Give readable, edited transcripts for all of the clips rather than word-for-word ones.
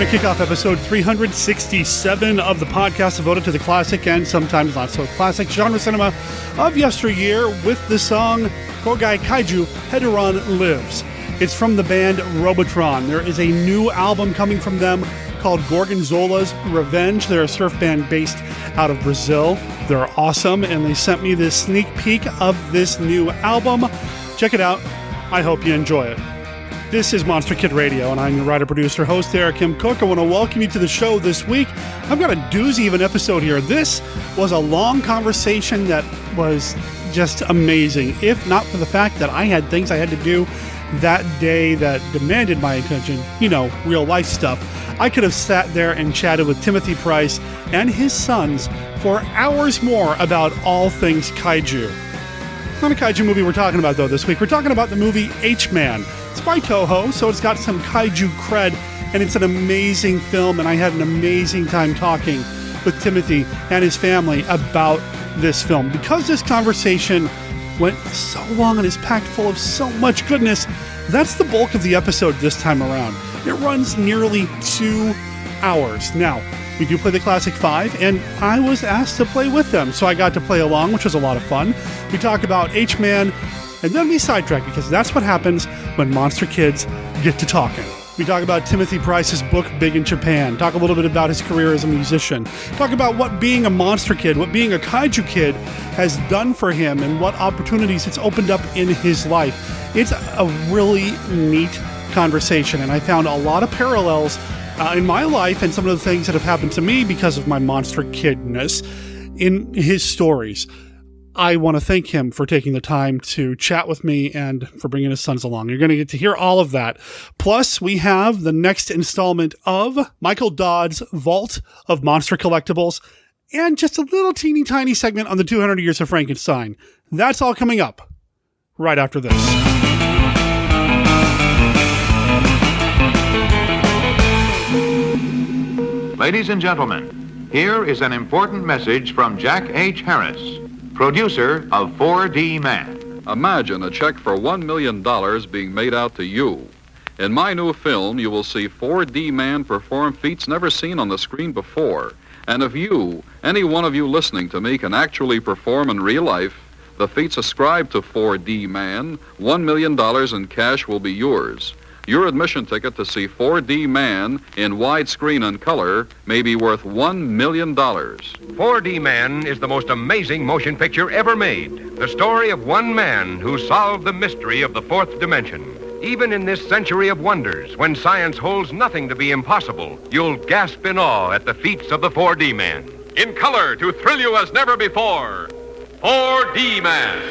to kick off episode 367 of the podcast devoted to the classic and sometimes not so classic genre cinema of yesteryear with the song Kougai-kaiju Hedoron Lives. It's from the band Robotron. There is a new album coming from them called Gorgonzolah's Revenge. They're a surf band based out of Brazil. They're awesome, and they sent me this sneak peek of this new album. Check it out. I hope you enjoy it. This is Monster Kid Radio, and I'm your writer, producer, host, Eric M. Cook. I want to welcome you to the show this week. I've got a doozy of an episode here. This was a long conversation that was just amazing, if not for the fact that I had things I had to do that day that demanded my attention, real life stuff. I could have sat there and chatted with Timothy Price and his sons for hours more about all things kaiju. It's not a kaiju movie we're talking about, though, this week. We're talking about the movie H-Man. It's by Toho, so it's got some kaiju cred, and it's an amazing film, and I had an amazing time talking with Timothy and his family about this film. Because this conversation went so long and is packed full of so much goodness, that's the bulk of the episode this time around. It runs nearly 2 hours. Now, we do play the Classic 5, and I was asked to play with them, so I got to play along, which was a lot of fun. We talk about H-Man, and then we sidetrack, because that's what happens when Monster Kids get to talking. We talk about Timothy Price's book, Big in Japan. Talk a little bit about his career as a musician. Talk about what being a monster kid, what being a kaiju kid has done for him, and what opportunities it's opened up in his life. It's a really neat conversation, and I found a lot of parallels in my life and some of the things that have happened to me because of my monster kidness in his stories. I want to thank him for taking the time to chat with me and for bringing his sons along. You're going to get to hear all of that. Plus, we have the next installment of Michael Dodd's Vault of Monster Collectibles and just a little teeny tiny segment on the 200 Years of Frankenstein. That's all coming up right after this. Ladies and gentlemen, here is an important message from Jack H. Harris, producer of 4D Man. Imagine a check for $1 million being made out to you. In my new film, you will see 4D Man perform feats never seen on the screen before. And if you, any one of you listening to me, can actually perform in real life the feats ascribed to 4D Man, $1 million in cash will be yours. Your admission ticket to see 4D Man in widescreen and color may be worth $1 million. 4D Man is the most amazing motion picture ever made. The story of one man who solved the mystery of the fourth dimension. Even in this century of wonders, when science holds nothing to be impossible, you'll gasp in awe at the feats of the 4D Man. In color to thrill you as never before, 4D Man.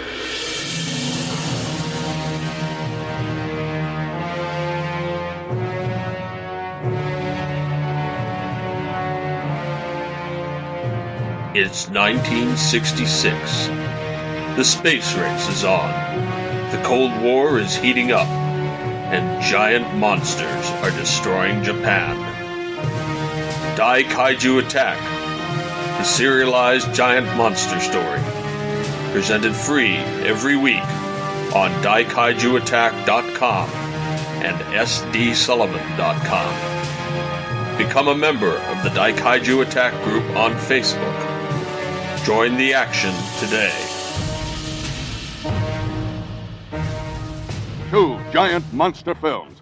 It's 1966. The space race is on. The Cold War is heating up, and giant monsters are destroying Japan. Dai-Kaiju Attack, the serialized giant monster story. Presented free every week on daikaijuattack.com and sdsullivan.com. Become a member of the Dai-Kaiju Attack group on Facebook. Join the action today. 2 giant monster films.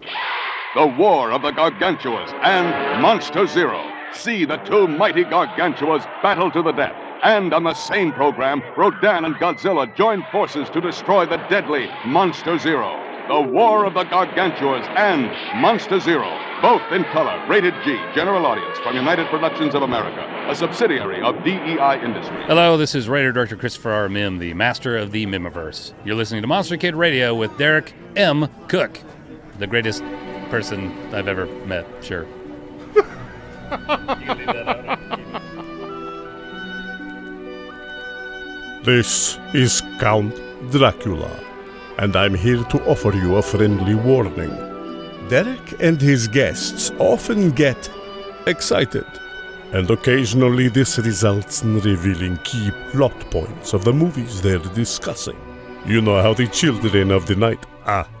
The War of the Gargantuas and Monster Zero. See the 2 mighty Gargantuas battle to the death. And on the same program, Rodan and Godzilla join forces to destroy the deadly Monster Zero. The War of the Gargantuas and Monster Zero. Both in color, rated G, general audience, from United Productions of America, a subsidiary of DEI Industries. Hello, this is writer director Christopher R. Mim, the master of the Mimiverse. You're listening to Monster Kid Radio with Derek M. Cook, the greatest person I've ever met, sure. You can leave that out. This is Count Dracula, and I'm here to offer you a friendly warning. Derek and his guests often get excited, and occasionally this results in revealing key plot points of the movies they're discussing. You know how the children of the night,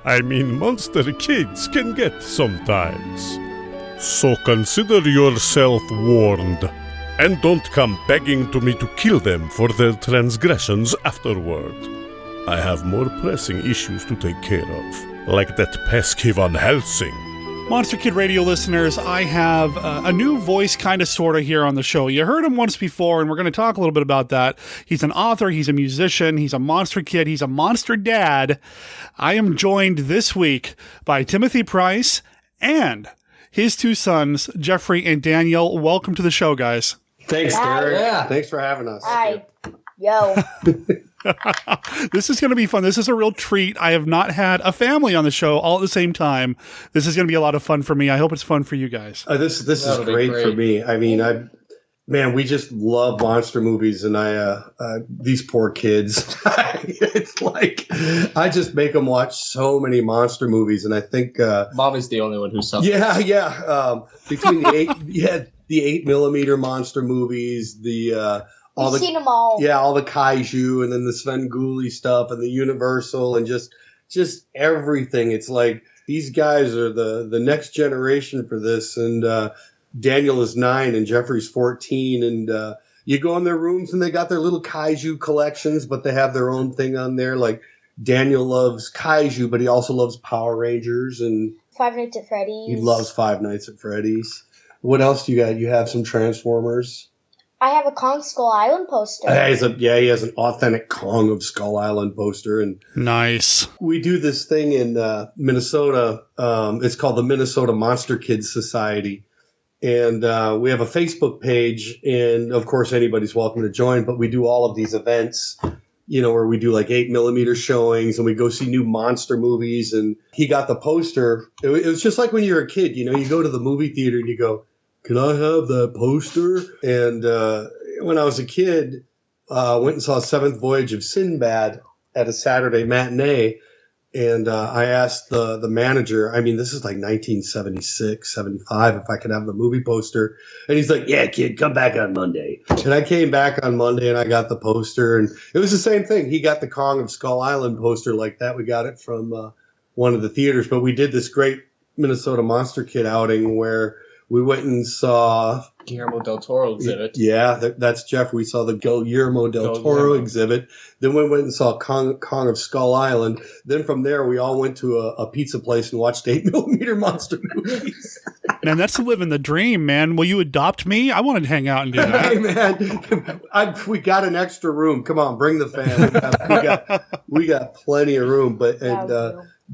monster kids, can get sometimes. So consider yourself warned, and don't come begging to me to kill them for their transgressions afterward. I have more pressing issues to take care of, like that pesky Van Helsing. Monster Kid Radio listeners, I have a new voice kind of sort of here on the show. You heard him once before, and we're going to talk a little bit about that. He's an author, he's a musician, he's a monster kid, he's a monster dad. I am joined this week by Timothy Price and his two sons, Jeffrey and Daniel. Welcome to the show, guys. Thanks, Derek. Yeah. Thanks for having us. Hi. Yo. This is going to be fun. This is a real treat. I have not had a family on the show all at the same time. This is going to be a lot of fun for me. I hope it's fun for you guys. This is great for me. I mean, we just love monster movies, and these poor kids. It's like I just make them watch so many monster movies, and I think Mom is the only one who suffers. Yeah. Between the 8mm monster movies, We've seen them all. Yeah, all the kaiju, and then the Svengoolie stuff, and the Universal, and just everything. It's like these guys are the next generation for this. And Daniel is 9, and Jeffrey's 14, and you go in their rooms, and they got their little kaiju collections, but they have their own thing on there. Like Daniel loves kaiju, but he also loves Power Rangers and Five Nights at Freddy's. He loves Five Nights at Freddy's. What else do you got? You have some Transformers. I have a Kong Skull Island poster. He has an authentic Kong of Skull Island poster. And nice. We do this thing in Minnesota. It's called the Minnesota Monster Kids Society. And we have a Facebook page. And, of course, anybody's welcome to join. But we do all of these events, where we do like 8mm showings. And we go see new monster movies. And he got the poster. It was just like when you were a kid. You go to the movie theater and you go, can I have that poster? And when I was a kid, I went and saw Seventh Voyage of Sinbad at a Saturday matinee. And I asked the manager, this is like 1976, 75, if I could have the movie poster. And he's like, yeah, kid, come back on Monday. And I came back on Monday and I got the poster. And it was the same thing. He got the Kong of Skull Island poster like that. We got it from one of the theaters. But we did this great Minnesota Monster Kid outing where we went and saw Guillermo del Toro exhibit. Yeah, that's Jeff. We saw the Guillermo del Toro exhibit. Then we went and saw Kong of Skull Island. Then from there, we all went to a pizza place and watched 8mm monster movies. Man, that's living the dream, man. Will you adopt me? I want to hang out and do that. Hey, man, we got an extra room. Come on, bring the fan. We got plenty of room. But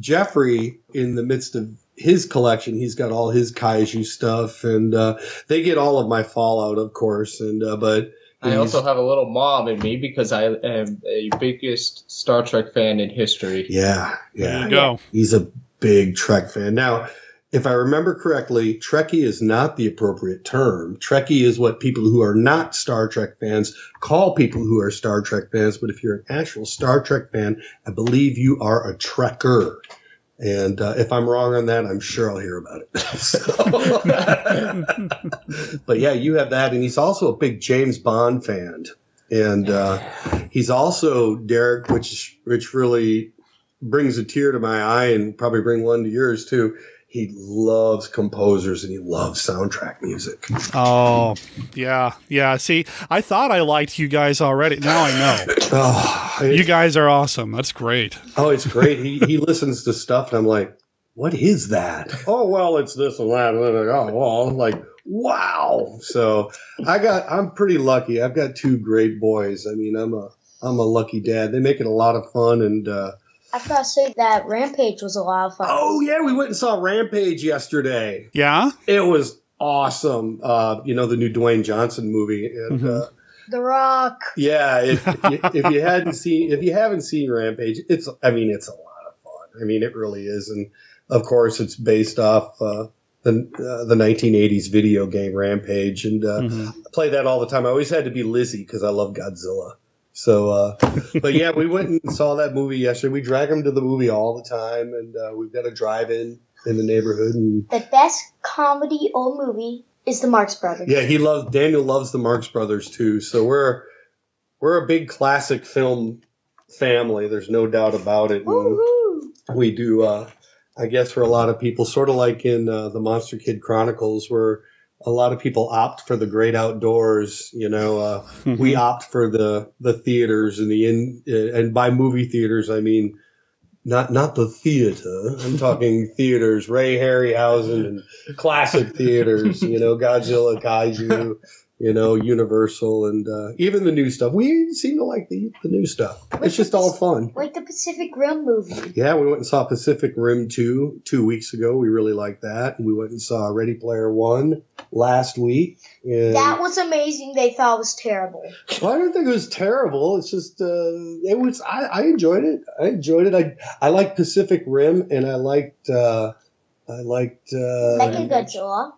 Jeffrey, in the midst of his collection, he's got all his kaiju stuff, and they get all of my Fallout, of course. And but I also have a little mom in me because I am a biggest Star Trek fan in history. Yeah. There you go. He's a big Trek fan. Now, if I remember correctly, Trekkie is not the appropriate term. Trekkie is what people who are not Star Trek fans call people who are Star Trek fans. But if you're an actual Star Trek fan, I believe you are a Trekker. And if I'm wrong on that, I'm sure I'll hear about it. But yeah, you have that. And he's also a big James Bond fan. And he's also, Derek, which really brings a tear to my eye and probably bring one to yours too. He loves composers and he loves soundtrack music. Oh, yeah. Yeah. See, I thought I liked you guys already. Now I know. You guys are awesome. That's great. Oh, it's great. He listens to stuff and I'm like, what is that? Oh, well, it's this and that. Oh, well, I'm like, wow. So I'm pretty lucky. I've got two great boys. I'm a lucky dad. They make it a lot of fun. And I forgot to say that Rampage was a lot of fun. Oh, yeah, we went and saw Rampage yesterday. Yeah? It was awesome. The new Dwayne Johnson movie. And, The Rock. Yeah, if you haven't seen Rampage, it's a lot of fun. It really is. And, of course, it's based off the 1980s video game Rampage. And I play that all the time. I always had to be Lizzie because I love Godzilla. So, but yeah, we went and saw that movie yesterday. We drag them to the movie all the time, and we've got a drive-in in the neighborhood. And the best comedy old movie is the Marx Brothers. Yeah, Daniel loves the Marx Brothers too. So we're a big classic film family. There's no doubt about it. And we do. I guess for a lot of people, sort of like in the Monster Kid Chronicles, where a lot of people opt for the great outdoors. We opt for the theaters and and by movie theaters I mean not the theater. I'm talking theaters, Ray Harryhausen and classic theaters. Godzilla, Kaiju. Universal, and even the new stuff. We seem to like the new stuff. It's just all fun. Like the Pacific Rim movie. Yeah, we went and saw Pacific Rim 2 weeks ago. We really liked that. And we went and saw Ready Player One last week. And that was amazing. They thought it was terrible. Well, I don't think it was terrible. It's just, it was, I enjoyed it. I liked Pacific Rim, and I liked Mechagodzilla.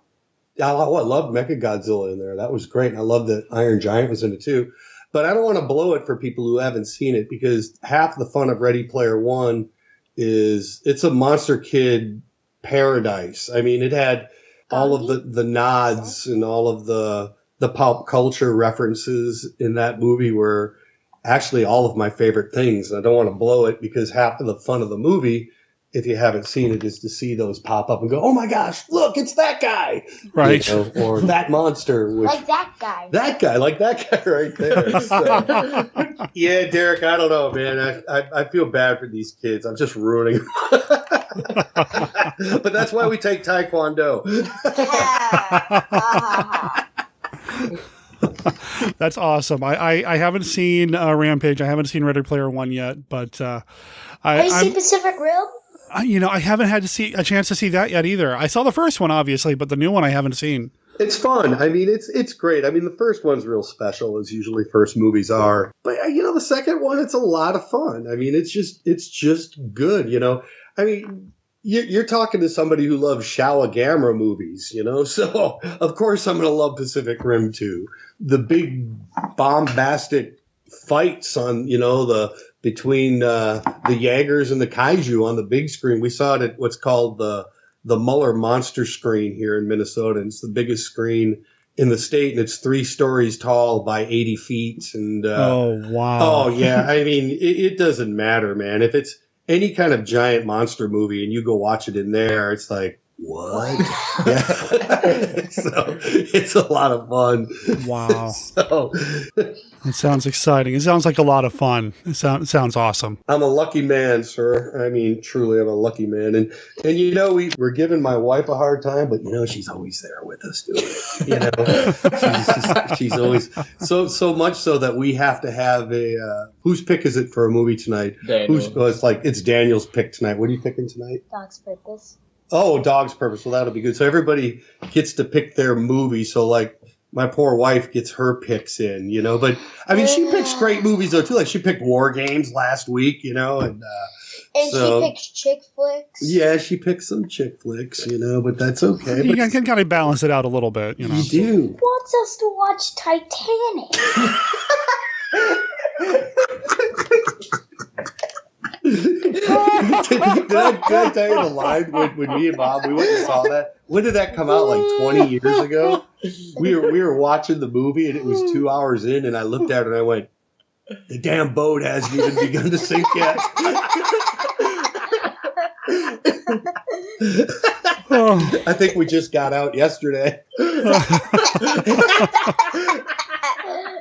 I loved Mechagodzilla in there. That was great. And I loved that Iron Giant was in it too. But I don't want to blow it for people who haven't seen it, because half the fun of Ready Player One is it's a Monster Kid paradise. I mean, it had all of the nods and all of the pop culture references in that movie were actually all of my favorite things. And I don't want to blow it, because half of the fun of the movie, if you haven't seen it, is to see those pop up and go, oh my gosh, look, it's that guy. Right. Or that monster. Like that guy. That guy, like that guy right there. So, yeah, Derek, I don't know, man. I feel bad for these kids. I'm just ruining them. But that's why we take Taekwondo. That's awesome. I haven't seen Rampage. I haven't seen Ready Player One yet, but Have you seen Pacific Rim? I haven't had a chance to see that yet either. I saw the first one, obviously, but the new one I haven't seen. It's fun. I mean, it's great. I mean, the first one's real special, as usually first movies are. But the second one, it's a lot of fun. I mean, it's just good. I mean, you're talking to somebody who loves Shawagama movies. So of course I'm going to love Pacific Rim 2. The big bombastic fights on between the Jaegers and the Kaiju on the big screen. We saw it at what's called the Muller Monster Screen here in Minnesota. It's the biggest screen in the state, and it's 3 stories tall by 80 feet. And oh wow! Oh yeah, I mean it doesn't matter, man. If it's any kind of giant monster movie and you go watch it in there, it's like, what? Yeah. So it's a lot of fun. Wow. It sounds exciting. It sounds like a lot of fun. It sounds awesome. I'm a lucky man, sir. I mean, truly, I'm a lucky man. And we're giving my wife a hard time, but she's always there with us, dude. She's always so much so that we have to have a whose pick is it for a movie tonight? Daniel. It's Daniel's pick tonight. What are you picking tonight? Dog's Purpose. Oh, Dog's Purpose. Well, that'll be good. So everybody gets to pick their movie. So, like, my poor wife gets her picks in, But, I mean, she picks great movies, though, too. Like, she picked War Games last week, And she picks chick flicks. Yeah, she picks some chick flicks, But that's okay. You can kind of balance it out a little bit, You do. She wants us to watch Titanic. Did I tell you the line when me and Bob, we went and saw that? When did that come out? Like 20 years ago? We were watching the movie, and it was 2 hours in, and I looked at it and I went, the damn boat hasn't even begun to sink yet. I think we just got out yesterday.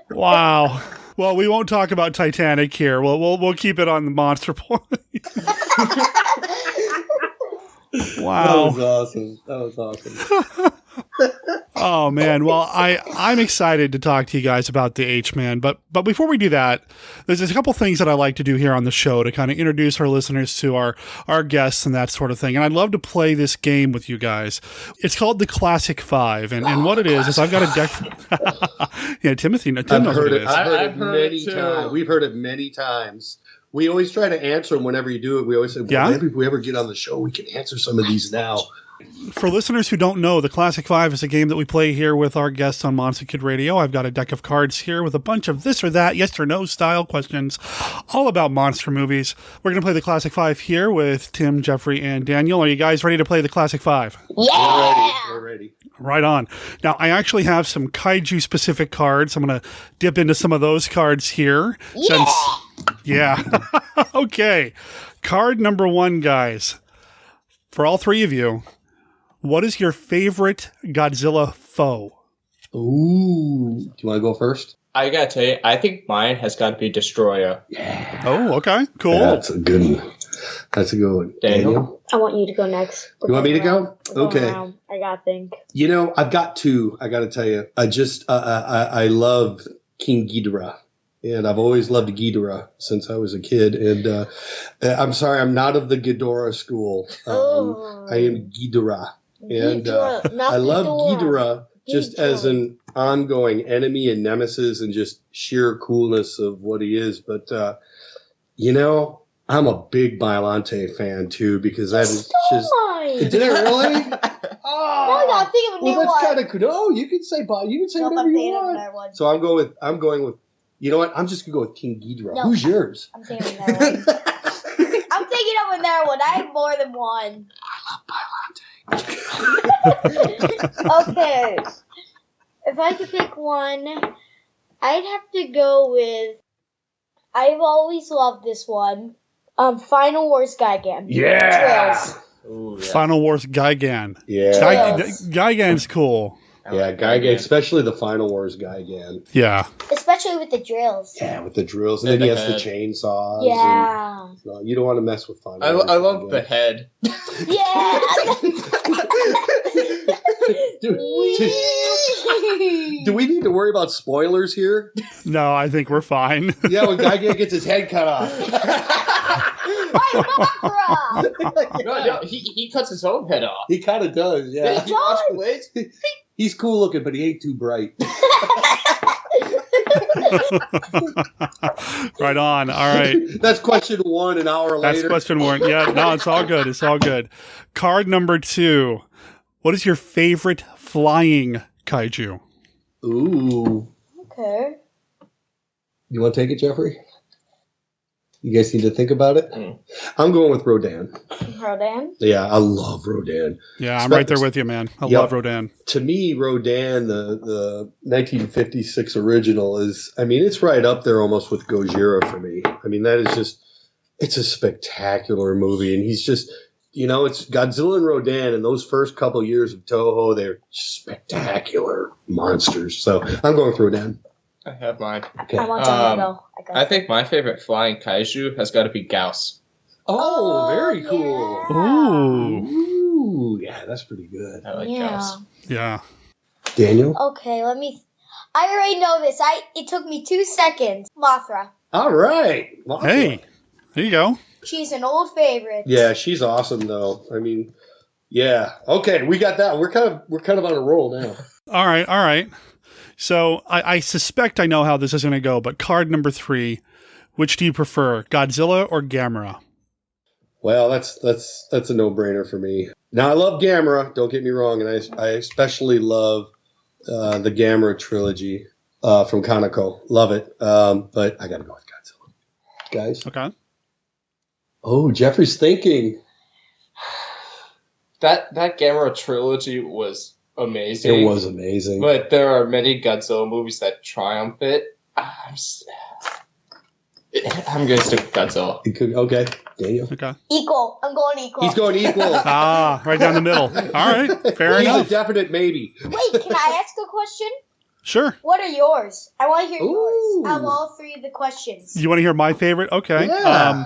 Wow. Well, we won't talk about Titanic here. We'll keep it on the monster point. Wow. That was awesome. Oh man. Well, I'm excited to talk to you guys about the H-Man, but before we do that, there's a couple things that I like to do here on the show to kind of introduce our listeners to our guests and that sort of thing. And I'd love to play this game with you guys. It's called the Classic Five, and what it is I've got a deck. Yeah, Tim knows what it is. I've heard it many times. We've heard it many times. We always try to answer them whenever you do it. We always say, maybe if we ever get on the show, we can answer some of these now. For listeners who don't know, the Classic Five is a game that we play here with our guests on Monster Kid Radio. I've got a deck of cards here with a bunch of this or that, yes or no style questions, all about monster movies. We're going to play the Classic Five here with Tim, Jeffrey, and Daniel. Are you guys ready to play the Classic Five? Yeah! We're ready. Right on. Now, I actually have some kaiju-specific cards. I'm going to dip into some of those cards here. Yeah! Okay. Card number 1, guys. for all three of you, what is your favorite Godzilla foe? Ooh. Do you want to go first? I gotta tell you, I think mine has got to be Destroyer. Yeah. Oh, okay. Cool. Yeah, that's a good one. That's a good one. Daniel? I want you to go next. You want me to go? Okay. I gotta think. You know, I've got two. I got to tell you. I love King Ghidorah. And I've always loved Ghidorah since I was a kid. And I'm sorry, I'm not of the Ghidorah school. I am Ghidorah. And I love Ghidorah just as an ongoing enemy and nemesis and just sheer coolness of what he is. But, you know, I'm a big Biollante fan, too, because that is just... Did it really? Oh, no, think of a new one. Well, that's kind of cool. No, you can say whatever you want. So I'm going with, you know what? I'm just going to go with King Ghidorah. No, Who's yours? I'm taking another one. I'm taking up another one. I have more than one. I love Biollante. Okay. If I could pick one, I'd have to go with, I've always loved this one, Final Wars Gigan. Yeah! Trails. Ooh, yeah. Final Wars Gigan. Yeah. Gigan's cool. Yeah, Gigan, especially the Final Wars Gigan. Yeah. Especially with the drills. Yeah, with the drills. And then he has the chainsaws. Yeah. And, no, you don't want to mess with Final I Wars. love Gigan. The head. Yeah. Do we need to worry about spoilers here? No, I think we're fine. Yeah, when Gigan gets his head cut off. No, he cuts his own head off. He kind of does, yeah. He does. He's cool looking, but he ain't too bright. Right on. All right. That's question one an hour later. That's question one. Yeah, no, it's all good. It's all good. Card number 2. What is your favorite flying kaiju? Ooh. Okay. You want to take it, Jeffrey? You guys need to think about it? I'm going with Rodan. Rodan? Yeah, I love Rodan. Yeah, I'm right there with you, man. I love Rodan. To me, Rodan, the 1956 original is, I mean, it's right up there almost with Gojira for me. I mean, that is just, it's a spectacular movie. And he's just, you know, it's Godzilla and Rodan, and those first couple years of Toho, they're spectacular monsters. So I'm going with Rodan. I have mine. Okay. I want someone to go. I think my favorite flying kaiju has got to be Gauss. Oh, very cool. Ooh. Ooh, yeah, that's pretty good. I like Gauss. Yeah. Daniel? Okay, I already know this. It took me 2 seconds. Mothra. All right. Mothra. Hey, there you go. She's an old favorite. Yeah, she's awesome though. I mean, yeah. Okay, we got that. We're kind of on a roll now. All right. So I suspect I know how this is going to go, but card number 3, which do you prefer, Godzilla or Gamera? Well, that's a no-brainer for me. Now, I love Gamera, don't get me wrong, and I especially love the Gamera trilogy from Kaneko. Love it, but I got to go with Godzilla. Guys? Okay. Oh, Jeffrey's thinking. That Gamera trilogy was amazing. It was amazing. But there are many Godzilla movies that triumph it. I'm going to stick with Godzilla. Okay. Daniel? Okay. Equal. I'm going equal. He's going equal. Right down the middle. All right. Fair enough. He's a definite maybe. Wait, can I ask a question? Sure. What are yours? I want to hear yours. I have all 3 of the questions. You want to hear my favorite? Okay. Yeah.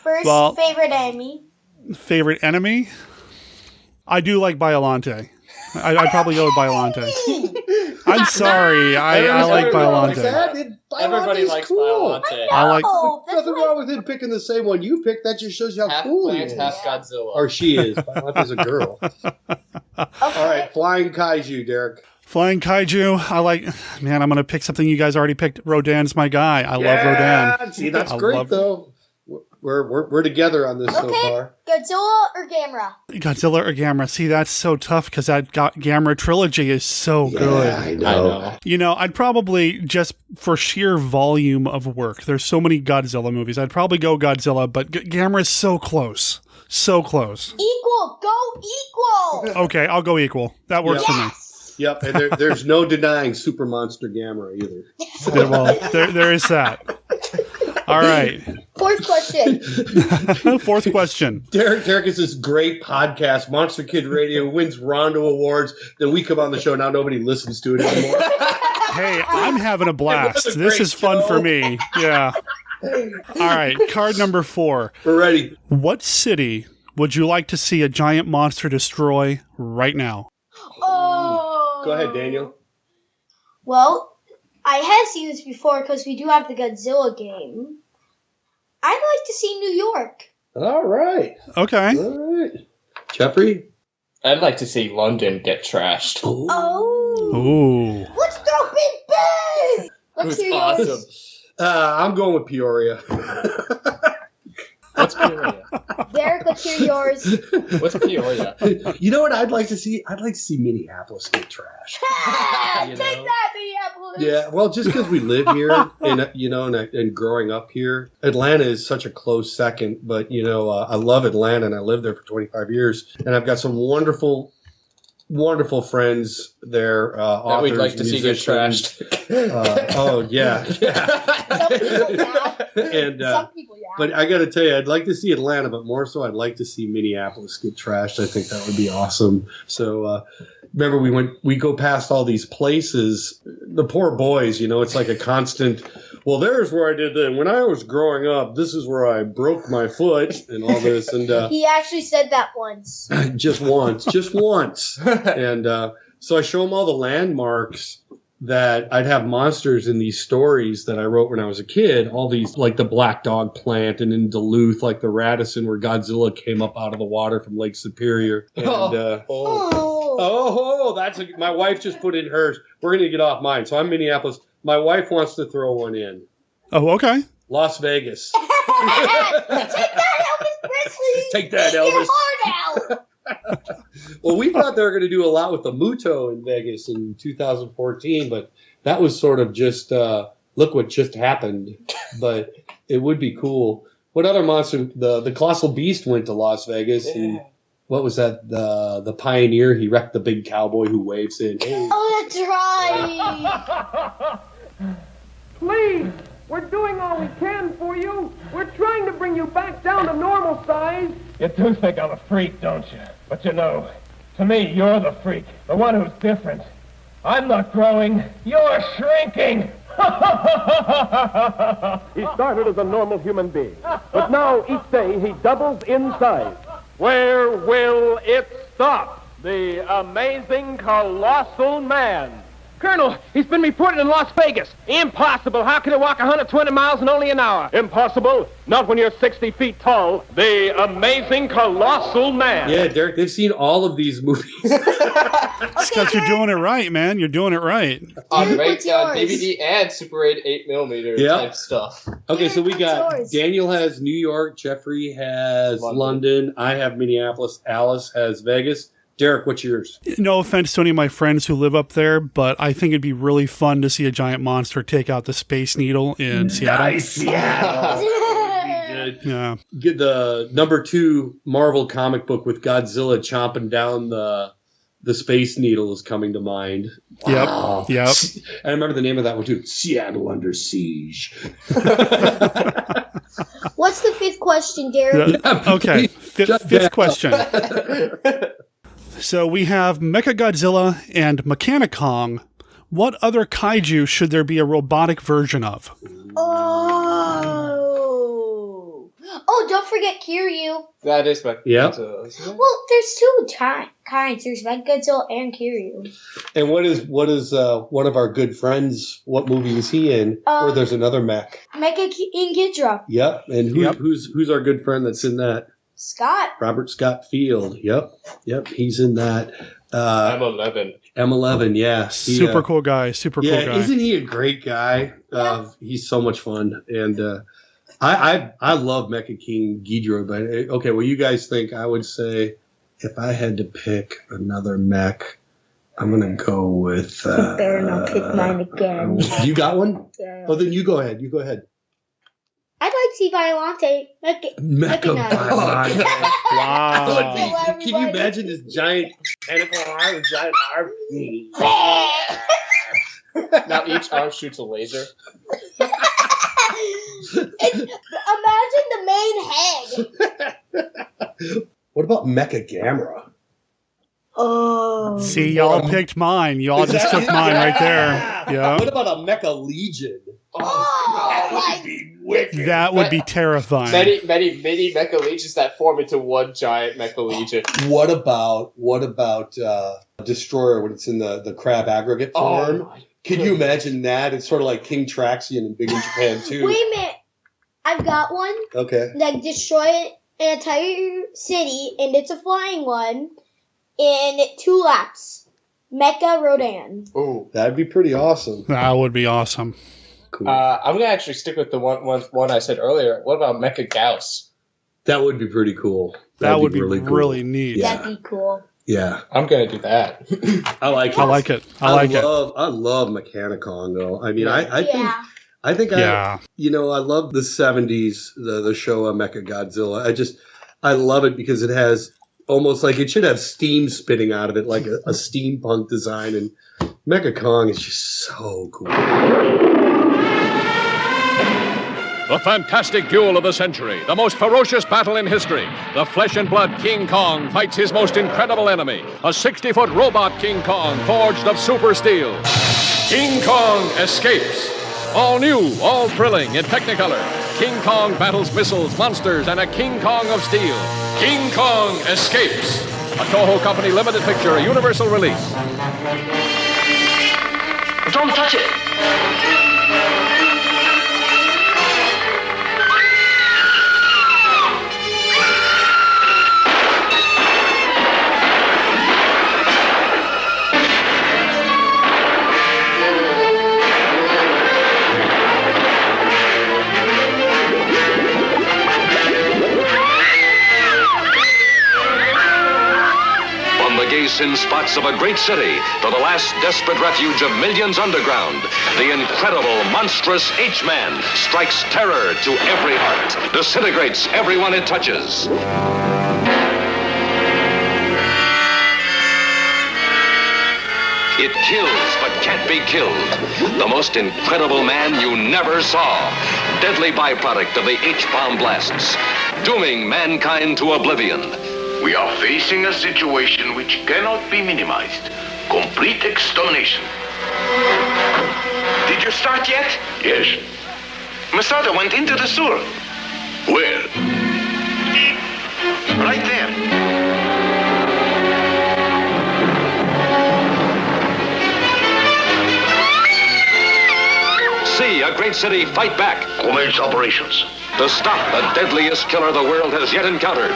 First, favorite enemy. Favorite enemy? I do like Biollante. I'd probably go with Biollante. I'm sorry. I like Biollante. Everybody likes cool. Biollante. I like. Nothing wrong with him picking the same one you picked. That just shows you how Half cool he plant, is. half Godzilla. Or she is. Biolante's a girl. All right, flying kaiju, Derek. Flying kaiju. I like. Man, I'm gonna pick something you guys already picked. Rodan's my guy. I love Rodan. See, that's great though. We're together on this so far. Godzilla or Gamera? Godzilla or Gamera? See, that's so tough because that Gamera trilogy is so good. I know. You know, I'd probably just for sheer volume of work. There's so many Godzilla movies. I'd probably go Godzilla, but Gamera is so close. So close. Equal. Go equal. Okay, I'll go equal. That works for me. Yep, and there's no denying Super Monster Gamera either. Well, there is that. All right. Fourth question. Fourth question. Derek is this great podcast, Monster Kid Radio, wins Rondo Awards. Then we come on the show. Now nobody listens to it anymore. Hey, I'm having a blast. This is fun for me. Yeah. All right. Card number 4. We're ready. What city would you like to see a giant monster destroy right now? Oh. Go ahead, Daniel. Well, I have seen this before because we do have the Godzilla game. I'd like to see New York. All right. Okay. All right. Jeffrey? I'd like to see London get trashed. Oh. Ooh. Let's throw Big Bang! Let's hear yours. Awesome. I'm going with Peoria. What's Peoria? Derek, let's hear yours. What's Peoria? You know what I'd like to see? I'd like to see Minneapolis get trashed. Take that, Minneapolis. Yeah, well, just because we live here and growing up here, Atlanta is such a close second. But, I love Atlanta and I lived there for 25 years. And I've got some wonderful friends there. That we'd like to see get trashed. Yeah. Some people, yeah. But I got to tell you, I'd like to see Atlanta, but more so I'd like to see Minneapolis get trashed. I think that would be awesome. So remember, we go past all these places. The poor boys, it's like a constant. Well, there's where I did that. When I was growing up, this is where I broke my foot and all this. And he actually said that once. just once. And so I show them all the landmarks that I'd have monsters in these stories that I wrote when I was a kid. All these, like the Black Dog Plant, and in Duluth, like the Radisson, where Godzilla came up out of the water from Lake Superior. And, that's my wife just put in hers. We're going to get off mine. So I'm Minneapolis. My wife wants to throw one in. Oh, okay. Las Vegas. Take that, Elvis Presley. Take that, Take Elvis. your heart out. Well, we thought they were going to do a lot with the Muto in Vegas in 2014, but that was sort of just look what just happened. But it would be cool. What other monster? The Colossal Beast went to Las Vegas. Yeah. And what was that? The Pioneer. He wrecked the big cowboy who waves in. Hey. Oh, that's right. Please, we're doing all we can for you. We're trying to bring you back down to normal size. You do think I'm a freak, don't you? But to me, you're the freak, the one who's different. I'm not growing, you're shrinking. He started as a normal human being, but now each day he doubles in size. Where will it stop? The amazing colossal man. Colonel, he's been reported in Las Vegas. Impossible. How can he walk 120 miles in only an hour? Impossible? Not when you're 60 feet tall. The amazing colossal man. Yeah, Derek, they've seen all of these movies. Scott, you're doing it right, man. You're doing it right. On DVD and Super 8 8mm type stuff. Okay, so we got Daniel has New York, Jeffrey has London, I have Minneapolis, Alice has Vegas. Derek, what's yours? No offense to any of my friends who live up there, but I think it'd be really fun to see a giant monster take out the Space Needle in Seattle. Nice, Seattle. Good. Yeah. Get the number 2 Marvel comic book with Godzilla chomping down the Space Needle is coming to mind. Wow. Yep. I remember the name of that one too. Seattle Under Siege. What's the 5th question, Derek? Okay. Fifth question. So we have Mechagodzilla and Mechanicong. What other kaiju should there be a robotic version of? Oh, don't forget Kiryu. That is Mechagodzilla, isn't it? Well, there's 2 kinds. There's Mechagodzilla and Kiryu. And what is one of our good friends? What movie is he in? Where there's another mech. Mecha in Ghidra. Yep. And who's our good friend that's in that? Scott. Robert Scott Field. Yep. He's in that. M11, yeah. Super cool guy. Super cool guy. Isn't he a great guy? Yeah. He's so much fun. And I love Mecha King Ghidorah. But, okay, well, you guys think I would say if I had to pick another mech, I'm going to go with... You better not pick mine again. You got one? Yeah. Oh, then you go ahead. I'd like to see Violante. Mecha Violante. Wow. Can you imagine this giant tentacle arm with giant arm? Now each arm shoots a laser. Imagine the main head. What about Mecha Gamera? Oh. See, y'all picked mine. Y'all just took mine right there. Yeah. What about a Mecha Legion? Oh, That'd be wicked. That would be terrifying. Many Mecha Legions that form into one giant Mecha Legion. What about Destroyer when it's in the crab aggregate form? Can you imagine that? It's sort of like King Traxian in Big in Japan too. Wait a minute. I've got one. Okay. Like destroy an entire city, and it's a flying one in 2 laps. Mecha Rodan. Ooh. That'd be pretty awesome. That would be awesome. Cool. I'm going to actually stick with the one I said earlier. What about Mecha Gauss? That would be pretty cool. That would be really cool. really neat. Yeah. That'd be cool. Yeah. I'm going to do that. I like it. I like it. I love Mechanicon though. I mean, I Yeah. think Yeah. I love the 70s, the Showa Mecha Godzilla. I love it because it has almost like it should have steam spitting out of it, like a steampunk design. And Mecha Kong is just so cool. The fantastic duel of the century, the most ferocious battle in history. The flesh and blood King Kong fights his most incredible enemy, a 60-foot robot King Kong forged of super steel. King Kong escapes. All new, all thrilling in Technicolor. King Kong battles missiles, monsters, and a King Kong of steel. King Kong escapes. A Toho Company limited picture, a universal release. Don't touch it. In spots of a great city to the last desperate refuge of millions underground, the incredible, monstrous H-Man strikes terror to every heart, disintegrates everyone it touches. It kills but can't be killed. The most incredible man you never saw. Deadly byproduct of the H-bomb blasts, dooming mankind to oblivion. We are facing a situation which cannot be minimized. Complete extermination. Did you start yet? Yes. Masada went into the sewer. Where? Right there. See a great city fight back. Commence operations. To stop the deadliest killer the world has yet encountered.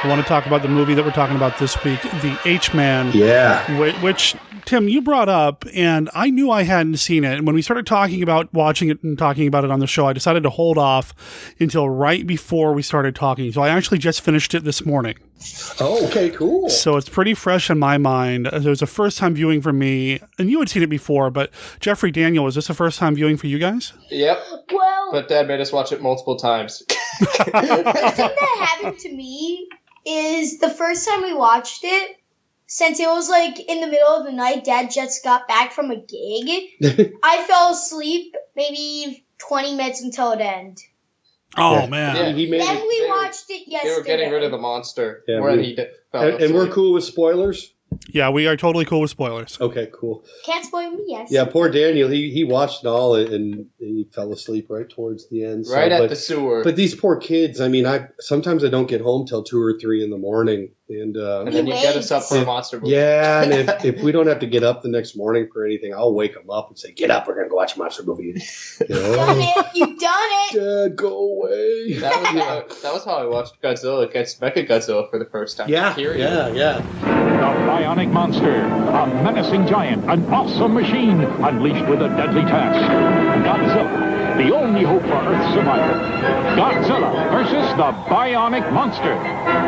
I want to talk about the movie that we're talking about this week, The H-Man. Yeah. Which, Tim, you brought up, and I knew I hadn't seen it. And when we started talking about watching it and talking about it on the show, I decided to hold off until right before we started talking. So I actually just finished it this morning. Oh, okay, cool. So it's pretty fresh in my mind. It was a first-time viewing for me, and you had seen it before, but Jeffrey, Daniel, was this a first-time viewing for you guys? Yep. Well, but Dad made us watch it multiple times. The thing that happened to me is the first time we watched it, since it was like in the middle of the night, Dad just got back from a gig. I fell asleep maybe 20 minutes until it ended. Oh, man. Yeah, he made Then it, we watched it yesterday. They were getting rid of the monster Yeah, when he fell asleep. and we're cool with spoilers? Yeah, we are totally cool with spoilers. Okay, cool. Can't spoil me, yes. Yeah, poor Daniel, he watched it all and he fell asleep right towards the end. So, Right at the sewer. But these poor kids, I mean, sometimes I don't get home till 2 or 3 in the morning. And then you get us up for a monster movie. Yeah, and if we don't have to get up the next morning for anything, I'll wake them up and say, "Get up, we're going to go watch a monster movie." You know? Done it. You've done it. Dad, go away. That was how I watched Godzilla against Mechagodzilla for the first time. Yeah, Period. yeah. The bionic monster, a menacing giant, an awesome machine, unleashed with a deadly task. Godzilla, the only hope for Earth's survival. Godzilla versus the bionic monster.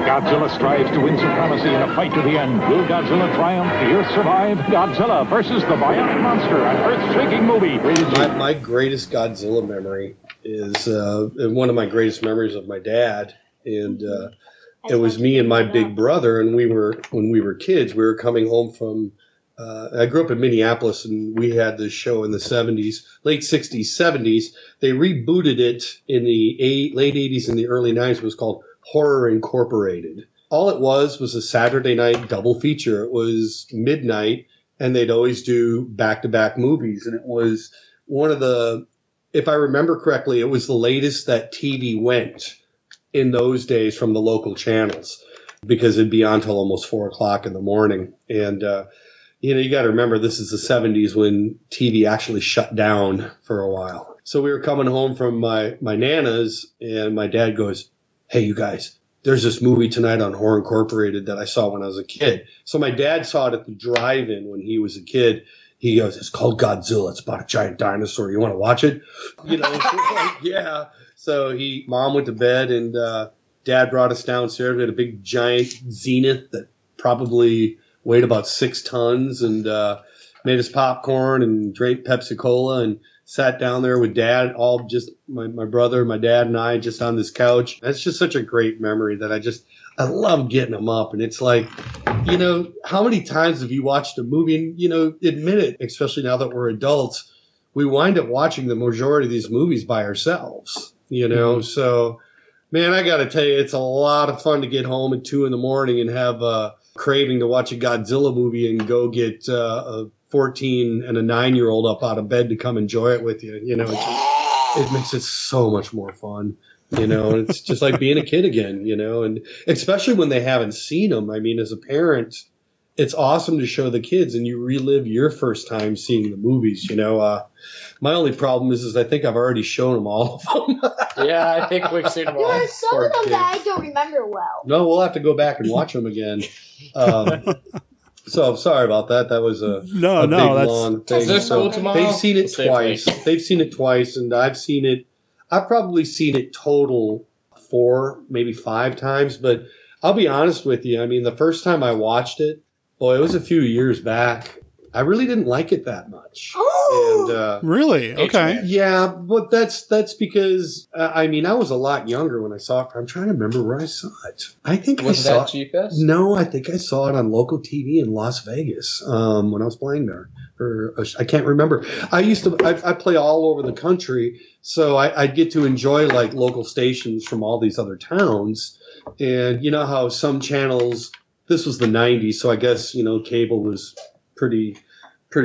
Godzilla strives to win supremacy in a fight to the end. Will Godzilla triumph? The Earth survive? Godzilla versus the bionic monster, an earth-shaking movie. My greatest Godzilla memory is one of my greatest memories of my dad. And it was me and my big brother, and when we were kids, we were coming home from. I grew up in Minneapolis, and we had this show in the 70s, late 60s, 70s. They rebooted it in the late 80s and the early 90s. It was called Horror Incorporated. All it was a Saturday night double feature. It was midnight, and they'd always do back-to-back movies. And it was one of the, if I remember correctly, it was the latest that TV went in those days from the local channels, because it'd be on till almost 4 o'clock in the morning. And, you got to remember, this is the 70s when TV actually shut down for a while. So we were coming home from my Nana's, and my dad goes, "Hey, you guys, there's this movie tonight on Horror Incorporated that I saw when I was a kid." So my dad saw it at the drive-in when he was a kid. He goes, "It's called Godzilla. It's about a giant dinosaur. You want to watch it?" Like, yeah. So Mom went to bed, and Dad brought us downstairs. We had a big giant Zenith that probably weighed about 6 tons, and made us popcorn and drank Pepsi Cola and sat down there with Dad, all just my brother, my dad, and I just on this couch. That's just such a great memory that I love getting them up. And it's like, how many times have you watched a movie and, admit it, especially now that we're adults, we wind up watching the majority of these movies by ourselves, So, man, I got to tell you, it's a lot of fun to get home at 2 a.m. and have a craving to watch a Godzilla movie and go get a 14 and a 9-year-old up out of bed to come enjoy it with you. It makes it so much more fun. It's just like being a kid again, and especially when they haven't seen them. I mean, as a parent, it's awesome to show the kids and you relive your first time seeing the movies. My only problem is I think I've already shown them all of them. Yeah, I think we've seen them all. There are some of them that I don't remember well. No, we'll have to go back and watch them again. So I'm sorry about that. That was a big, long thing. Is this cool tomorrow? They've seen it twice. They've seen it twice, and I've probably seen it total 4, maybe 5 times. But I'll be honest with you. I mean, the first time I watched it, it was a few years back. I really didn't like it that much. Oh, and, really? Okay. Yeah, but that's because I was a lot younger when I saw it. I'm trying to remember where I saw it. I think was I saw that G-Fest? No, I think I saw it on local TV in Las Vegas when I was playing there. I can't remember. I play all over the country, so I'd get to enjoy like local stations from all these other towns. And you know how some channels. This was the 90s, so I guess cable was pretty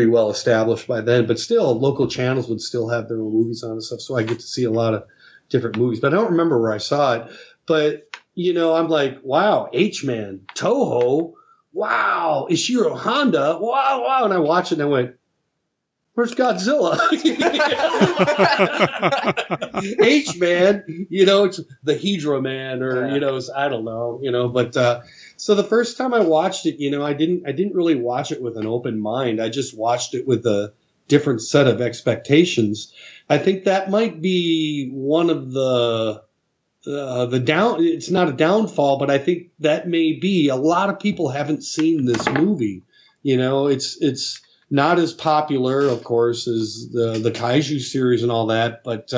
well established by then, but still local channels would still have their own movies on and stuff, so I get to see a lot of different movies, but I don't remember where I saw it. But I'm like, wow, H-Man, Toho, wow, Ishirō Honda, wow, and I watched it and I went, where's Godzilla? H-Man, it's the Hedra Man, or I don't know, but so the first time I watched it, I didn't really watch it with an open mind. I just watched it with a different set of expectations. I think that might be one of the it's not a downfall, but I think that may be a lot of people haven't seen this movie. It's not as popular, of course, as the Kaiju series and all that, but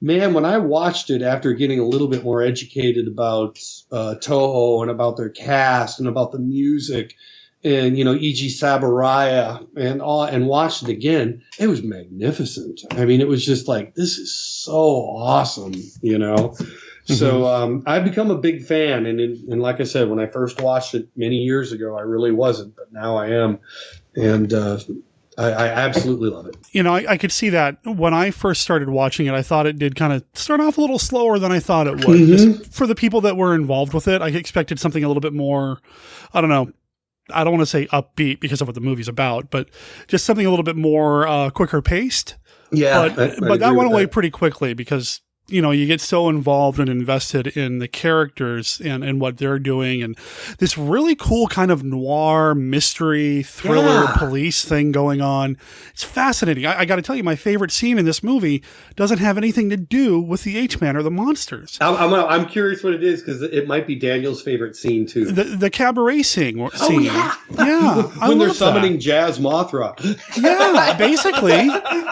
man, when I watched it after getting a little bit more educated about Toho and about their cast and about the music and, Eiji Saburaya and watched it again, it was magnificent. I mean, it was just like, this is so awesome, So I've become a big fan. And like I said, when I first watched it many years ago, I really wasn't, but now I am. And I absolutely love it. I could see that when I first started watching it, I thought it did kind of start off a little slower than I thought it would. Just for the people that were involved with it, I expected something a little bit more, I don't know, I don't want to say upbeat because of what the movie's about, but just something a little bit more quicker paced. Yeah. But that went away pretty quickly because you get so involved and invested in the characters and what they're doing, and this really cool kind of noir mystery thriller police thing going on. It's fascinating. I got to tell you, my favorite scene in this movie doesn't have anything to do with the H-Man or the monsters. I'm curious what it is, because it might be Daniel's favorite scene too. The cabaret scene. Oh yeah, yeah. When they're summoning Jazz Mothra. Yeah, basically.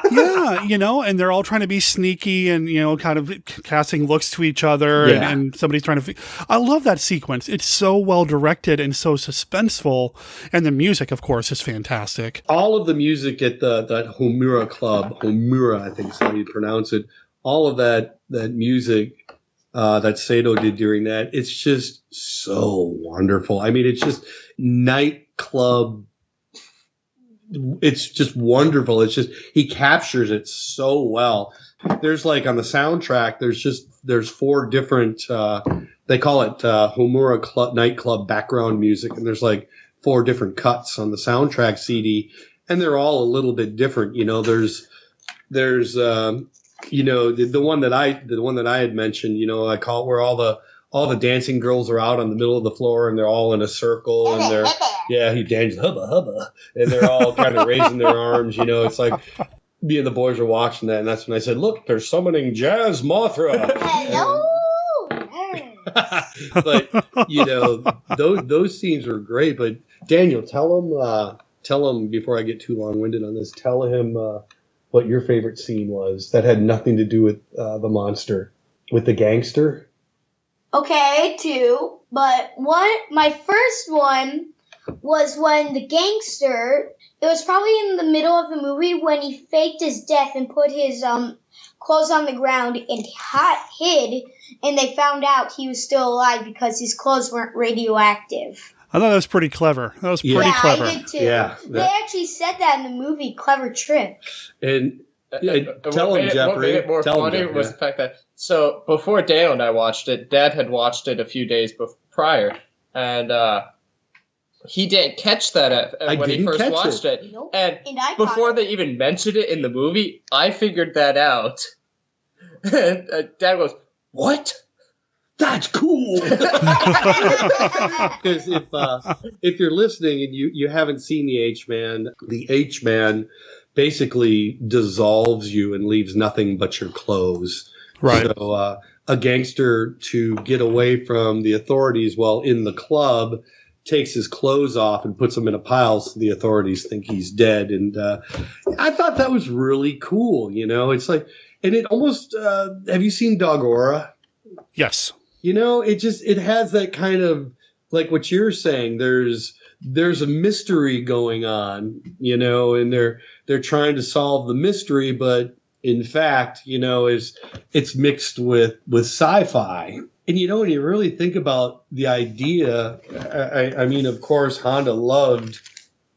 Yeah, and they're all trying to be sneaky and kind of casting looks to each other and somebody's trying to. I love that sequence. It's so well directed and so suspenseful, and the music, of course, is fantastic. All of the music at that Homura Club, Homura, I think is how you pronounce it. All of that music that Sato did during that, it's just so wonderful. I mean, it's just nightclub. It's just wonderful. It's just, he captures it so well. There's like on the soundtrack, there's 4 different, they call it Homura nightclub background music. And there's like 4 different cuts on the soundtrack CD. And they're all a little bit different. You know, there's you know, the one that I had mentioned, you know, I call it where all the dancing girls are out on the middle of the floor and they're all in a circle and he dances hubba hubba and they're all kind of raising their arms. You know, it's like me and the boys are watching that, and that's when I said, "Look, they're summoning Jazz Mothra." Hello. But you know, those scenes are great. But Daniel, tell him before I get too long-winded on this. Tell him what your favorite scene was that had nothing to do with the monster, with the gangster. Okay, 2. But my first one was when the gangster, it was probably in the middle of the movie when he faked his death and put his clothes on the ground and hid, and they found out he was still alive because his clothes weren't radioactive. I thought that was pretty clever. That was pretty clever. I did too. Yeah, they actually said that in the movie. Clever trick. And tell him, Jeffrey. What made it more funny was the fact that, so before Dale and I watched it, Dad had watched it a few days prior, and he didn't catch that when he first watched it. Nope. And before they even mentioned it in the movie, I figured that out. And Dad goes, "What? That's cool." Because if you're listening and you haven't seen the H-Man basically dissolves you and leaves nothing but your clothes. Right. So a gangster, to get away from the authorities while in the club, takes his clothes off and puts them in a pile so the authorities think he's dead. And I thought that was really cool. You know, it's like, and it almost, have you seen Dogora? Yes. You know, it has that kind of, like what you're saying, there's a mystery going on, you know, and they're trying to solve the mystery, but in fact, you know, it's mixed with sci-fi. And, you know, when you really think about the idea, I mean, of course, Honda loved,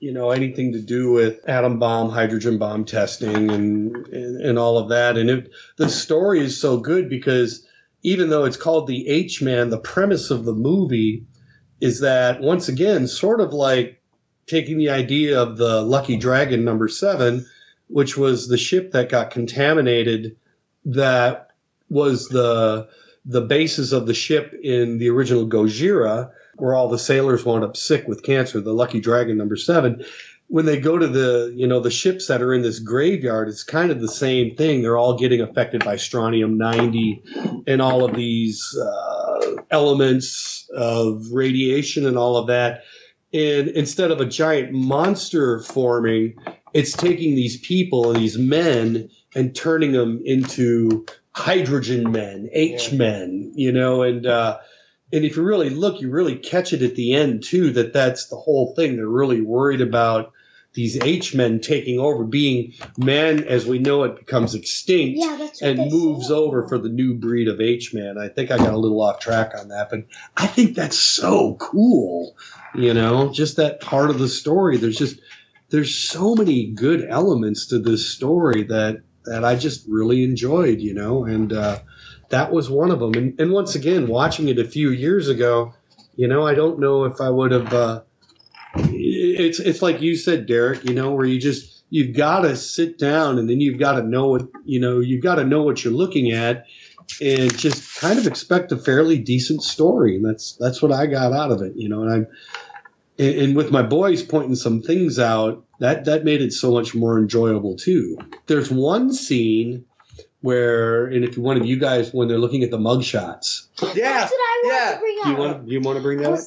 you know, anything to do with atom bomb, hydrogen bomb testing and all of that. And the story is so good because even though it's called the H-Man, the premise of the movie is that, once again, sort of like taking the idea of the Lucky Dragon number 7, which was the ship that got contaminated, that was the basis of the ship in the original Gojira, where all the sailors wound up sick with cancer, the Lucky Dragon number 7. When they go to the ships that are in this graveyard, it's kind of the same thing. They're all getting affected by strontium-90 and all of these elements of radiation and all of that. And instead of a giant monster forming, it's taking these people and these men and turning them into hydrogen men, H-men, you know, and if you really look, you really catch it at the end too, that's the whole thing. They're really worried about these H-men taking over, being man as we know it becomes extinct and moves over for the new breed of H-man. I think I got a little off track on that, but I think that's so cool. You know, just that part of the story. There's so many good elements to this story that I just really enjoyed, you know, and that was one of them. And once again, watching it a few years ago, you know, I don't know if I would have. It's like you said, Derek, you know, where you've got to sit down and then you've got to know what, you know, you've got to know what you're looking at and just kind of expect a fairly decent story. And that's what I got out of it, you know, and with my boys pointing some things out, that made it so much more enjoyable too. There's one scene where, and if one of you guys, when they're looking at the mugshots. Yeah. That's what I want to bring up. You want to bring that up?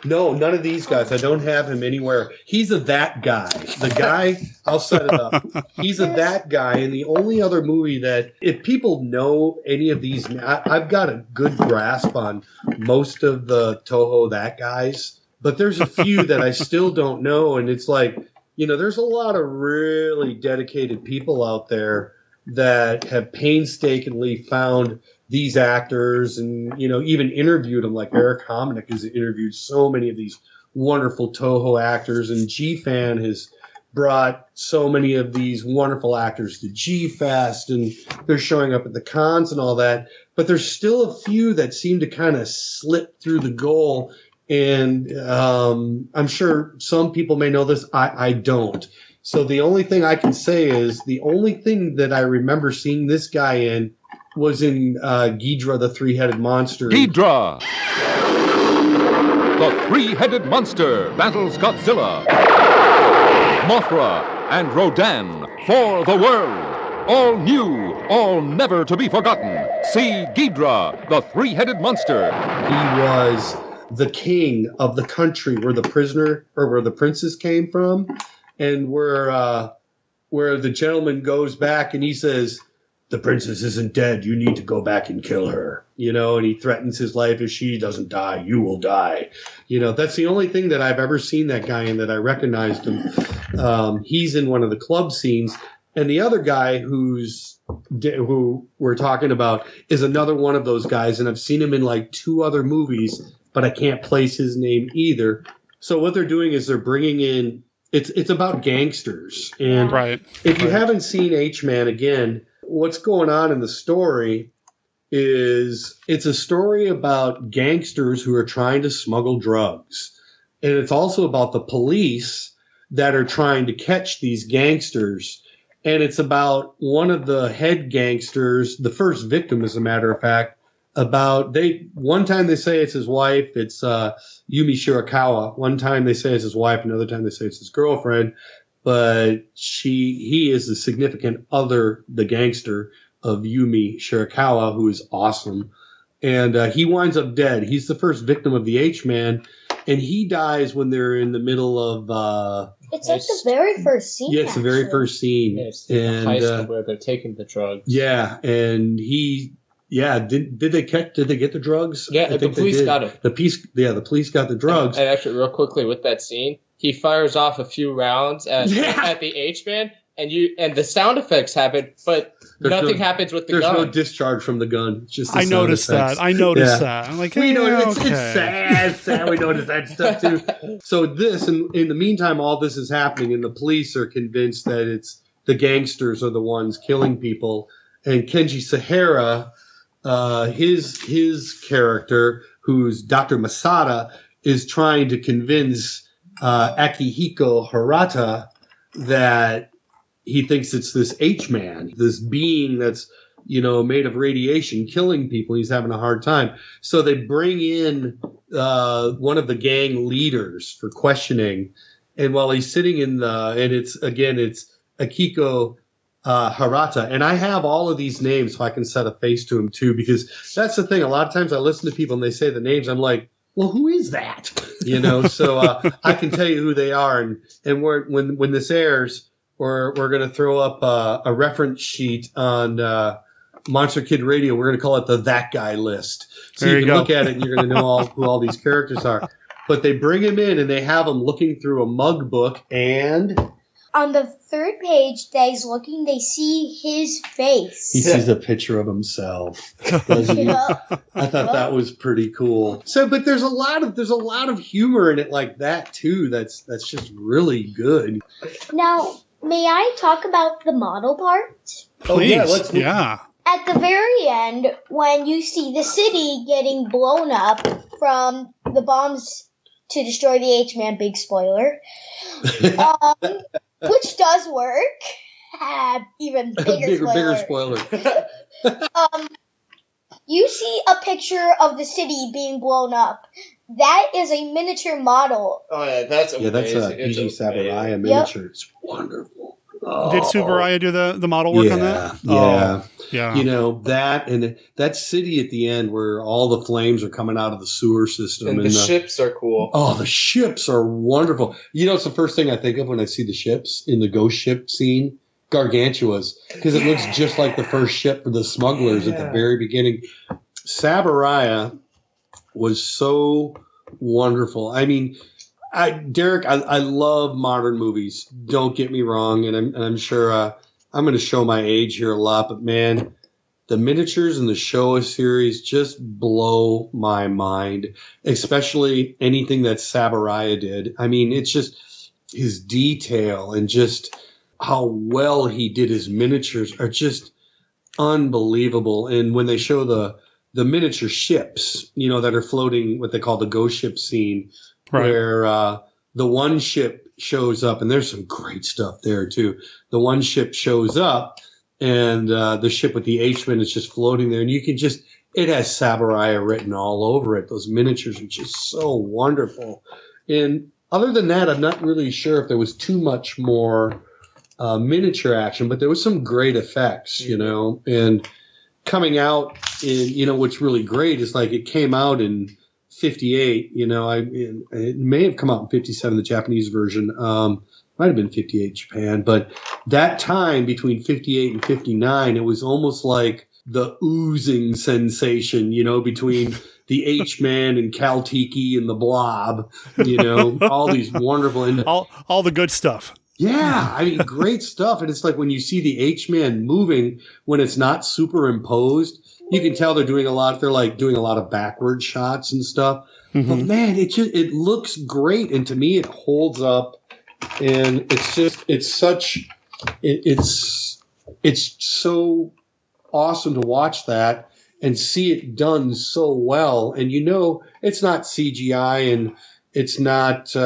No, none of these guys. I don't have him anywhere. He's a that guy. The guy, I'll set it up. He's a that guy. And the only other movie that, if people know any of these, I've got a good grasp on most of the Toho that guys. But there's a few that I still don't know. And it's like, there's a lot of really dedicated people out there that have painstakingly found these actors and, even interviewed them, like Eric Hominick has interviewed so many of these wonderful Toho actors, and G-Fan has brought so many of these wonderful actors to G-Fest, and they're showing up at the cons and all that. But there's still a few that seem to kind of slip through the goal, and I'm sure some people may know this. I don't. So the only thing I can say is the only thing that I remember seeing this guy in was in Ghidorah, the three-headed monster. Ghidorah! The three-headed monster battles Godzilla, Mothra, and Rodan for the world. All new, all never to be forgotten. See Ghidorah, the three-headed monster. He was the king of the country where the princess came from, and where the gentleman goes back and he says, "The princess isn't dead. You need to go back and kill her." And he threatens his life. If she doesn't die, you will die. That's the only thing that I've ever seen that guy in that I recognized him. He's in one of the club scenes. And the other guy who we're talking about is another one of those guys. And I've seen him in like 2 other movies, but I can't place his name either. So what they're doing is they're bringing in, it's about gangsters. And if you haven't seen H-Man, again, what's going on in the story is it's a story about gangsters who are trying to smuggle drugs. And it's also about the police that are trying to catch these gangsters. And it's about one of the head gangsters, the first victim, as a matter of fact, one time they say it's his wife, it's Yumi Shirakawa. One time they say it's his wife, another time they say it's his girlfriend. But he is the significant other, the gangster of Yumi Shirakawa, who is awesome. And he winds up dead. He's the first victim of the H-Man, and he dies when they're in the middle of... it's like the very first scene. Yeah, it's the very first scene. Yeah, it's the heist where they're taking the drugs. Yeah, and he... Yeah, did they get the drugs? Yeah, the police got him. The police got the drugs. And actually, real quickly with that scene, he fires off a few rounds at the H-Man, and the sound effects happen, but nothing happens with the gun. There's no discharge from the gun. It's just I noticed that. I'm like, hey, it's sad. We noticed that stuff too. So in the meantime, all this is happening, and the police are convinced that it's the gangsters are the ones killing people, and Kenji Sahara. His character, who's Dr. Masada, is trying to convince Akihiko Hirata that he thinks it's this H-Man, this being that's, made of radiation, killing people. He's having a hard time. So they bring in one of the gang leaders for questioning. And while he's sitting it's Akihiko Hirata, and I have all of these names so I can set a face to him too, because that's the thing. A lot of times I listen to people and they say the names, I'm like, well, who is that? So I can tell you who they are, and when this airs, we're going to throw up a reference sheet on Monster Kid Radio. We're going to call it the That Guy list, so you can look at it and you're going to know who all these characters are. But they bring him in and they have him looking through a mug book, and on the 3rd page that he's looking, they see his face. He sees a picture of himself. Doesn't he? I thought that was pretty cool. So, but there's a lot of humor in it like that too. That's just really good. Now, may I talk about the model part? Please, yeah. At the very end, when you see the city getting blown up from the bombs to destroy the H-Man, big spoiler. Which does work. Even bigger spoiler. You see a picture of the city being blown up. That is a miniature model. Oh yeah, that's amazing. That's a PG Sabaraya miniature. It's wonderful. Did Tsuburaya do the model work on that? Yeah. Yeah. You know, that and that city at the end where all the flames are coming out of the sewer system. And the ships are cool. Oh, the ships are wonderful. You know, it's the first thing I think of when I see the ships in the ghost ship scene. Gargantuas, because it looks just like the first ship for the smugglers at the very beginning. Tsuburaya was so wonderful. I mean, Derek, I love modern movies. Don't get me wrong, and I'm sure I'm going to show my age here a lot, but man, the miniatures in the Showa series just blow my mind, especially anything that Tsuburaya did. I mean, it's just his detail and just how well he did his miniatures are just unbelievable. And when they show the miniature ships, you know, that are floating, what they call the ghost ship scene, where the one ship shows up, and there's some great stuff there too. The one ship shows up, and the ship with the H-Men is just floating there, and you can just, it has Tsuburaya written all over it. Those miniatures are just so wonderful. And other than that, I'm not really sure if there was too much more miniature action, but there was some great effects, you know. And coming out in, you know, what's really great is like it came out in 58, you know, it may have come out in 57, the Japanese version, might have been 58 Japan, but that time between 58 and 59, it was almost like the oozing sensation, you know, between the H-Man and Kaltiki and the Blob, you know, all these wonderful, and all the good stuff. Yeah, I mean, great stuff. And it's like when you see the H-Man moving, when it's not superimposed, you can tell they're doing a lot of backward shots and stuff. Mm-hmm. But man, it looks great. And to me, it holds up. And it's so awesome to watch that and see it done so well. And you know, it's not CGI and it's not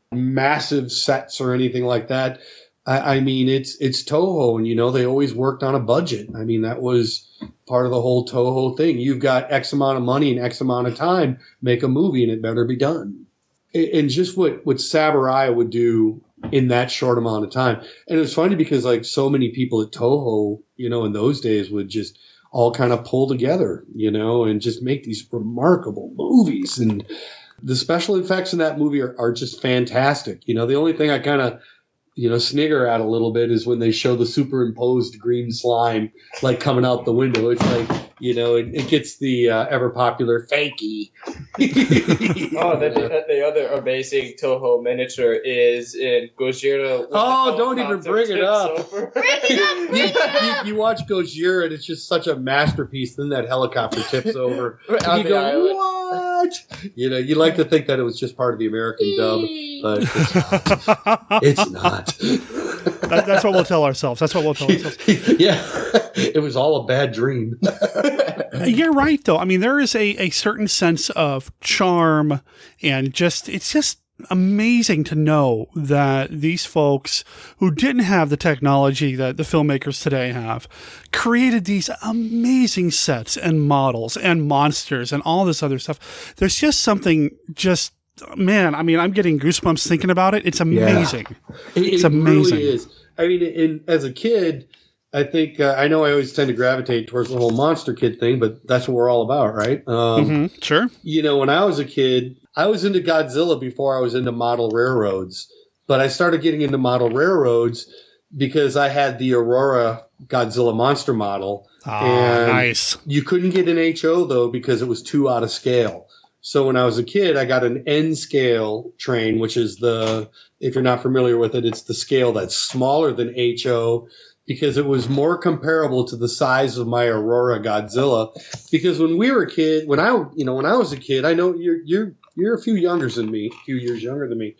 massive sets or anything like that. I mean, it's Toho, and you know, they always worked on a budget. I mean, that was part of the whole Toho thing. You've got X amount of money and X amount of time, make a movie, and it better be done. And just what Tsuburaya would do in that short amount of time. And it was funny because like so many people at Toho, you know, in those days would just all kind of pull together, you know, and just make these remarkable movies. And the special effects in that movie are just fantastic. You know, the only thing I kind of, you know, snigger at a little bit is when they show the superimposed green slime like coming out the window. It's like, you know, it gets the ever popular fakey. The other amazing Toho miniature is in Gojira. Oh, don't even bring it up. You watch Gojira and it's just such a masterpiece. Then that helicopter tips over. And you go, what? You know, you like to think that it was just part of the American dub, but it's not. That's what we'll tell ourselves. Yeah, it was all a bad dream. You're right, though. I mean, there is a certain sense of charm, and it's just amazing to know that these folks who didn't have the technology that the filmmakers today have created these amazing sets and models and monsters and all this other stuff. There's just something man, I mean, I'm getting goosebumps thinking about it. It's amazing. Yeah. It's amazing. Really is. I mean, as a kid, I think I know I always tend to gravitate towards the whole Monster Kid thing, but that's what we're all about, right? Sure. You know, when I was a kid, I was into Godzilla before I was into model railroads, but I started getting into model railroads because I had the Aurora Godzilla monster model. And nice. You couldn't get an HO though because it was too out of scale. So when I was a kid, I got an N scale train, which is if you're not familiar with it, it's the scale that's smaller than HO because it was more comparable to the size of my Aurora Godzilla. Because when we were a kid, when I was a kid, I know you're a few years younger than me.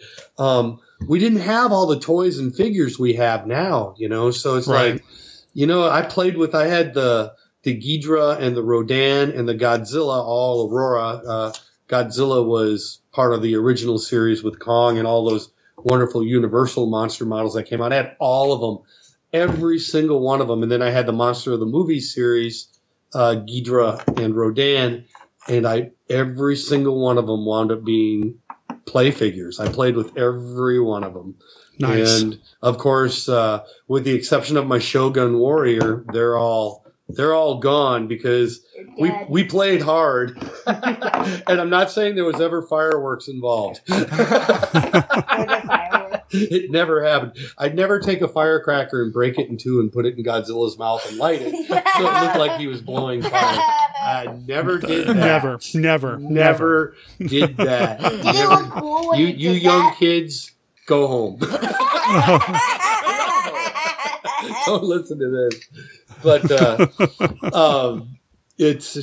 We didn't have all the toys and figures we have now, you know. So it's like, you know, I had the Ghidra and the Rodan and the Godzilla, all Aurora. Godzilla was part of the original series with Kong and all those wonderful Universal monster models that came out. I had all of them, every single one of them. And then I had the Monster of the Movie series, Ghidra and Rodan, and every single one of them wound up being play figures. I played with every one of them. Nice. And of course, with the exception of my Shogun Warrior, they're all gone because we played hard. And I'm not saying there was ever fireworks involved. It never happened. I'd never take a firecracker and break it in two and put it in Godzilla's mouth and light it so it looked like he was blowing fire. I never did that. Never did that. You young kids, go home. Don't listen to this. But it's.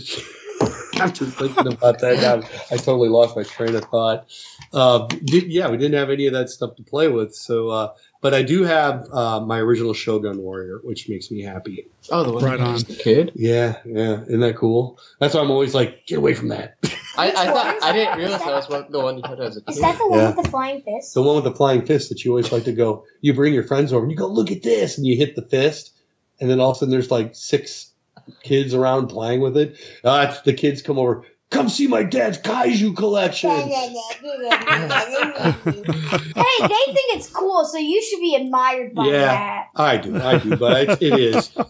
I'm just thinking about that now. I totally lost my train of thought. We didn't have any of that stuff to play with. So, but I do have my original Shogun Warrior, which makes me happy. Oh, the one right on, kid. Yeah. Isn't that cool? That's why I'm always like, get away from that. I didn't realize that was the one you had as a kid. Is that the one with the flying fist? The one with the flying fist that you always like to go. You bring your friends over and you go, look at this, and you hit the fist, and then all of a sudden there's like 6 kids around playing with it. The kids come over. Come see my dad's kaiju collection. Hey, they think it's cool, so you should be admired by that. I do, but it is. But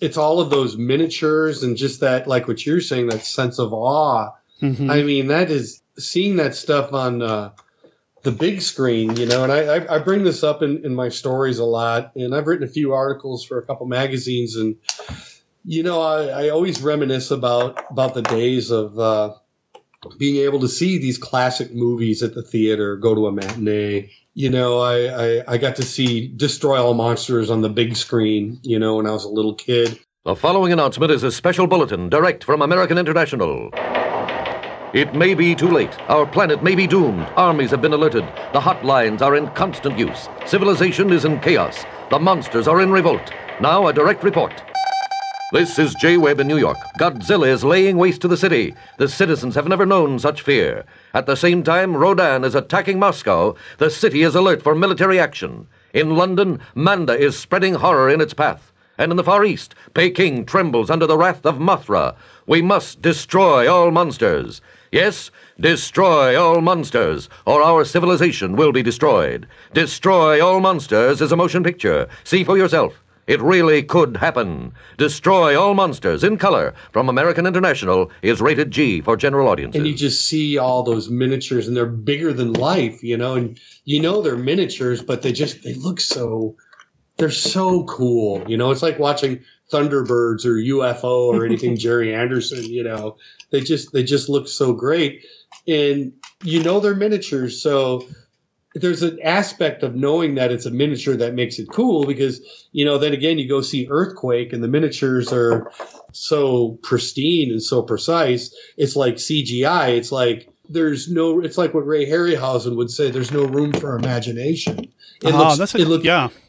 it's all of those miniatures and just that, like what you're saying, that sense of awe. Mm-hmm. I mean, that is seeing that stuff on the big screen, and I bring this up in my stories a lot, and I've written a few articles for a couple magazines, and I always reminisce about the days of being able to see these classic movies at the theater, go to a matinee. I got to see Destroy All Monsters on the big screen, when I was a little kid. The following announcement is a special bulletin direct from American International. It may be too late. Our planet may be doomed. Armies have been alerted. The hotlines are in constant use. Civilization is in chaos. The monsters are in revolt. Now a direct report. This is J. Webb in New York. Godzilla is laying waste to the city. The citizens have never known such fear. At the same time, Rodan is attacking Moscow. The city is alert for military action. In London, Manda is spreading horror in its path. And in the Far East, Peking trembles under the wrath of Mothra. We must destroy all monsters. Yes, destroy all monsters, or our civilization will be destroyed. Destroy All Monsters is a motion picture. See for yourself. It really could happen. Destroy All Monsters in color from American International is rated G for general audiences. And you just see all those miniatures, and they're bigger than life, and they're miniatures, but they look so, they're so cool. It's like watching Thunderbirds or UFO or anything Jerry Anderson, they just look so great. And they're miniatures, so there's an aspect of knowing that it's a miniature that makes it cool because, then again, you go see Earthquake and the miniatures are so pristine and so precise. It's like CGI. It's like it's like what Ray Harryhausen would say, there's no room for imagination. It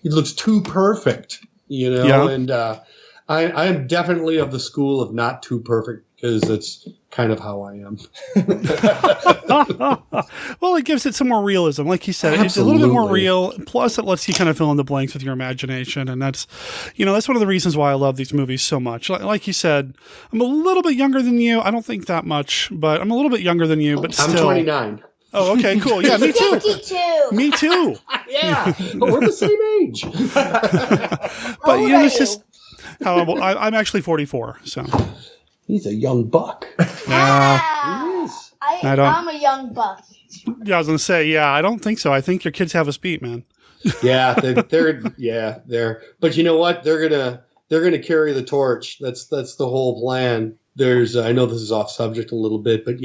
looks too perfect, and I'm definitely of the school of not too perfect because that's kind of how I am. Well, it gives it some more realism. Like you said, It's a little bit more real. Plus, it lets you kind of fill in the blanks with your imagination. And that's, that's one of the reasons why I love these movies so much. Like you said, I'm a little bit younger than you. I don't think that much, but I'm a little bit younger than you. But still. I'm 29. Oh, okay, cool. Yeah, me too. 52. Me too. Yeah, but we're the same age. But it's just I'm actually 44. So he's a young buck. I'm a young buck. Yeah, I was gonna say. Yeah, I don't think so. I think your kids have us beat, man. Yeah, they're. But you know what? They're gonna carry the torch. That's the whole plan. I know this is off subject a little bit, but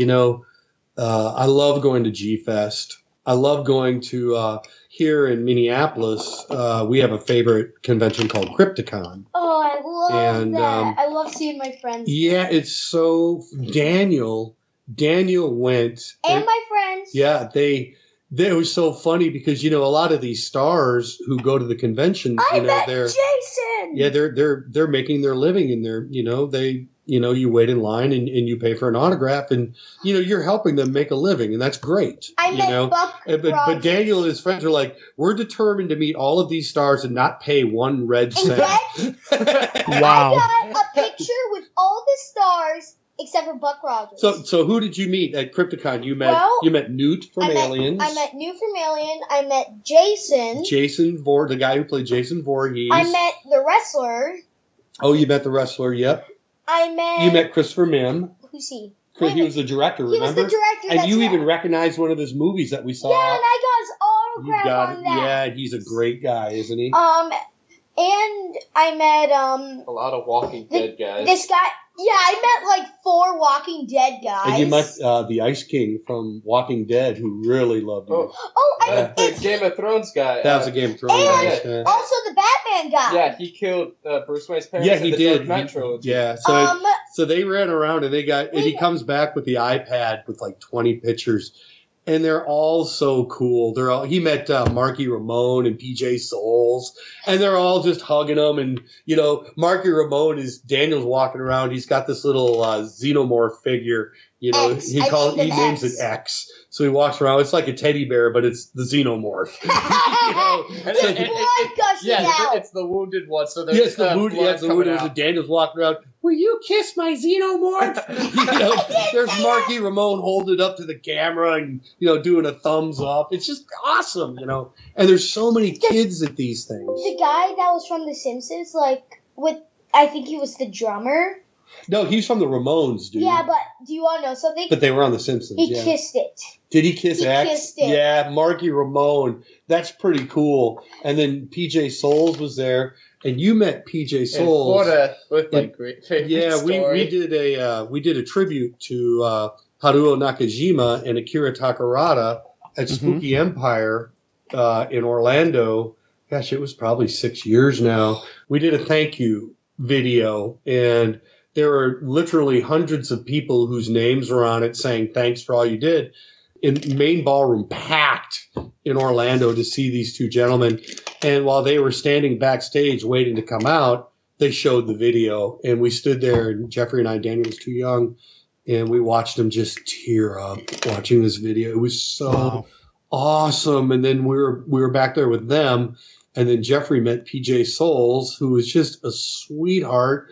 I love going to G-Fest. I love going to here in Minneapolis. We have a favorite convention called Crypticon. Oh, I love that. I love seeing my friends. Yeah, it's so Daniel went, and my friends. Yeah, it was so funny because a lot of these stars who go to the conventions, they're Jason. Yeah, they're making their living, and you wait in line and you pay for an autograph, and you're helping them make a living, and that's great. But Daniel and his friends are like, we're determined to meet all of these stars and not pay one red cent. Wow! I got a picture with all the stars except for Buck Rogers. So who did you meet at Crypticon? You met Newt from Aliens. I met Newt from Alien. I met Jason. Jason the guy who played Jason Voorhees. I met the wrestler. Oh, you met the wrestler, yep. You met Christopher Mim. Who's he? He was the director, remember? He was the director, and you even recognized one of his movies that we saw. Yeah, and I got his autograph on that. Yeah, he's a great guy, isn't he? And I met a lot of Walking Dead guys. This guy, yeah, I met like 4 Walking Dead guys. And you met the Ice King from Walking Dead, who really loved you. The Game of Thrones guy. That was a Game of Thrones guy. And also the Batman guy. Yeah, he killed Bruce Wayne's parents. Yeah, he did. Trilogy. Yeah, so they ran around and he comes back with the iPad with like 20 pictures. And they're all so cool. He met Marky Ramone and PJ Souls, and they're all just hugging him. And Marky Ramone Daniel's walking around. He's got this little xenomorph figure. He names it X. So he walks around. It's like a teddy bear, but it's the xenomorph. It's the wounded one. So there's it's the wounded one. And Daniel's walking around. Will you kiss my xenomorph? There's Marky Ramone holding it up to the camera and doing a thumbs up. It's just awesome, And there's so many kids at these things. The guy that was from The Simpsons, I think he was the drummer. No, he's from the Ramones, dude. Yeah, but do you want to know something? But they were on The Simpsons. He kissed it. Did he kiss X? He kissed it. Yeah, Marky Ramone. That's pretty cool. And then PJ Souls was there, and you met PJ Souls. With my great favorite story. we did a tribute to Haruo Nakajima and Akira Takarada at Spooky Empire in Orlando. Gosh, it was probably 6 years now. We did a thank you video, and there were literally hundreds of people whose names were on it saying thanks for all you did. In main ballroom packed in Orlando to see these two gentlemen. And while they were standing backstage waiting to come out, they showed the video. And we stood there, and Jeffrey and I, Daniel was too young, and we watched them just tear up watching this video. It was so awesome. And then we were back there with them. And then Jeffrey met PJ Souls, who was just a sweetheart.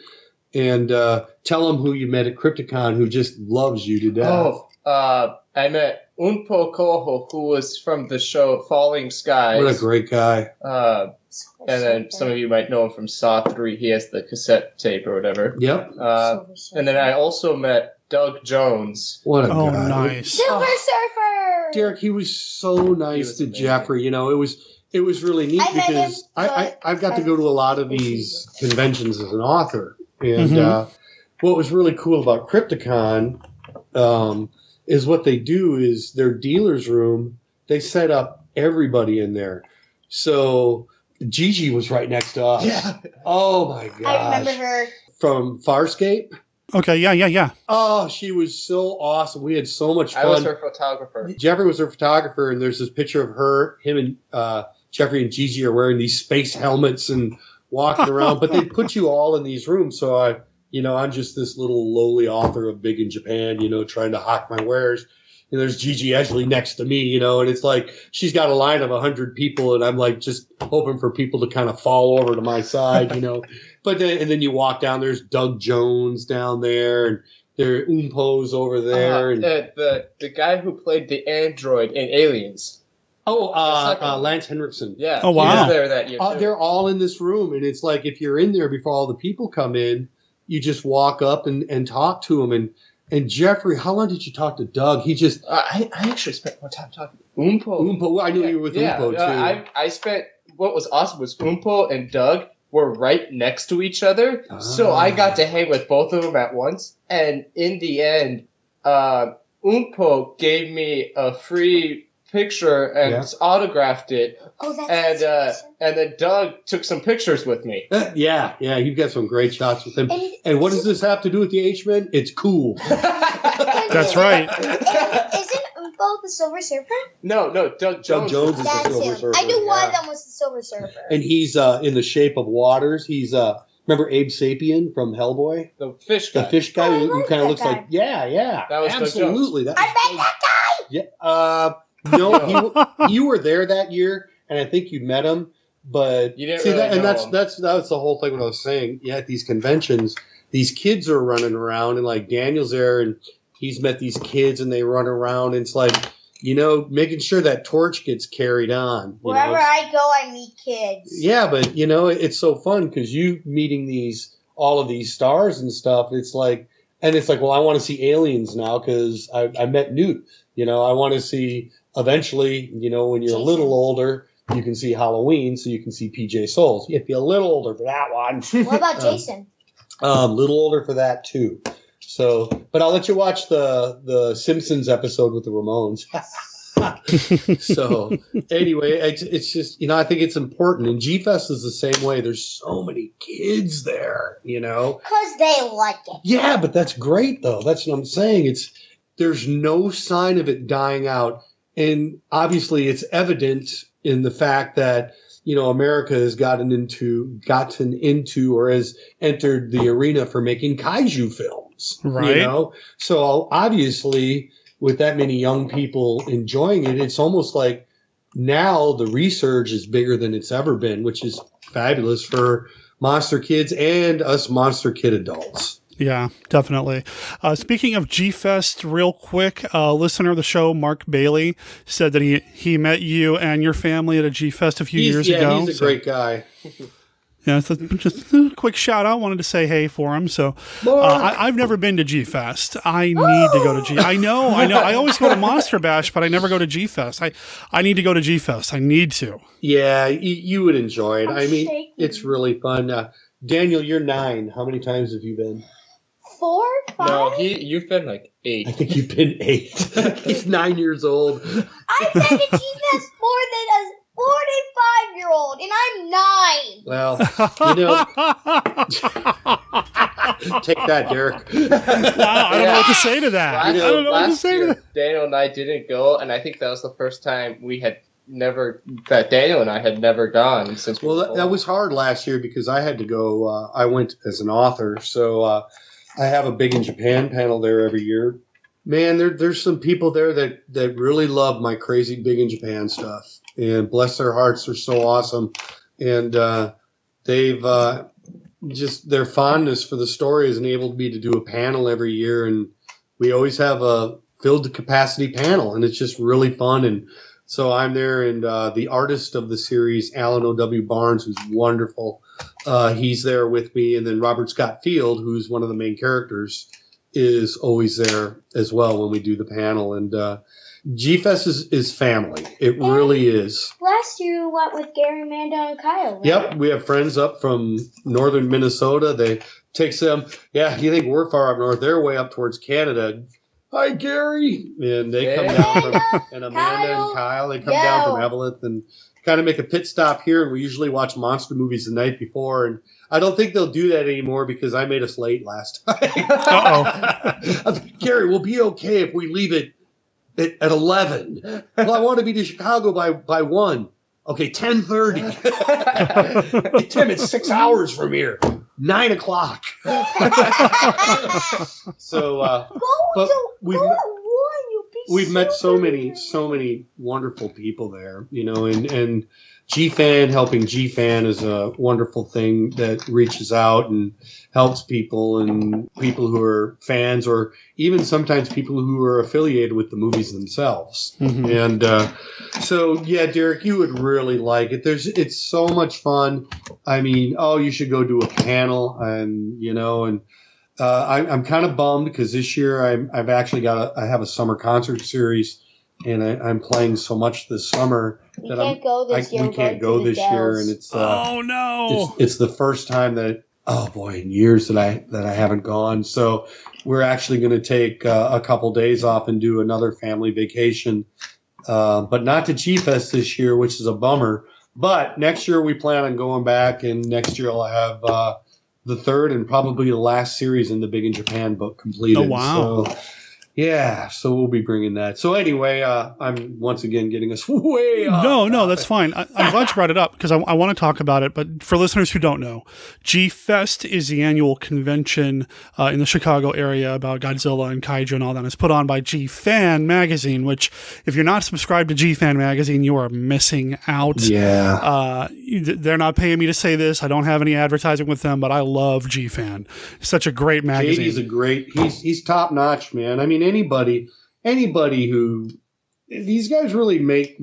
And tell him who you met at Crypticon, who just loves you to death. I met Unpo Koho, who was from the show Falling Skies. What a great guy. And then some of you might know him from Saw 3. He has the cassette tape or whatever. Yep. And then I also met Doug Jones. What a guy. Nice. Silver Surfer! Derek, he was so nice to Jeffrey. It was really neat because I've got to go to a lot of these conventions as an author. And what was really cool about Crypticon is what they do is their dealer's room, they set up everybody in there. So Gigi was right next to us. Yeah. Oh, my gosh. I remember her. From Farscape. Okay, yeah. Oh, she was so awesome. We had so much fun. I was her photographer. Jeffrey was her photographer, and there's this picture of him and Jeffrey and Gigi are wearing these space helmets and walking around. But they put you all in these rooms, so I'm just this little lowly author of Big in Japan, trying to hawk my wares. And there's Gigi Edgley next to me, and it's like she's got a line of 100 people, and I'm like just hoping for people to kind of fall over to my side, But then you walk down, there's Doug Jones down there, and there Umpo's over there. And the guy who played the android in Aliens. Lance Henriksen. Yeah. Oh, wow. He was there that year, too. They're all in this room, and it's like if you're in there before all the people come in, you just walk up and talk to him. And Jeffrey, how long did you talk to Doug? He just... I actually spent more time talking to Umpo. I knew you were with Umpo, too. I spent... What was awesome was Umpo and Doug were right next to each other. So I got to hang with both of them at once. And in the end, Umpo gave me a free picture and autographed it. Oh, that's and then Doug took some pictures with me. Yeah, you've got some great shots with him. And what does this have to do with the H-Men? It's cool. That's right. Isn't Umpo the Silver Surfer? No, Doug Jones. Is the Silver Surfer. I knew one of them was the Silver Surfer. And he's in the Shape of Waters. He's remember Abe Sapien from Hellboy? The fish guy. The fish guy who kind of looks like yeah. That was absolutely. I met that guy. Yeah. No, you were there that year, and I think you met him. But you didn't really know him. That's the whole thing. What I was saying, at these conventions, these kids are running around, and like Daniel's there, and he's met these kids, and they run around, and it's like, you know, making sure that torch gets carried on. Wherever I go, I meet kids. Yeah, but you know, it's so fun because you meeting all of these stars and stuff. It's like, well, I want to see Aliens now because I met Newt. You know, I want to see eventually. You know, when you're a little older, you can see Halloween, so you can see PJ Souls. You have to be a little older for that one. What about Jason? Little older for that too. So, but I'll let you watch the Simpsons episode with the Ramones. So, anyway, it's just, you know, I think it's important. And G-Fest is the same way. There's so many kids there, you know. Because they like it. Yeah, but that's great, though. That's what I'm saying. There's no sign of it dying out. And obviously, it's evident in the fact that, you know, America has gotten into or has entered the arena for making kaiju films. Right. You know? So obviously, with that many young people enjoying it, it's almost like now the resurge is bigger than it's ever been, which is fabulous for monster kids and us monster kid adults. Yeah, definitely. Speaking of G-Fest, real quick, listener of the show, Mark Bailey, said that he met you and your family at a G-Fest a few years ago. Yeah, he's a great guy. Yeah, so just a quick shout out. Wanted to say hey for him. So I've never been to G-Fest. I need to go to G. I know. I always go to Monster Bash, but I never go to G-Fest. I need to go to G-Fest. I need to. Yeah, you would enjoy it. I mean, it's really fun. Daniel, you're 9. How many times have you been? 4, 5? No, you've been like 8. I think you've been 8. He's 9 years old. I've been to G-Fest more than a 45-year-old, and I'm 9. Well, you know, take that, Derek. Wow, I don't know what to say to that. I don't know what to say to that. Daniel and I didn't go, and I think that was the first time that Daniel and I had never gone since. Well, that was hard last year because I had to go. I went as an author, so I have a Big in Japan panel there every year. Man, there's some people there that really love my crazy Big in Japan stuff, and bless their hearts, they're so awesome, and they've just their fondness for the story has enabled me to do a panel every year, and we always have a filled to capacity panel, and it's just really fun. And so I'm there, and the artist of the series, Alan O.W. Barnes, who's wonderful, he's there with me, and then Robert Scott Field, who's one of the main characters, is always there as well when we do the panel. And G-Fest is family. It really is. Last year you went with Gary, Manda, and Kyle. Right? Yep, we have friends up from northern Minnesota. They takes them. Yeah, you think we're far up north? They're way up towards Canada. Hi, Gary. And they come down and Amanda and Kyle, they come down from Evelyn and kind of make a pit stop here. And we usually watch monster movies the night before. And I don't think they'll do that anymore because I made us late last time. Uh-oh. Gary, we'll be okay if we leave it at 11. Well, I want to be to Chicago by 1. Okay, 10:30. Tim, it's 6 hours from here. 9 o'clock. So, but we've met so many wonderful people there, you know, and G-Fan, helping G-Fan is a wonderful thing that reaches out and helps people, and people who are fans or even sometimes people who are affiliated with the movies themselves. Mm-hmm. And so, yeah, Derek, you would really like it. It's so much fun. I mean, you should go do a panel, and, you know, and I'm kind of bummed because this year I've actually I have a summer concert series, and I'm playing so much this summer that we can't go this year, and it's oh no, it's the first time that in years that I haven't gone. So we're actually going to take a couple days off and do another family vacation, but not to G-Fest this year, which is a bummer. But next year we plan on going back, and next year I'll have the third and probably the last series in the Big in Japan book completed. Oh wow. So, Yeah, so we'll be bringing that. So anyway, I'm once again getting us way off. No, that's fine. I'm glad you brought it up because I want to talk about it. But for listeners who don't know, G-Fest is the annual convention in the Chicago area about Godzilla and Kaiju and all that. It's put on by G-Fan magazine, which if you're not subscribed to G-Fan magazine, you are missing out. Yeah. They're not paying me to say this. I don't have any advertising with them, but I love G-Fan. It's such a great magazine. He's top notch, man. I mean, anybody who these guys really make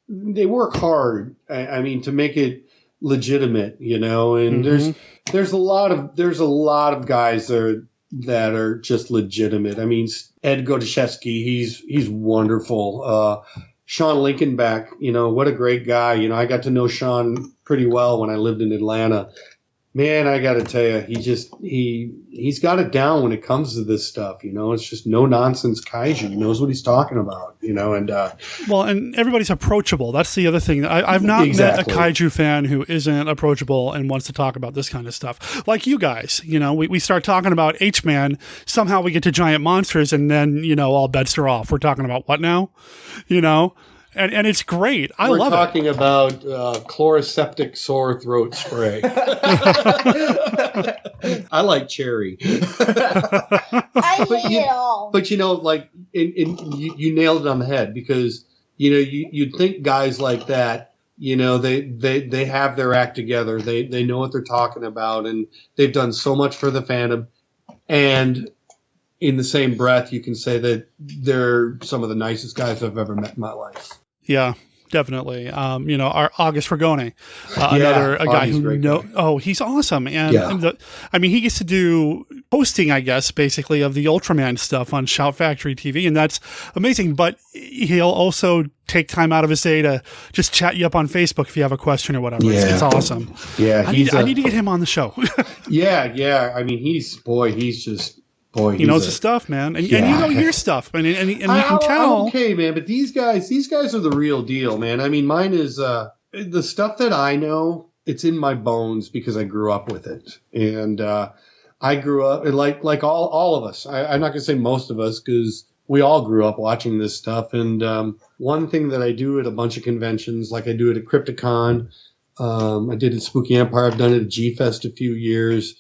they work hard. I mean, to make it legitimate, and there's a lot of guys that are just legitimate. I mean, Ed Godashevsky, he's wonderful. Sean Lincolnback, what a great guy. I got to know Sean pretty well when I lived in Atlanta. Man, I got to tell you, he's got it down when it comes to this stuff. It's just no nonsense kaiju. He knows what he's talking about. And everybody's approachable. That's the other thing. I've not met a kaiju fan who isn't approachable and wants to talk about this kind of stuff. Like you guys, we start talking about H-Man. Somehow we get to giant monsters, and then all bets are off. We're talking about what now? And it's great. I love it. We're talking about chloroseptic sore throat spray. I like cherry. I hate it all. But you nailed it on the head because you'd think guys like that, they have their act together. They know what they're talking about, and they've done so much for the fandom. And in the same breath, you can say that they're some of the nicest guys I've ever met in my life. Yeah, definitely. Our August Fragone, another guy who he's awesome. And he gets to do hosting, I guess, basically of the Ultraman stuff on Shout Factory TV. And that's amazing. But he'll also take time out of his day to just chat you up on Facebook if you have a question or whatever. Yeah. It's awesome. Yeah. I need to get him on the show. Yeah. I mean, he knows his stuff, man, and you know your stuff, and you can tell. Okay, man, but these guys are the real deal, man. I mean, mine is the stuff that I know. It's in my bones because I grew up with it, and I grew up like all of us. I'm not gonna say most of us because we all grew up watching this stuff. And one thing that I do at a bunch of conventions, like I do it at Crypticon, I did it at Spooky Empire. I've done it at G-Fest a few years.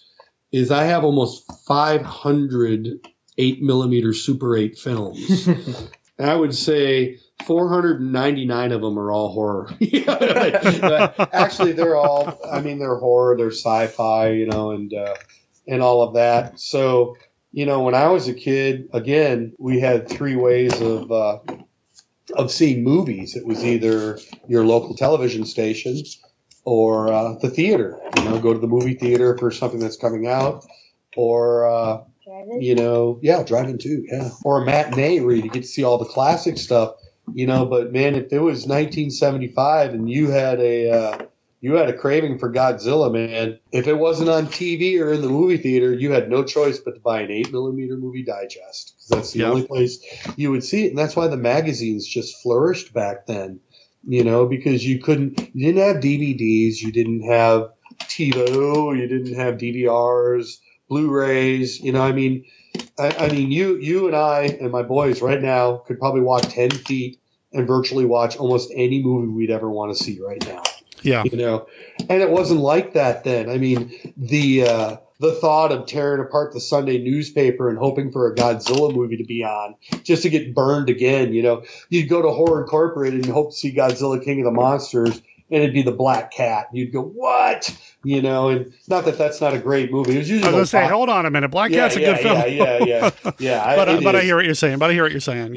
Is I have almost 500 8mm Super 8 films. And I would say 499 of them are all horror. Actually, they're all, they're horror, they're sci-fi, and all of that. So, when I was a kid, again, we had three ways of seeing movies. It was either your local television station or the theater, go to the movie theater for something that's coming out, or, drive-in too, or a matinee where you get to see all the classic stuff, but man, if it was 1975 and you had a craving for Godzilla, man, if it wasn't on TV or in the movie theater, you had no choice but to buy an 8mm movie digest, because that's the only place you would see it. And that's why the magazines just flourished back then. Because you didn't have DVDs, you didn't have TiVo, you didn't have DVRs, Blu-rays, you and I and my boys right now could probably walk 10 feet and virtually watch almost any movie we'd ever want to see right now. Yeah. And it wasn't like that then. The thought of tearing apart the Sunday newspaper and hoping for a Godzilla movie to be on just to get burned again, you'd go to Horror Incorporated and hope to see Godzilla King of the Monsters, and it'd be the Black Cat. You'd go, what? And not that that's not a great movie. It was usually I was going to say, hold on a minute. Black Cat's a good film. Yeah. But I hear what you're saying.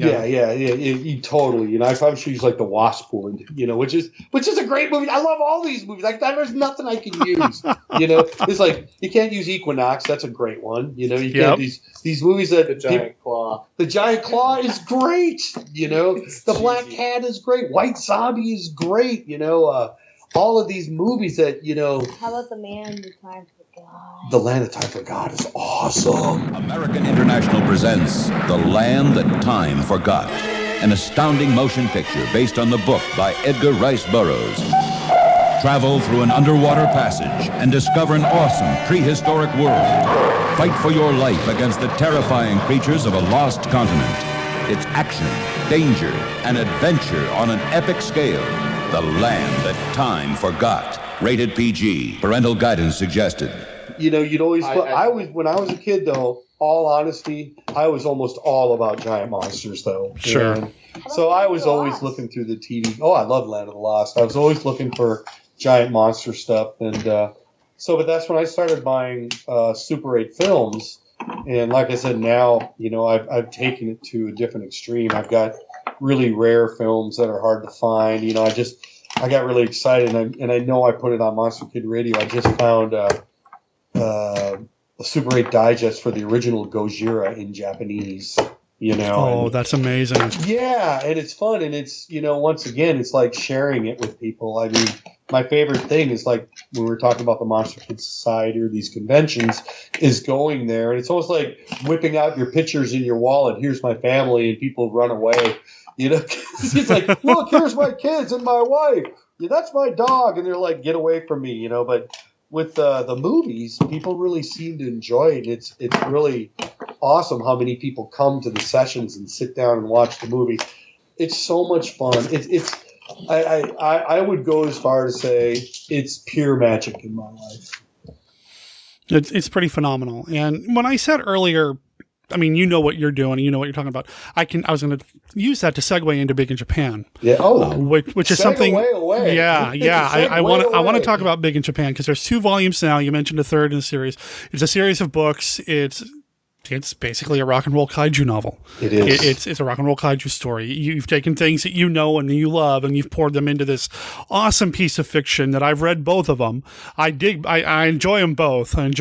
Yeah. You totally. I probably should use like the Wasp one, which is a great movie. I love all these movies. Like there's nothing I can use. It's like you can't use Equinox. That's a great one. You can't these movies that the Giant Claw. The Giant Claw is great. The Black Cat is great. White Zombie is great. All of these movies that, How about The Land of Time for God? The Land of Time for God is awesome. American International presents The Land That Time Forgot, an astounding motion picture based on the book by Edgar Rice Burroughs. Travel through an underwater passage and discover an awesome prehistoric world. Fight for your life against the terrifying creatures of a lost continent. It's action, danger, and adventure on an epic scale. The land that time forgot. Rated PG. Parental guidance suggested. You know, you'd always. When I was a kid, though, all honesty, I was almost all about giant monsters, though. Sure. And so I was always looking through the TV. Oh, I love Land of the Lost. I was always looking for giant monster stuff, and but that's when I started buying Super 8 films. And like I said, now I've taken it to a different extreme. I've got really rare films that are hard to find. You know, I got really excited, and I know I put it on Monster Kid Radio. I just found a Super 8 digest for the original Gojira in Japanese. You know. Oh, that's amazing. Yeah, and it's fun, and it's once again, it's like sharing it with people. I mean, my favorite thing is like when we're talking about the Monster Kid Society or these conventions, is going there, and it's almost like whipping out your pictures in your wallet. Here's my family, and people run away. You know, it's like, look, here's my kids and my wife. Yeah, that's my dog, and they're like, get away from me. You know, but with the movies, people really seem to enjoy it. It's really awesome how many people come to the sessions and sit down and watch the movie. It's so much fun. I would go as far to say it's pure magic in my life. It's pretty phenomenal. And when I said earlier, I mean, you know what you're doing, you know what you're talking about. I was going to use that to segue into Big in Japan. Yeah. Oh, which is something. Away. Yeah. I want to talk about Big in Japan because there's 2 volumes now. You mentioned a third in the series. It's a series of books. It's basically a rock and roll kaiju novel. It is. It's a rock and roll kaiju story. You've taken things that you know and you love, and you've poured them into this awesome piece of fiction that I've read both of them. I enjoy them both. Thank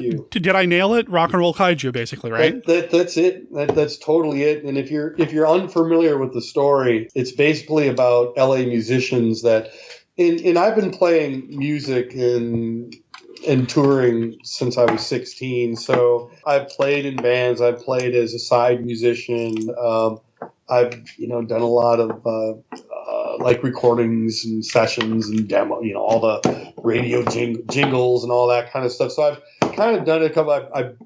you. Did I nail it? Rock and roll kaiju, basically, right? That's it. That's totally it. And if you're unfamiliar with the story, it's basically about LA musicians that, and I've been playing music and touring since I was 16. So I've played in bands. I've played as a side musician. I've done a lot of like recordings and sessions and demo. All the radio jingles and all that kind of stuff. So I've kind of done it.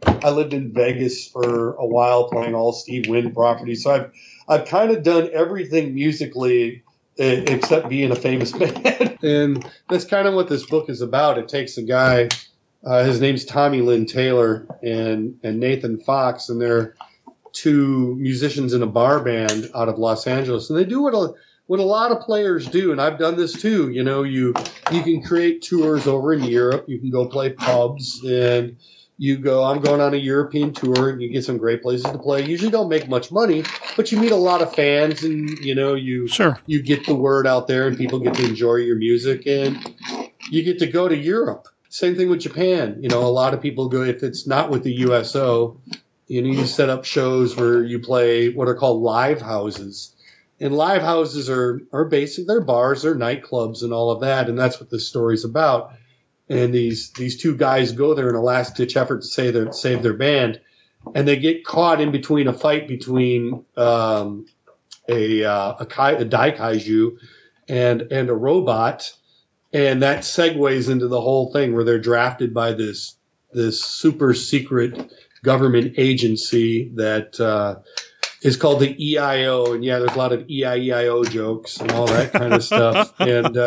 I lived in Vegas for a while playing all Steve Wynn properties. So I've kind of done everything musically except being a famous band. And that's kind of what this book is about. It takes a guy, his name's Tommy Lynn Taylor, and Nathan Fox, and they're 2 musicians in a bar band out of Los Angeles. And they do what a lot of players do, and I've done this too. You can create tours over in Europe. You can go play pubs, and I'm going on a European tour, and you get some great places to play. Usually don't make much money, but you meet a lot of fans, and you get the word out there, and people get to enjoy your music, and you get to go to Europe. Same thing with Japan. A lot of people go, if it's not with the USO, you set up shows where you play what are called live houses. And live houses are basic. They're bars, they're nightclubs and all of that, and that's what this story's about. And these 2 guys go there in a last-ditch effort to save their band, and they get caught in between a fight between a daikaiju and a robot, and that segues into the whole thing where they're drafted by this super secret government agency that is called the EIO, and there's a lot of EIEIO jokes and all that kind of stuff, and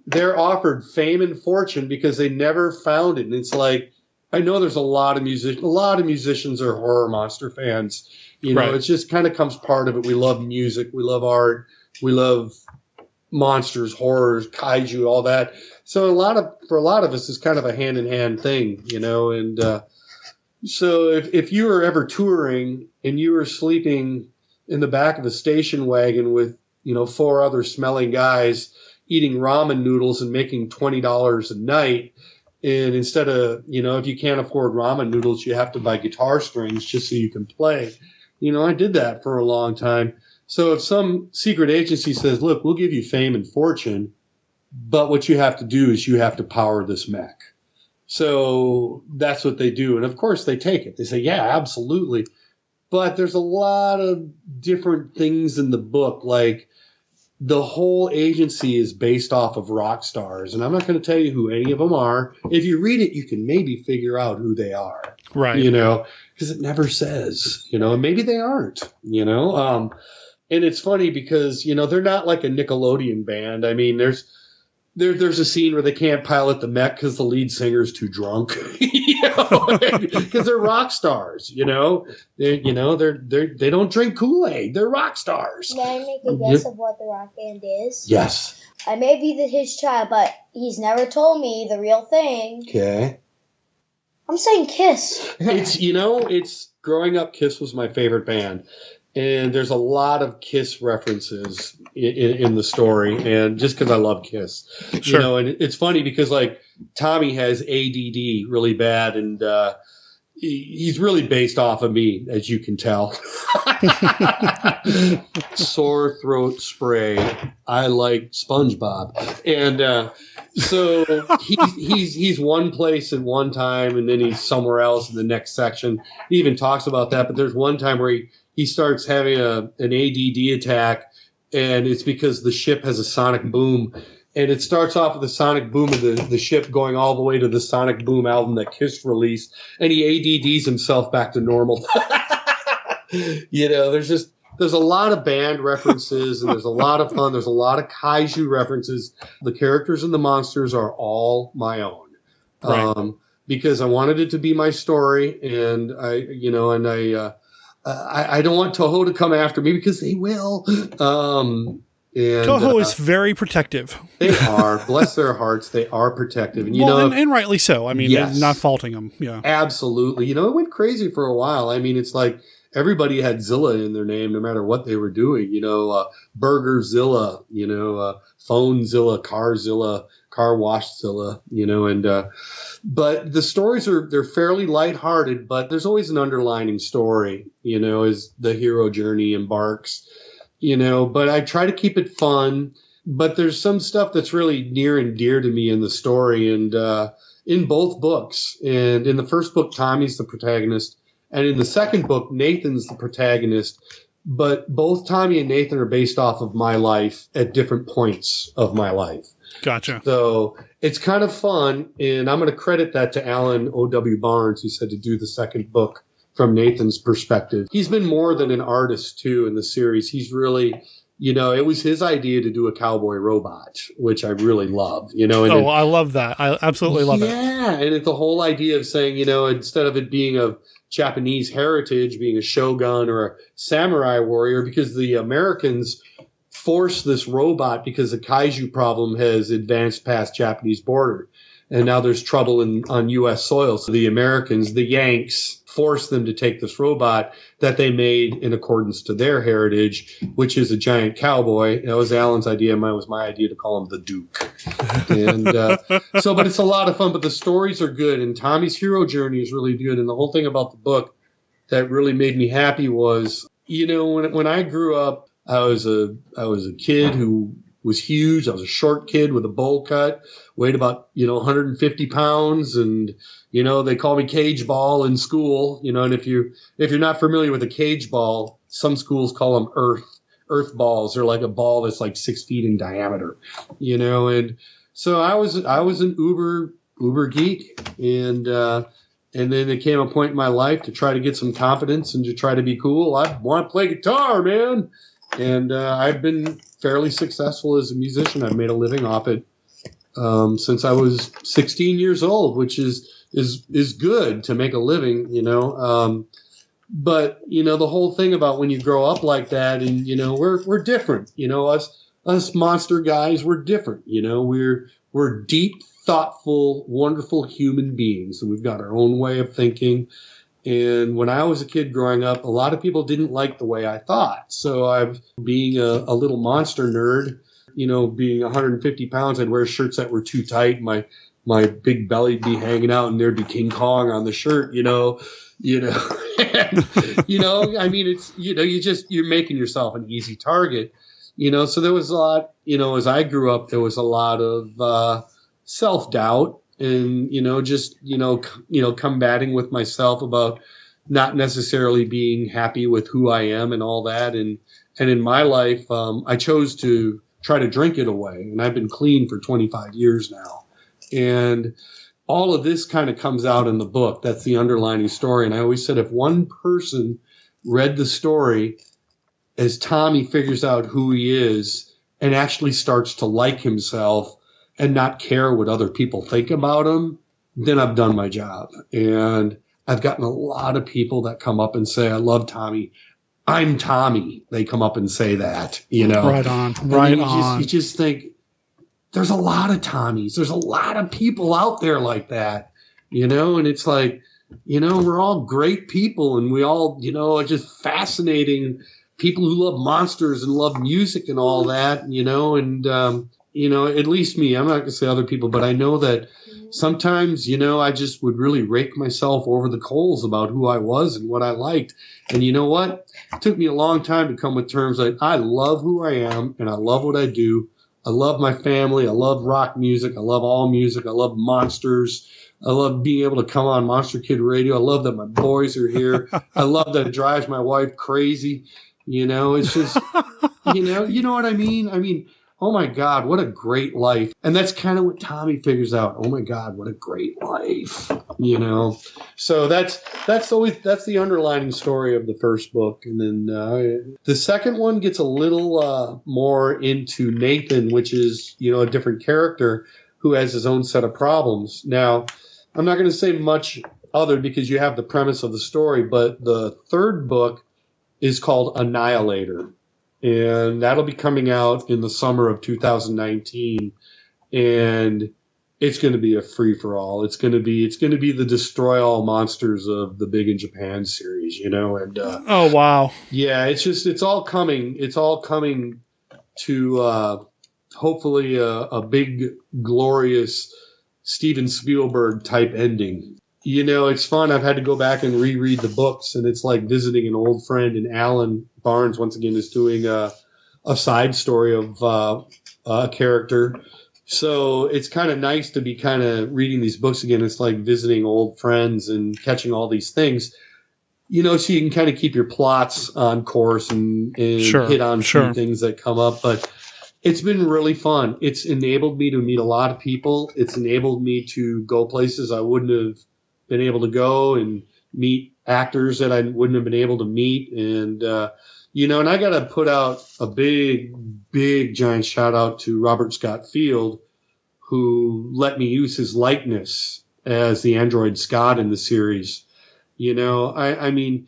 they're offered fame and fortune because they never found it. And it's like, I know there's a lot of musicians are horror monster fans. Right. It just kind of comes part of it. We love music. We love art. We love monsters, horrors, kaiju, all that. So for a lot of us, it's kind of a hand-in-hand thing, and so if you were ever touring and you were sleeping in the back of a station wagon with, 4 other smelly guys eating ramen noodles and making $20 a night, and instead of, if you can't afford ramen noodles, you have to buy guitar strings just so you can play. I did that for a long time. So if some secret agency says, look, we'll give you fame and fortune, but what you have to do is you have to power this mech. So that's what they do. And of course they take it. They say, yeah, absolutely. But there's a lot of different things in the book, like the whole agency is based off of rock stars, and I'm not going to tell you who any of them are. If you read it, you can maybe figure out who they are, right? Because it never says, and maybe they aren't, And it's funny because they're not like a Nickelodeon band. I mean, there's a scene where they can't pilot the mech because the lead singer's too drunk, because they're rock stars. They don't drink Kool-Aid. They're rock stars. May I make a guess of what the rock band is? Yes. I may be his child, but he's never told me the real thing. Okay. I'm saying Kiss. It's growing up. Kiss was my favorite band. And there's a lot of Kiss references in the story, and just because I love Kiss, Sure. And it's funny because like Tommy has ADD really bad, and he's really based off of me, as you can tell. Sore throat spray. I like SpongeBob, and so he's one place at one time, and then he's somewhere else in the next section. He even talks about that, but there's one time where he starts having an ADD attack, and it's because the ship has a sonic boom. And it starts off with the sonic boom of the ship going all the way to the Sonic Boom album that Kiss released, and he ADDs himself back to normal. There's a lot of band references, and there's a lot of fun. There's a lot of kaiju references. The characters and the monsters are all my own. Right. Because I wanted it to be my story, and I don't want Toho to come after me because they will. Toho is very protective. They are. Bless their hearts. They are protective. And, and rightly so. I mean, yes. Not faulting them. Yeah. Absolutely. It went crazy for a while. I mean, it's like everybody had Zilla in their name no matter what they were doing. Burgerzilla, Phonezilla, Carzilla, Car Washzilla, but the stories they're fairly lighthearted, but there's always an underlining story, as the hero journey embarks, but I try to keep it fun, but there's some stuff that's really near and dear to me in the story, and in both books. And in the first book, Tommy's the protagonist, and in the second book, Nathan's the protagonist. But both Tommy and Nathan are based off of my life at different points of my life. Gotcha. So it's kind of fun, and I'm going to credit that to Alan O.W. Barnes, who said to do the second book from Nathan's perspective. He's been more than an artist, too, in the series. He's really, it was his idea to do a cowboy robot, which I really love. I love that. I absolutely love it. Yeah, and the whole idea of saying, instead of it being a Japanese heritage, being a shogun or a samurai warrior, because the Americans forced this robot because the kaiju problem has advanced past Japanese border. And now there's trouble on U.S. soil. So the Americans, the Yanks, forced them to take this robot that they made in accordance to their heritage, which is a giant cowboy. That was Alan's idea. Mine was my idea to call him the Duke. And but it's a lot of fun. But the stories are good, and Tommy's hero journey is really good. And the whole thing about the book that really made me happy was, when I grew up, I was a kid who was huge. I was a short kid with a bowl cut, weighed about 150 pounds, and they call me cage ball in school. And if you're not familiar with a cage ball, some schools call them earth balls. They're like a ball that's like 6 feet in diameter. And so I was an uber geek, and then there came a point in my life to try to get some confidence and to try to be cool. I want to play guitar, man. And I've been fairly successful as a musician. I've made a living off it since I was 16 years old, which is good to make a living, But the whole thing about when you grow up like that, and we're different, us monster guys, we're different, we're deep, thoughtful, wonderful human beings, and we've got our own way of thinking. And when I was a kid growing up, a lot of people didn't like the way I thought. So being a little monster nerd, being 150 pounds, I'd wear shirts that were too tight. My big belly'd be hanging out, and there'd be King Kong on the shirt, I mean, it's, you're making yourself an easy target, so there was a lot, as I grew up, there was a lot of self-doubt. And, combating with myself about not necessarily being happy with who I am and all that. And in my life, I chose to try to drink it away. And I've been clean for 25 years now. And all of this kind of comes out in the book. That's the underlining story. And I always said, if one person read the story as Tommy figures out who he is and actually starts to like himself and not care what other people think about him, then I've done my job. And I've gotten a lot of people that come up and say, I love Tommy. I'm Tommy. They come up and say that, you know. Right on, right on. You just think, there's a lot of Tommies. There's a lot of people out there like that, you know. And it's like, you know, we're all great people, and we all, you know, are just fascinating people who love monsters and love music and all that, you know. And, you know, at least me, I'm not going to say other people, but I know that sometimes, you know, I just would really rake myself over the coals about who I was and what I liked. And you know what? It took me a long time to come with terms like, I love who I am and I love what I do. I love my family. I love rock music. I love all music. I love monsters. I love being able to come on Monster Kid Radio. I love that my boys are here. I love that it drives my wife crazy. You know, it's just, you know what I mean? I mean, oh my God, what a great life. And that's kind of what Tommy figures out. Oh my God, what a great life, you know? So that's the underlining story of the first book. And then the second one gets a little more into Nathan, which is, you know, a different character who has his own set of problems. Now, I'm not going to say much other because you have the premise of the story, but the third book is called Annihilator. And that'll be coming out in the summer of 2019, and it's going to be a free for all. It's going to be the Destroy All Monsters of the Big in Japan series, you know. And oh wow, yeah, it's all coming. It's all coming to hopefully a big glorious Steven Spielberg type ending. You know, it's fun. I've had to go back and reread the books, and it's like visiting an old friend. And Alan Barnes, once again, is doing a side story of a character. So it's kind of nice to be kind of reading these books again. It's like visiting old friends and catching all these things, you know, so you can kind of keep your plots on course and hit on some things that come up. But it's been really fun. It's enabled me to meet a lot of people. It's enabled me to go places I wouldn't have been able to go and meet actors that I wouldn't have been able to meet. And, you know, and I got to put out a big, giant shout out to Robert Scott Field, who let me use his likeness as the android Scott in the series. You know, I mean,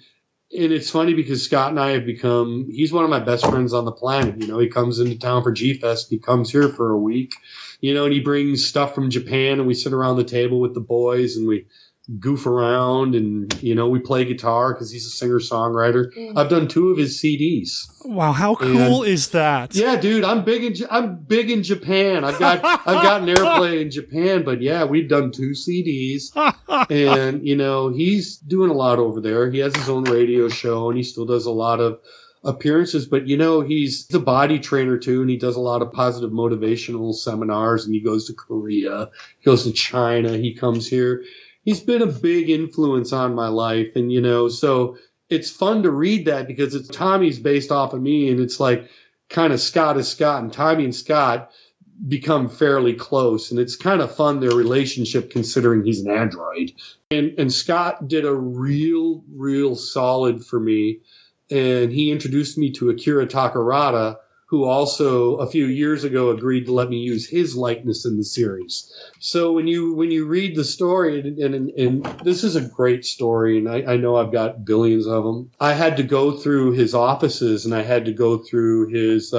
and it's funny because Scott and I have become, he's one of my best friends on the planet. You know, he comes into town for G-Fest. He comes here for a week, you know, and he brings stuff from Japan, and we sit around the table with the boys and we goof around, and you know, we play guitar because he's a singer-songwriter. I've done 2 of his CDs. Wow, how cool is that? Yeah, dude, I'm big in Japan. I've got an airplay in Japan, but yeah, we've done 2 CDs, and you know, he's doing a lot over there. He has his own radio show, and he still does a lot of appearances. But you know, he's the body trainer too, and he does a lot of positive motivational seminars. And he goes to Korea, he goes to China, he comes here. He's been a big influence on my life. And, you know, so it's fun to read that because it's Tommy's based off of me. And it's like kind of Scott is Scott, and Tommy and Scott become fairly close. And it's kind of fun, their relationship, considering he's an android. And Scott did a real solid for me. And he introduced me to Akira Takarada, who also a few years ago agreed to let me use his likeness in the series. So when you read the story, and this is a great story, and I know I've got billions of them. I had to go through his offices, and I had to go through his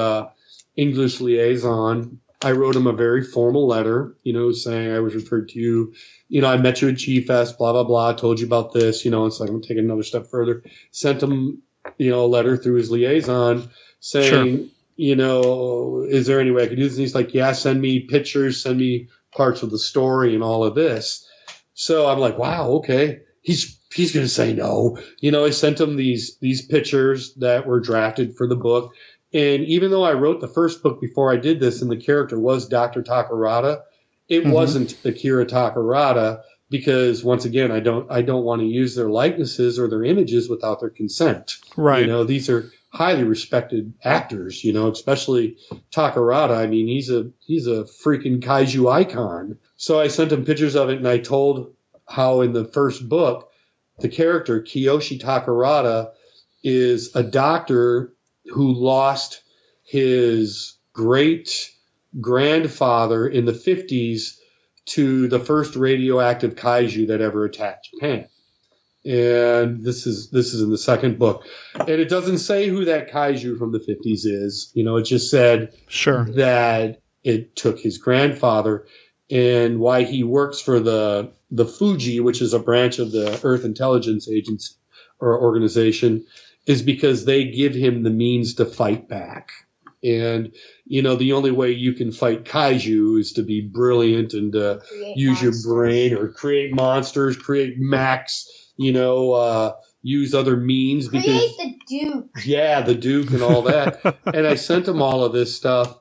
English liaison. I wrote him a very formal letter, you know, saying I was referred to you. You know, I met you at G-Fest, blah, blah, blah. I told you about this. You know, it's like I'm taking another step further. Sent him, you know, a letter through his liaison saying, you know, is there any way I could do this? And he's like, yeah, send me pictures, send me parts of the story and all of this. So I'm like, wow, okay. He's going to say no. You know, I sent him these pictures that were drafted for the book. And even though I wrote the first book before I did this, and the character was Dr. Takarada, it wasn't Akira Takarada, because once again, I don't want to use their likenesses or their images without their consent. Right. You know, these are highly respected actors, especially Takarada. I mean, he's a freaking kaiju icon. So I sent him pictures of it, and I told how in the first book, the character Kiyoshi Takarada is a doctor who lost his great grandfather in the 50s to the first radioactive kaiju that ever attacked Japan. And this is in the second book. And it doesn't say who that kaiju from the 50s is. It just said that it took his grandfather, and why he works for the Fuji, which is a branch of the Earth Intelligence Agency or organization, is because they give him the means to fight back. And, the only way you can fight kaiju is to be brilliant and use your brain or create monsters, create mechs, use other means. Create the Duke. Yeah, the Duke and all that. And I sent him all of this stuff.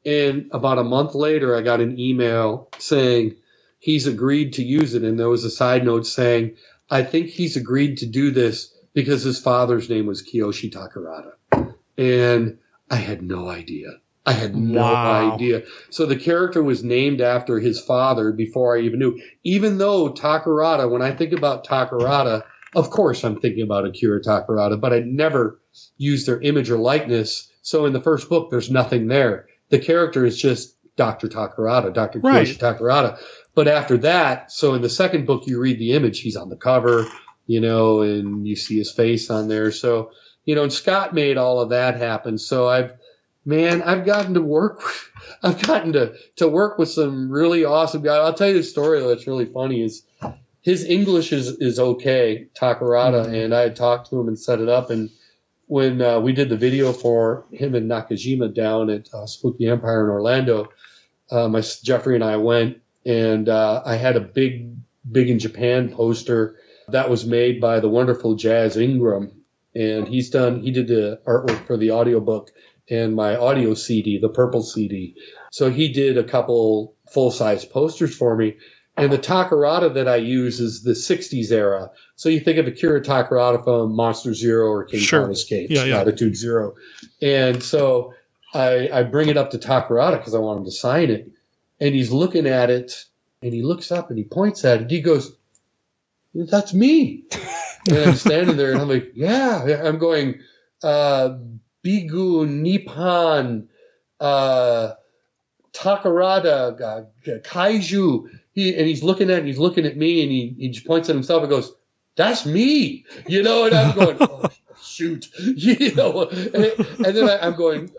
And about a month later, I got an email saying he's agreed to use it. And there was a side note saying, I think he's agreed to do this because his father's name was Kiyoshi Takarada. And I had no idea. I had no idea. So the character was named after his father before I even knew. Even though Takarada, when I think about Takarada, of course I'm thinking about Akira Takarada, but I never used their image or likeness. So in the first book, there's nothing there. The character is just Dr. Takarada, Dr. Kiyoshi Takarada. But after that, so in the second book, you read the image. He's on the cover, and you see his face on there. So, and Scott made all of that happen. So I've gotten to work. I've gotten to work with some really awesome guys. I'll tell you the story that's really funny is his English is okay, Takarada, and I had talked to him and set it up. And when we did the video for him and Nakajima down at Spooky Empire in Orlando, Jeffrey and I went, and I had a big in Japan poster that was made by the wonderful Jazz Ingram, and he did the artwork for the audiobook and my audio CD, the purple CD. So he did a couple full-size posters for me. And the Takarada that I use is the 60s era. So you think of Akira Takarada from Monster Zero or King Kong Escapes, Latitude Zero. And so I bring it up to Takarada because I want him to sign it. And he's looking at it, and he looks up and he points at it. He goes, "That's me." And I'm standing there, and I'm like, "Yeah." I'm going, Bigu, Nippon, Takarada, Kaiju. He's looking at me, and he just points at himself and goes, "That's me," and I'm going, "Oh, shoot," and then I'm going,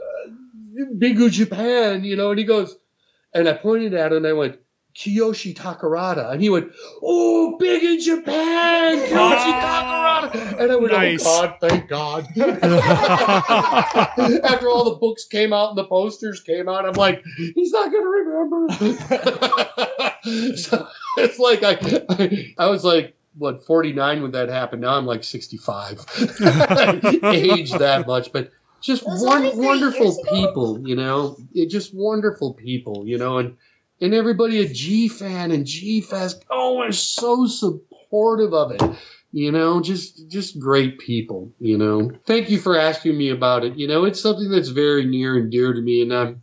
"Bigu Japan," and he goes, and I pointed at him and I went, "Kiyoshi Takarada," and he went, "Oh, big in Japan, Kiyoshi Takarada," and I went, "Oh God, thank God." After all the books came out and the posters came out, I'm like, he's not gonna remember. So it's like I was like, what, 49 when that happened. Now I'm like 65. Aged that much, but just wonderful people, just wonderful people, and everybody at G-Fan and G-Fest, are so supportive of it, just great people, Thank you for asking me about it. It's something that's very near and dear to me, and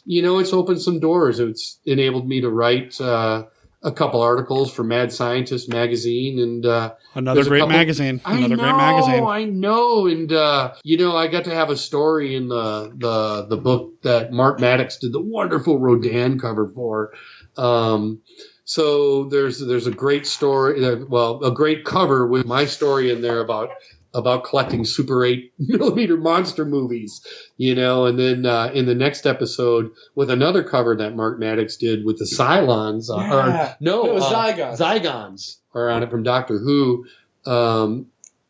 it's opened some doors. It's enabled me to write a couple articles for Mad Scientist magazine, and another great magazine. I know, and I got to have a story in the book that Mark Maddox did the wonderful Rodan cover for. So there's a great story, a great cover with my story in there about collecting Super 8mm monster movies, and then in the next episode with another cover that Mark Maddox did with the Cylons, it was Zygons. Zygons are on it from Doctor Who.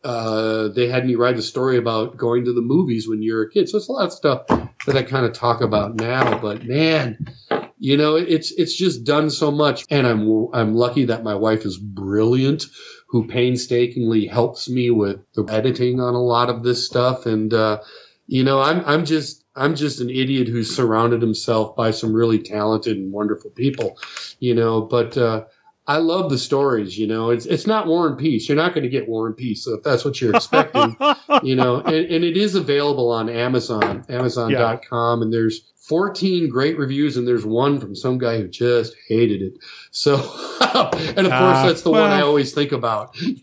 They had me write a story about going to the movies when you're a kid. So it's a lot of stuff that I kind of talk about now, but man, it's just done so much. And I'm lucky that my wife is brilliant, who painstakingly helps me with the editing on a lot of this stuff. And, I'm just an idiot who's surrounded himself by some really talented and wonderful people, but, I love the stories, it's not War and Peace. You're not going to get War and Peace. So if that's what you're expecting, and it is available on Amazon.com, and there's 14 great reviews, and there's one from some guy who just hated it. So, and of course, that's the one I always think about. Sure,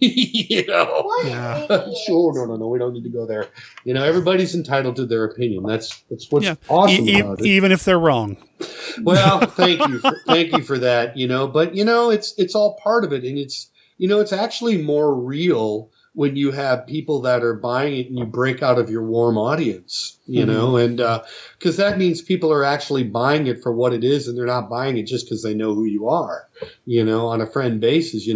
no, we don't need to go there. Everybody's entitled to their opinion. That's what's awesome about it. Even if they're wrong. Well, thank you for that. But it's all part of it, and it's actually more real when you have people that are buying it and you break out of your warm audience, and because that means people are actually buying it for what it is, and they're not buying it just because they know who you are, on a friend basis.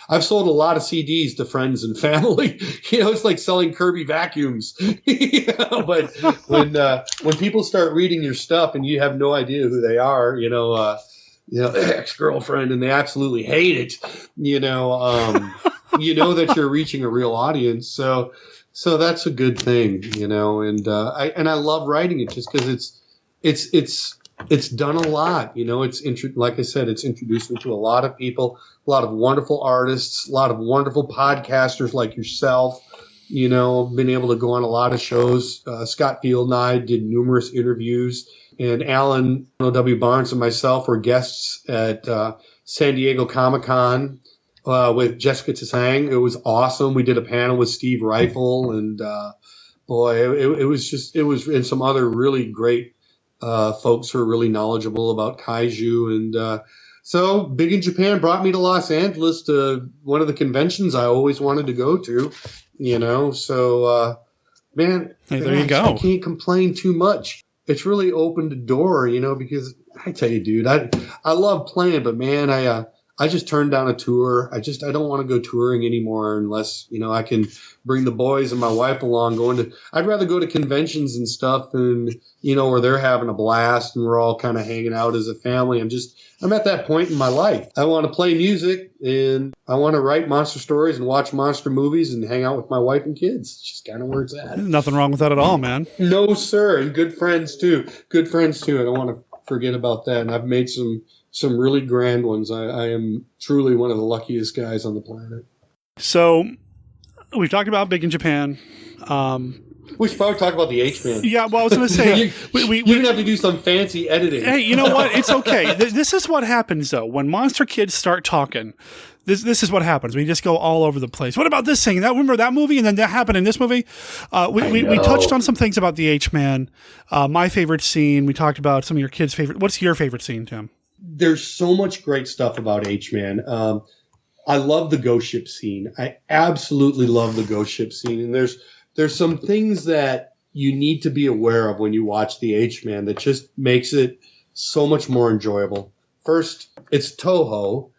I've sold a lot of CDs to friends and family. It's like selling Kirby vacuums. But when people start reading your stuff and you have no idea who they are, ex-girlfriend, and they absolutely hate it, that you're reaching a real audience. So that's a good thing, and I love writing it just because it's done a lot, like I said, it's introduced me to a lot of people, a lot of wonderful artists, a lot of wonderful podcasters like yourself, been able to go on a lot of shows. Scott Field and I did numerous interviews, and Alan W. Barnes and myself were guests at San Diego Comic-Con with Jessica Tsang. It was awesome. We did a panel with Steve Rifle, and it was and some other really great folks who are really knowledgeable about kaiju. And so Big in Japan brought me to Los Angeles to one of the conventions I always wanted to go to, so man, there you go. I can't complain too much. It's really opened the door, because I tell you, dude, I love playing, but man, I just turned down a tour. I don't want to go touring anymore unless, I can bring the boys and my wife along. I'd rather go to conventions and stuff and, where they're having a blast and we're all kind of hanging out as a family. I'm at that point in my life. I want to play music and I want to write monster stories and watch monster movies and hang out with my wife and kids. It's just kind of where it's at. Nothing wrong with that at all, man. No, sir. And good friends too. I don't want to forget about that. And I've made some really grand ones. I am truly one of the luckiest guys on the planet. So we've talked about Big in Japan. We should probably talk about the H-Man. Yeah, well, I was going to say... You're going to have to do some fancy editing. Hey, you know what? It's okay. This is what happens, though. When monster kids start talking, this is what happens. We just go all over the place. What about this thing? Remember that movie? And then that happened in this movie? We touched on some things about the H-Man. My favorite scene. We talked about some of your kids' favorite... What's your favorite scene, Tim? There's so much great stuff about H-Man. I love the ghost ship scene. I absolutely love the ghost ship scene. And there's some things that you need to be aware of when you watch the H-Man that just makes it so much more enjoyable. First, it's Toho,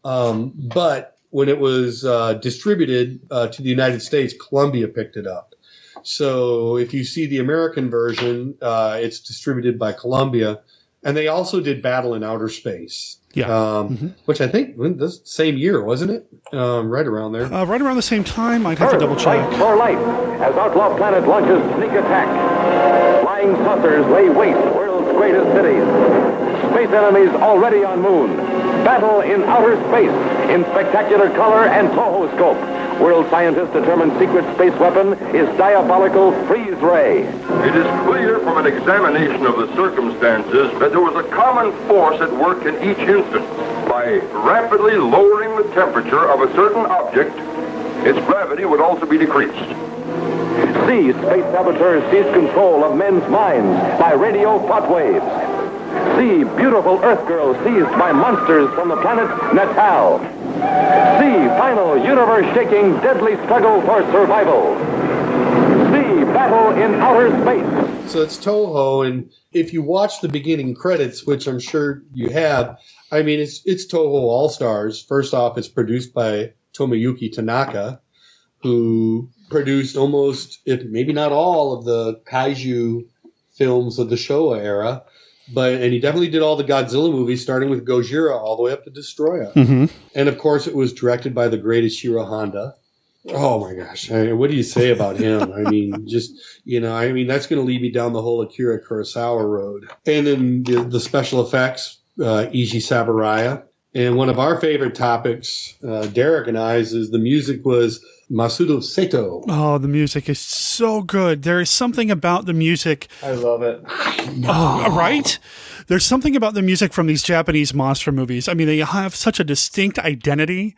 but when it was distributed to the United States, Columbia picked it up. So if you see the American version, it's distributed by Columbia. And they also did Battle in Outer Space, which I think this same year, wasn't it? Right around there. Right around the same time. I'd have to double check. Fight for life as Outlaw Planet launches sneak attack. Flying saucers lay waste world's greatest cities. Space enemies already on moon. Battle in outer space in spectacular color and Toho scope. World scientists determine secret space weapon is diabolical freeze ray. It is clear from an examination of the circumstances that there was a common force at work in each instance. By rapidly lowering the temperature of a certain object, its gravity would also be decreased. See, space saboteurs seize control of men's minds by radio thought waves. See, beautiful Earth girls seized by monsters from the planet Natal. See, final universe-shaking deadly struggle for survival. See, battle in outer space. So it's Toho, and if you watch the beginning credits, which I'm sure you have, I mean, it's Toho All-Stars. First off, it's produced by Tomoyuki Tanaka, who produced almost, if maybe not all, of the kaiju films of the Showa era. And he definitely did all the Godzilla movies, starting with Gojira all the way up to Destroya. Mm-hmm. And, of course, it was directed by the great Ishirō Honda. Oh, my gosh. What do you say about him? I mean, that's going to lead me down the whole Akira Kurosawa road. And then the special effects, Eiji Saburaya. And one of our favorite topics, Derek and I's, is the music was Masudo Sato. Oh, the music is so good. There is something about the music. I love it. Right? There's something about the music from these Japanese monster movies. I mean, they have such a distinct identity.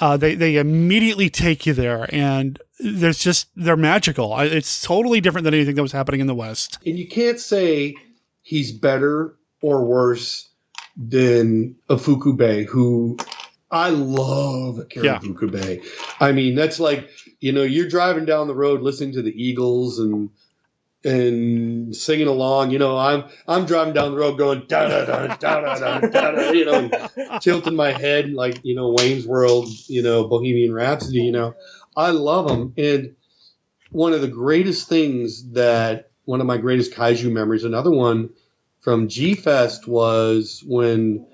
They immediately take you there, and they're magical. It's totally different than anything that was happening in the West. And you can't say he's better or worse than a Fukube, who I love Akira Fukube. I mean, that's like, you're driving down the road listening to the Eagles and singing along. I'm driving down the road going da da da da da da da, tilting my head like Wayne's World, Bohemian Rhapsody. I love them. And one of the greatest things one of my greatest kaiju memories, another one from G-Fest, was when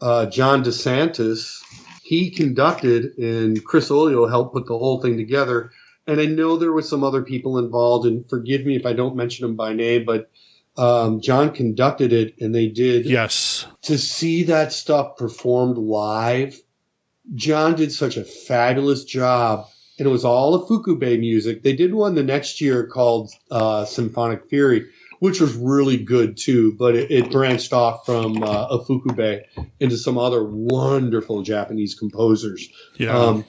John DeSantis, he conducted, and Chris Olio helped put the whole thing together. And I know there were some other people involved, and forgive me if I don't mention them by name, but John conducted it, and they did. Yes. To see that stuff performed live, John did such a fabulous job, and it was all a Fukube music. They did one the next year called Symphonic Fury, which was really good too, but it branched off from a Fukube into some other wonderful Japanese composers. Yeah.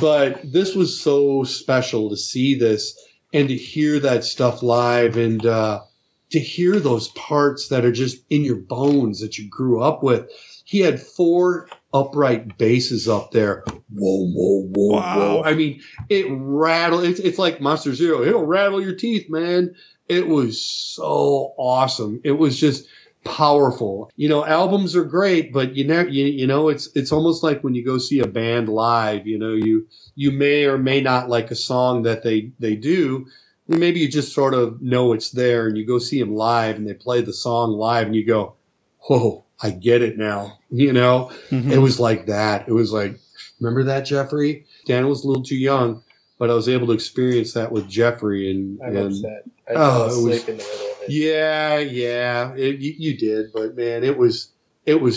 But this was so special to see this and to hear that stuff live, and to hear those parts that are just in your bones that you grew up with. He had 4 upright basses up there. Whoa, whoa, whoa, whoa. I mean, it rattled. It's like Monster Zero. It'll rattle your teeth, man. It was so awesome. It was just powerful. Albums are great, but it's almost like when you go see a band live, you may or may not like a song that they do. Maybe you just sort of know it's there, and you go see them live and they play the song live and you go, whoa, I get it now. Mm-hmm. It was like that. It was like, remember that, Jeffrey? Dan was a little too young, but I was able to experience that with Jeffrey. And I'm upset. I fell asleep in the middle of it. Yeah. You did, but man, it was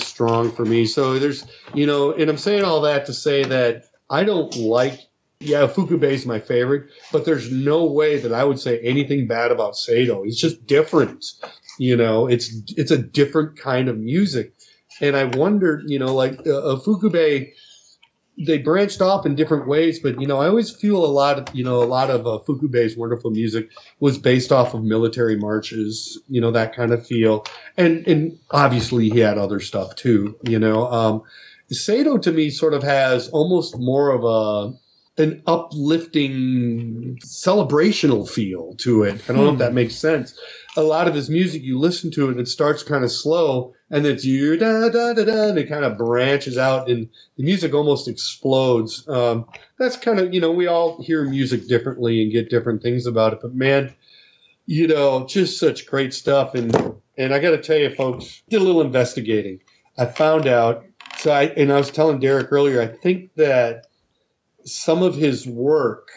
strong for me. So there's, and I'm saying all that to say that I don't like, Fukube is my favorite, but there's no way that I would say anything bad about Sato. He's just different. It's a different kind of music. And I wondered, like Fukube, they branched off in different ways, but I always feel a lot of Fukube's wonderful music was based off of military marches, that kind of feel, and obviously he had other stuff too. Sato to me sort of has almost more of an uplifting, celebrational feel to it. I don't know if that makes sense. A lot of his music, you listen to it, and it starts kind of slow, and then it's you da da da da, and it kind of branches out, and the music almost explodes. That's kind of, we all hear music differently and get different things about it, but man, just such great stuff. And I got to tell you, folks, did a little investigating. I found out. I was telling Derek earlier, I think that some of his work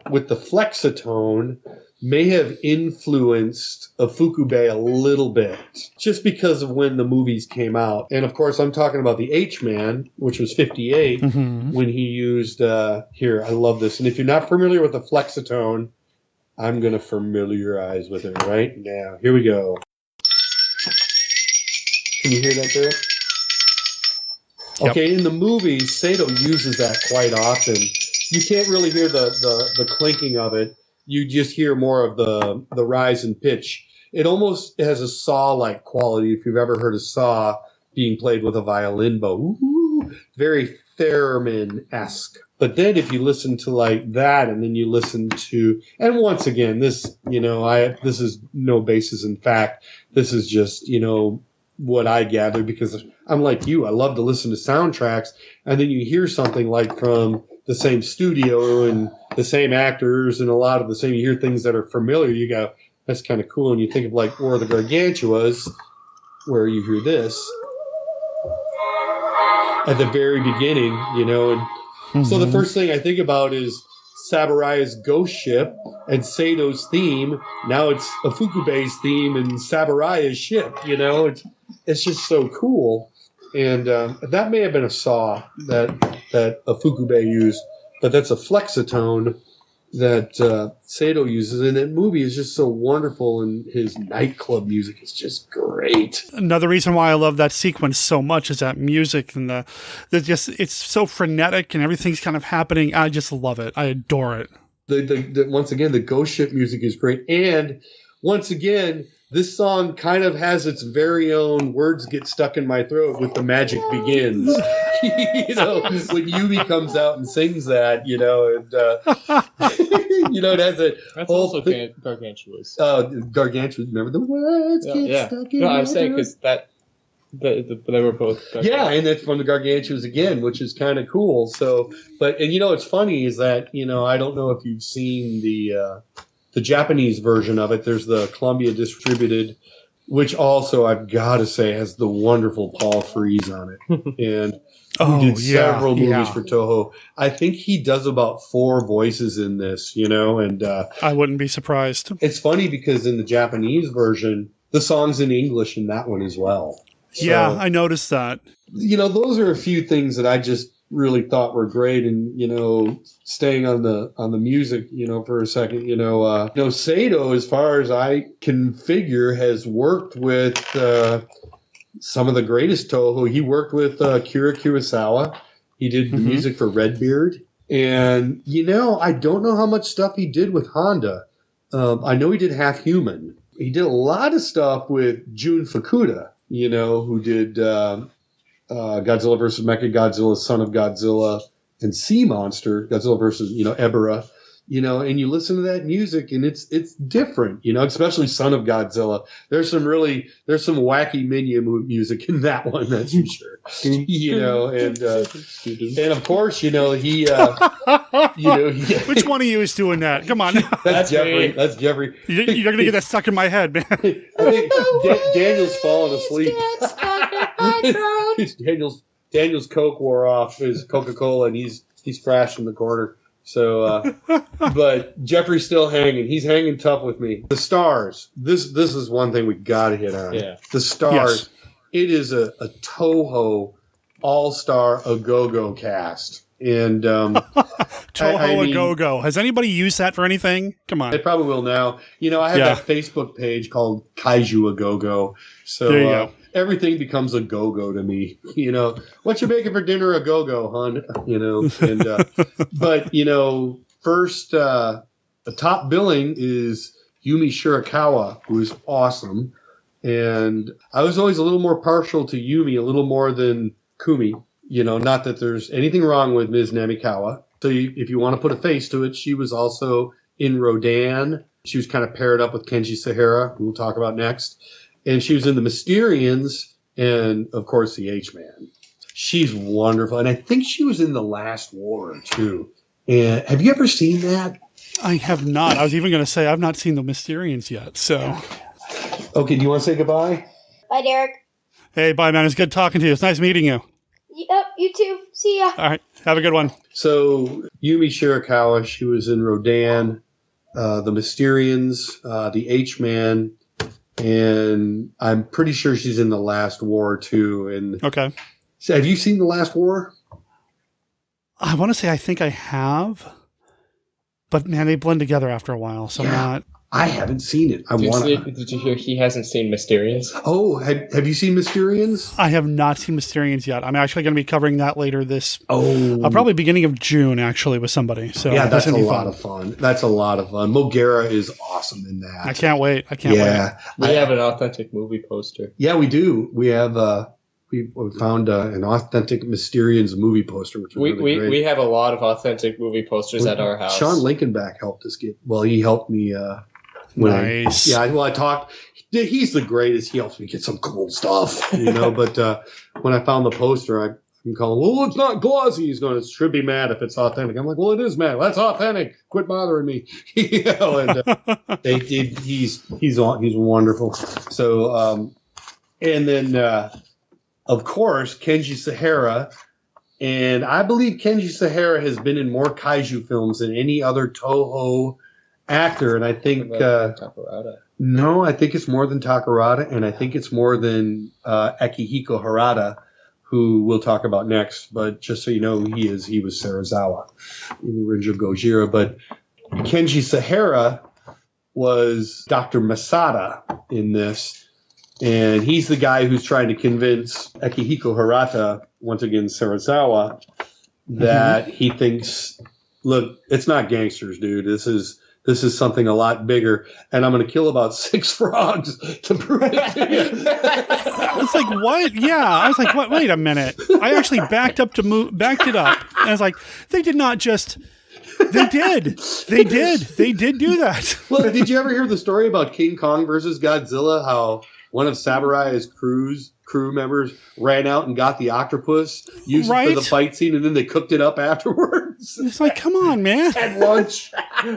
with the Flexitone may have influenced a Fukube a little bit, just because of when the movies came out. And of course, I'm talking about the H-Man, which was 58, when he used, here, I love this. And if you're not familiar with the Flexitone, I'm going to familiarize with it right now. Here we go. Can you hear that, Derek? Okay, in the movies, Sato uses that quite often. You can't really hear the clinking of it. You just hear more of the rise in pitch. It almost has a saw-like quality, if you've ever heard a saw being played with a violin bow. Ooh, very theremin-esque. But then if you listen to like that, and then you listen to, and once again, this, this is no basis in fact. This is just, what I gather, because I'm like you, I love to listen to soundtracks, and then you hear something like from the same studio and the same actors and a lot of the same, you hear things that are familiar, you go, that's kind of cool. And you think of like War of the Gargantuas, where you hear this at the very beginning, and so the first thing I think about is Saburaya's Ghost Ship and Sato's theme. Now it's a Fukube's theme and Saburaya's ship, it's just so cool. And that may have been a saw that a Fukube used, but that's a flexitone that Sato uses. And that movie is just so wonderful, and his nightclub music is just great. Another reason why I love that sequence so much is that music and the it's so frenetic and everything's kind of happening. I just love it. I adore it. Once again, the ghost ship music is great. And once again, this song kind of has its very own words get stuck in my throat with the magic begins. You know, when Yumi comes out and sings that, you know, and it has a That's whole also gargantuous. Gargantuous. Remember the words get stuck in No, my I'm saying throat? because they were both. Yeah, and that's from the Gargantuas again, which is kind of cool. So, and it's funny is that I don't know if you've seen the Japanese version of it. There's the Columbia distributed, which also I've got to say has the wonderful Paul Frees on it, and who did several movies for Toho. I think he does about 4 voices in this, and I wouldn't be surprised. It's funny because in the Japanese version, the song's in English in that one as well. So, yeah, I noticed that. Those are a few things that I just really thought were great. And, staying on the music, for a second, Sato, as far as I can figure, has worked with some of the greatest Toho. He worked with Kira Kurosawa. He did the music for Redbeard. And, I don't know how much stuff he did with Honda. I know he did Half Human. He did a lot of stuff with Jun Fukuda, who did Godzilla vs. Mechagodzilla, Son of Godzilla, and Sea Monster, Godzilla vs. Ebirah. And you listen to that music and it's different, especially Son of Godzilla. There's some wacky minion music in that one, that's for sure. And of course, he Which one of you is doing that? Come on. That's Jeffrey. That's Jeffrey. You're going to get that stuck in my head, man. I think Daniel's falling asleep. Daniel's Coke wore off, his Coca-Cola, and he's crashed in the corner. So, but Jeffrey's still hanging. He's hanging tough with me. The stars. This is one thing we got to hit on. Yeah. The stars. Yes. It is a Toho all-star a-go-go cast. And Toho a-go-go. Has anybody used that for anything? Come on. They probably will now. I have that Facebook page called Kaiju a-go-go. So there you go. Everything becomes a go-go to me. What you making for dinner? A go-go, hon. And but first the top billing is Yumi Shirakawa, who is awesome. And I was always a little more partial to Yumi, a little more than Kumi. Not that there's anything wrong with Ms. Namikawa. So if you want to put a face to it, she was also in Rodan. She was kind of paired up with Kenji Sahara, who we'll talk about next. And she was in the Mysterians and, of course, the H-Man. She's wonderful. And I think she was in The Last War, too. And have you ever seen that? I have not. I was even going to say I've not seen the Mysterians yet. So, okay, do you want to say goodbye? Bye, Derek. Hey, bye, man. It's good talking to you. It's nice meeting you. Yep, you too. See ya. All right. Have a good one. So, Yumi Shirakawa, she was in Rodan, the Mysterians, the H-Man, and I'm pretty sure she's in The Last War, too. And okay. So have you seen The Last War? I want to say I think I have. But, man, they blend together after a while, so I'm not... I haven't seen it. Did you hear he hasn't seen Mysterians? Oh, have you seen Mysterians? I have not seen Mysterians yet. I'm actually going to be covering that later this... Oh. Probably beginning of June, actually, with somebody. So yeah, that's a lot of fun. That's a lot of fun. Mogera is awesome in that. I can't wait. We have an authentic movie poster. Yeah, we do. We have... We found an authentic Mysterians movie poster, which was really great. We have a lot of authentic movie posters at our house. Sean Lincolnback helped us get... Well, he helped me... Nice. I talked. He's the greatest. He helps me get some cool stuff, But when I found the poster, I'm calling. Well, it's not glossy. He's going. It should be mad if it's authentic. I'm like, well, it is mad. That's authentic. Quit bothering me. He's wonderful. So, and then of course Kenji Sahara, and I believe Kenji Sahara has been in more kaiju films than any other Toho actor, and I think Takarada. No, I think it's more than Takarada, and I think it's more than Akihiko Harada, who we'll talk about next. But just so you know who he was Serizawa in the original Gojira. But Kenji Sahara was Dr. Masada in this. And he's the guy who's trying to convince Akihiko Hirata, once again Serizawa, that he thinks, look, it's not gangsters, dude. This is something a lot bigger, and I'm going to kill about 6 frogs to prove it to you. It's like, what? Yeah, I was like, what? Wait a minute. I actually backed it up, and I was like, they did not just. They did do that. Well, did you ever hear the story about King Kong versus Godzilla? How one of Saburai's crew members ran out and got the octopus, used it for the fight scene, and then they cooked it up afterwards. It's like, come on, man. At lunch. They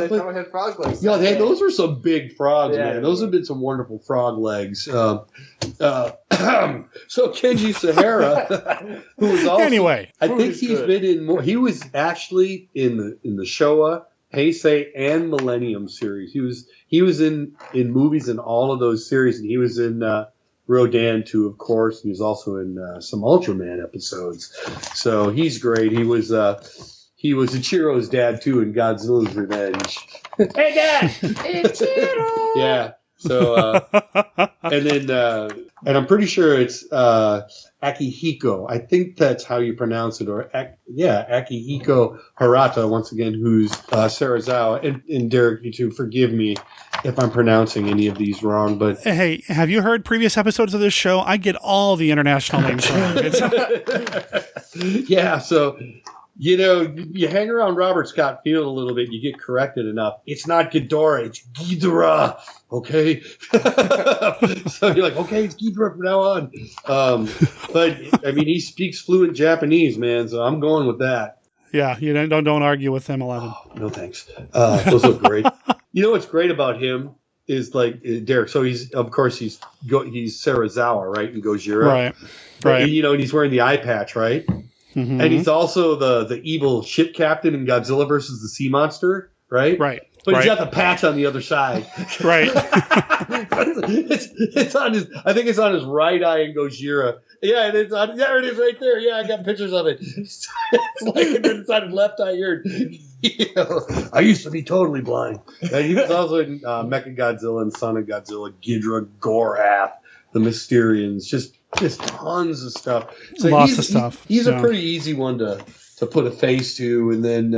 probably had frog legs. Yeah, those were some big frogs, man. Those have been some wonderful frog legs. So Kenji Sahara, who was also... Anyway. I think he's been in more... He was actually in the Showa, Heisei, and Millennium series. He was in movies in all of those series, and he was in Rodan too, of course. And he was also in some Ultraman episodes. So he's great. He was Ichiro's dad too in Godzilla's Revenge. Hey, Dad! Ichiro! Yeah. So and I'm pretty sure it's Akihiko. I think that's how you pronounce it. Or Akihiko Hirata, once again, who's Serizawa. And Derek, you two, forgive me if I'm pronouncing any of these wrong. But hey, have you heard previous episodes of this show? I get all the international names wrong. Yeah, so... You know, you hang around Robert Scott Field a little bit, you get corrected enough. It's not Ghidorah, it's Ghidorah, okay? So you're like, okay, it's Ghidorah from now on. But, I mean, he speaks fluent Japanese, man, so I'm going with that. Yeah, you don't argue with him, 11. Oh, no thanks. Those look great. You know what's great about him is, like, Derek, so he's Serizawa, right, in Gojira? Right. And, you know, and he's wearing the eye patch, right? Mm-hmm. And he's also the evil ship captain in Godzilla versus the Sea Monster, right? Right. But he's got the patch on the other side. Right. it's on his. I think it's on his right eye in Gojira. Yeah, and it's on. Yeah, it is right there. Yeah, I got pictures of it. It's like it's on his left eye here. You know, I used to be totally blind. And he was also in Mechagodzilla and Son of Godzilla, Ghidorah, Gorath, the Mysterians, just tons of stuff. So lots of stuff. He's a pretty easy one to put a face to. And then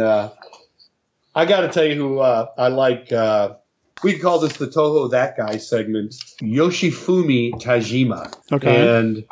I got to tell you who I like. We can call this the Toho That Guy segment. Yoshifumi Tajima. Okay. And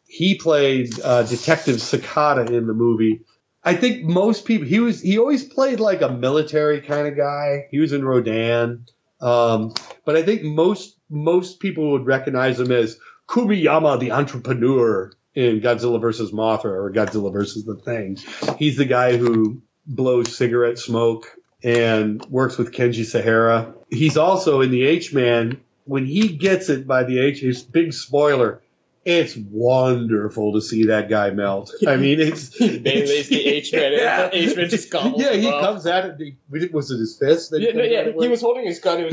he played Detective Sakata in the movie. I think most people, he always played like a military kind of guy. He was in Rodan. But I think most people would recognize him as Kumiyama, the entrepreneur in Godzilla vs. Mothra or Godzilla vs. the Thing. He's the guy who blows cigarette smoke and works with Kenji Sahara. He's also in the H-Man. When he gets it by the H, big spoiler, it's wonderful to see that guy melt. I mean, it's the H-Man. Yeah. H-Man just gobbles. Yeah, he comes at it. Was it his fist? He was holding his gun.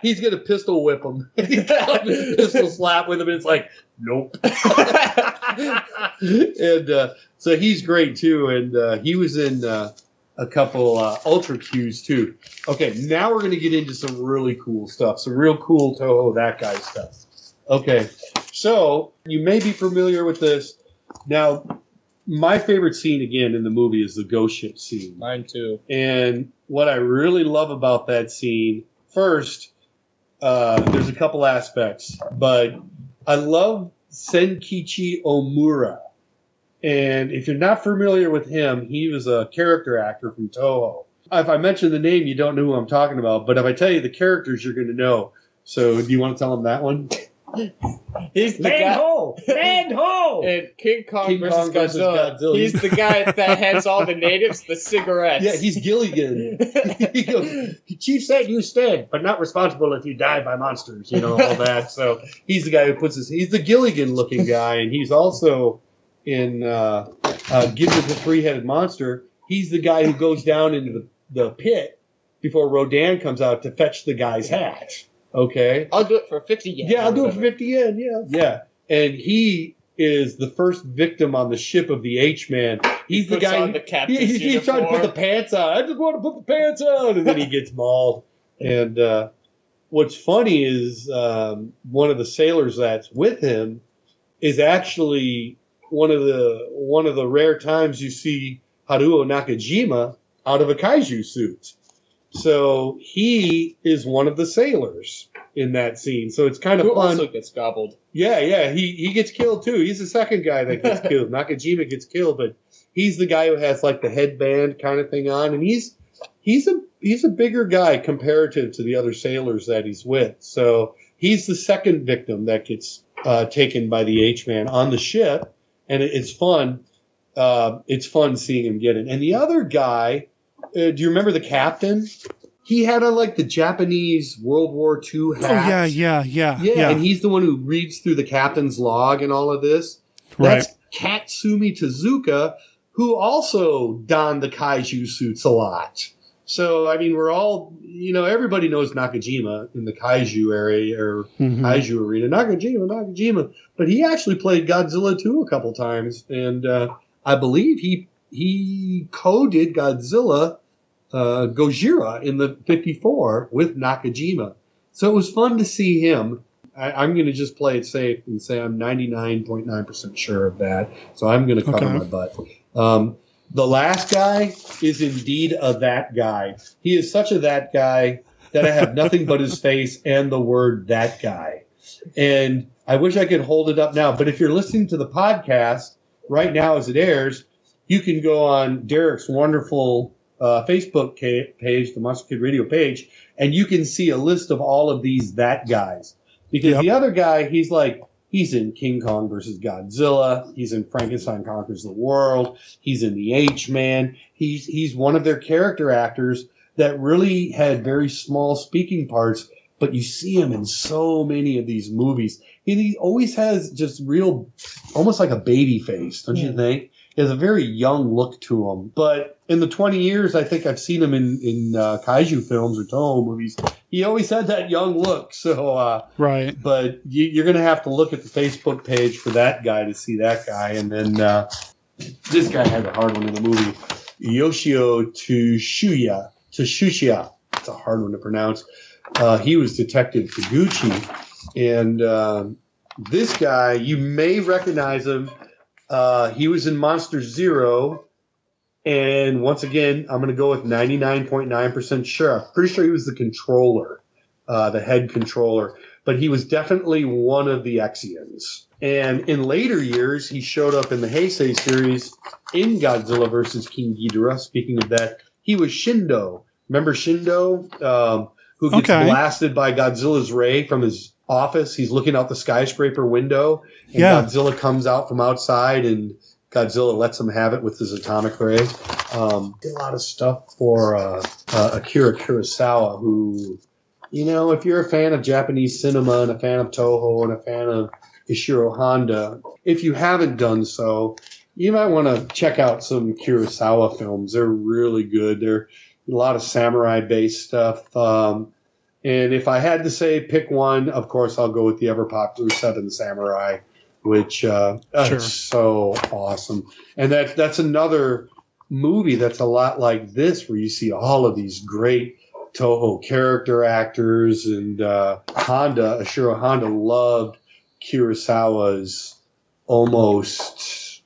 He's gonna pistol whip him. Pistol slap with him. And it's like, nope. And so he's great too. And he was in a couple Ultra Qs too. Okay, now we're gonna get into some really cool stuff. Some real cool Toho That Guy stuff. Okay, so you may be familiar with this. Now, my favorite scene, again, in the movie is the ghost ship scene. Mine too. And what I really love about that scene, first, there's a couple aspects, but I love Senkichi Omura. And if you're not familiar with him, he was a character actor from Toho. If I mention the name, you don't know who I'm talking about, but if I tell you the characters, you're going to know. So do you want to tell him that one? He's the guy. And King Kong versus Godzilla. He's the guy that hands all the natives the cigarettes. Yeah, he's Gilligan. He goes, Chief said you stayed, but not responsible if you die by monsters, you know, all that. So he's the guy who he's the Gilligan-looking guy, and he's also in Ghidorah the Three-Headed Monster. He's the guy who goes down into the pit before Rodan comes out to fetch the guy's hat. Okay. I'll do it for 50 yen. Yeah, I'll do it for 50 yen. Yeah. And he is the first victim on the ship of the H-Man. He's the guy. He's trying to put the pants on. I just want to put the pants on, and then he gets mauled. And what's funny is one of the sailors that's with him is actually one of the rare times you see Haruo Nakajima out of a kaiju suit. So he is one of the sailors in that scene. So it's kind of fun. Also gets gobbled. Yeah. He gets killed too. He's the second guy that gets killed. Nakajima gets killed, but he's the guy who has like the headband kind of thing on, and he's a bigger guy comparative to the other sailors that he's with. So he's the second victim that gets taken by the H-Man on the ship, and it's fun. It's fun seeing him get it. And the other guy, do you remember the captain? He had on like the Japanese World War II hat. Oh, yeah. And he's the one who reads through the captain's log and all of this. Right. That's Katsumi Tezuka, who also donned the kaiju suits a lot. So, I mean, we're all, everybody knows Nakajima in the kaiju area or kaiju arena. Nakajima. But he actually played Godzilla 2 a couple times. And I believe he co-did Godzilla Gojira in the 54 with Nakajima. So it was fun to see him. I'm going to just play it safe and say I'm 99.9% sure of that. So I'm going to cover my butt. The last guy is indeed a that guy. He is such a that guy that I have nothing but his face and the word that guy. And I wish I could hold it up now. But if you're listening to the podcast right now as it airs, you can go on Derek's wonderful Facebook page, the Monster Kid Radio page, and you can see a list of all of these that guys. Because the other guy, he's in King Kong versus Godzilla. He's in Frankenstein Conquers the World. He's in the H-Man. He's one of their character actors that really had very small speaking parts, but you see him in so many of these movies. And he always has just real, almost like a baby face, don't you think? He has a very young look to him. But in the 20 years, I think I've seen him in kaiju films or Toho movies, he always had that young look. So, right. But you're going to have to look at the Facebook page for that guy to see that guy. And then this guy had a hard one in the movie. Yoshio Tsushiya. It's a hard one to pronounce. He was Detective Taguchi. And this guy, you may recognize him. He was in Monster Zero. And once again, I'm going to go with 99.9% sure. I'm pretty sure he was the controller, the head controller. But he was definitely one of the Exians. And in later years, he showed up in the Heisei series in Godzilla vs. King Ghidorah. Speaking of that, he was Shindo. Remember Shindo? Who gets blasted by Godzilla's ray from his office. He's looking out the skyscraper window. And Godzilla comes out from outside and Godzilla lets him have it with his atomic ray. Did a lot of stuff for Akira Kurosawa, who, if you're a fan of Japanese cinema and a fan of Toho and a fan of Ishirō Honda, if you haven't done so, you might want to check out some Kurosawa films. They're really good. They're a lot of samurai-based stuff. And if I had to say pick one, of course, I'll go with the ever-popular Seven Samurai, which is so awesome. And that's another movie that's a lot like this, where you see all of these great Toho character actors. And Ishirō Honda loved Kurosawa's almost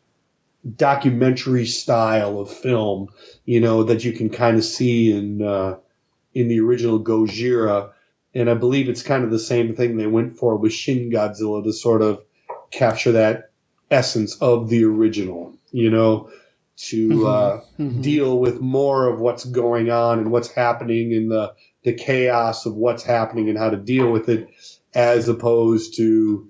documentary style of film, that you can kind of see in the original Gojira. And I believe it's kind of the same thing they went for with Shin Godzilla, to sort of capture that essence of the original, to deal with more of what's going on and what's happening in the chaos of what's happening and how to deal with it, as opposed to,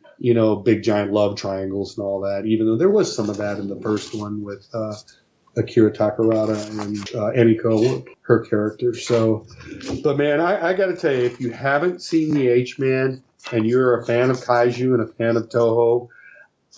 big giant love triangles and all that, even though there was some of that in the first one with Akira Takarada and Emiko, her character. So, but man, I got to tell you, if you haven't seen the H-Man and you're a fan of kaiju and a fan of Toho,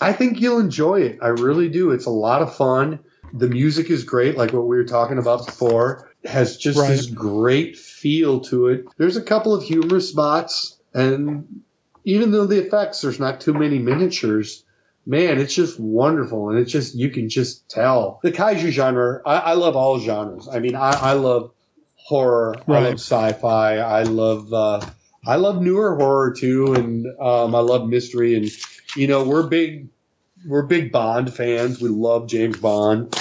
I think you'll enjoy it. I really do. It's a lot of fun. The music is great, like what we were talking about before. It has just this great feel to it. There's a couple of humorous spots, and even though the effects, there's not too many miniatures, man, it's just wonderful. And it's just, you can just tell. The kaiju genre, I love all genres. I mean, I love horror. Right. I love sci-fi. I love newer horror too. And I love mystery. And, you know, we're big Bond fans. We love James Bond,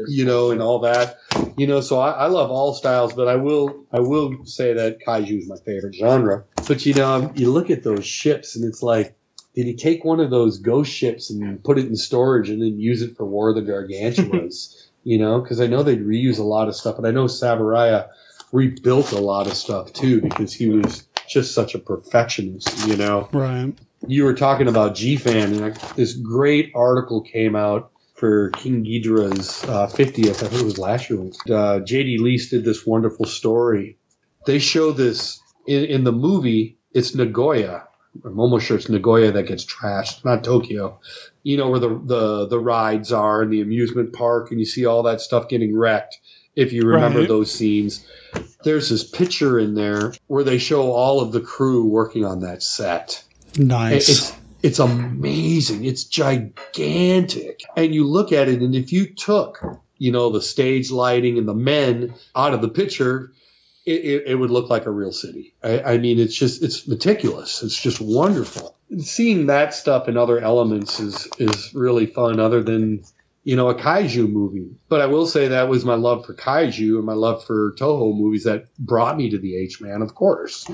you know, and all that. You know, so I love all styles, but I will say that kaiju is my favorite genre. But, you know, you look at those ships and it's like, did he take one of those ghost ships and put it in storage and then use it for War of the Gargantuas? You know, because I know they'd reuse a lot of stuff. And I know Saburaya rebuilt a lot of stuff, too, because he was just such a perfectionist, you know. Right. You were talking about G-Fan, and this great article came out for King Ghidorah's 50th. I think it was last year. J.D. Lease did this wonderful story. They show this in the movie. It's Nagoya. I'm almost sure it's Nagoya that gets trashed, not Tokyo. You know, where the rides are and the amusement park, and you see all that stuff getting wrecked. If you remember those scenes, there's this picture in there where they show all of the crew working on that set. Nice. It's amazing. It's gigantic. And you look at it, and if you took, you know, the stage lighting and the men out of the picture, it would look like a real city. I mean, it's meticulous. It's just wonderful. And seeing that stuff and other elements is really fun, other than, you know, a kaiju movie. But I will say that was my love for kaiju and my love for Toho movies that brought me to the H-Man, of course.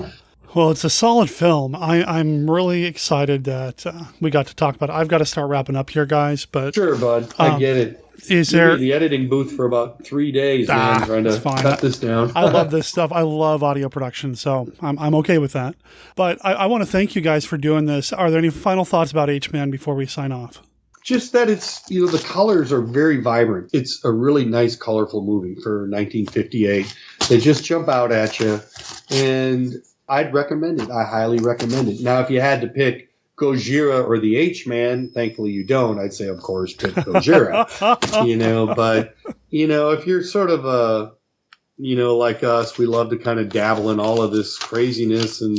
Well, it's a solid film. I'm really excited that we got to talk about it. I've got to start wrapping up here, guys. But sure, bud. I get it. Is there the editing booth for about 3 days, man, trying to cut this down? I love this stuff. I love audio production, so I'm okay with that. But I want to thank you guys for doing this. Are there any final thoughts about H-Man before we sign off? Just that it's, you know, the colors are very vibrant. It's a really nice, colorful movie for 1958. They just jump out at you, and I'd recommend it. I highly recommend it. Now, if you had to pick Gojira or the H-Man, thankfully you don't. I'd say, of course, pick Gojira. You know, but, you know, if you're sort of a, you know, like us, we love to kind of dabble in all of this craziness, and,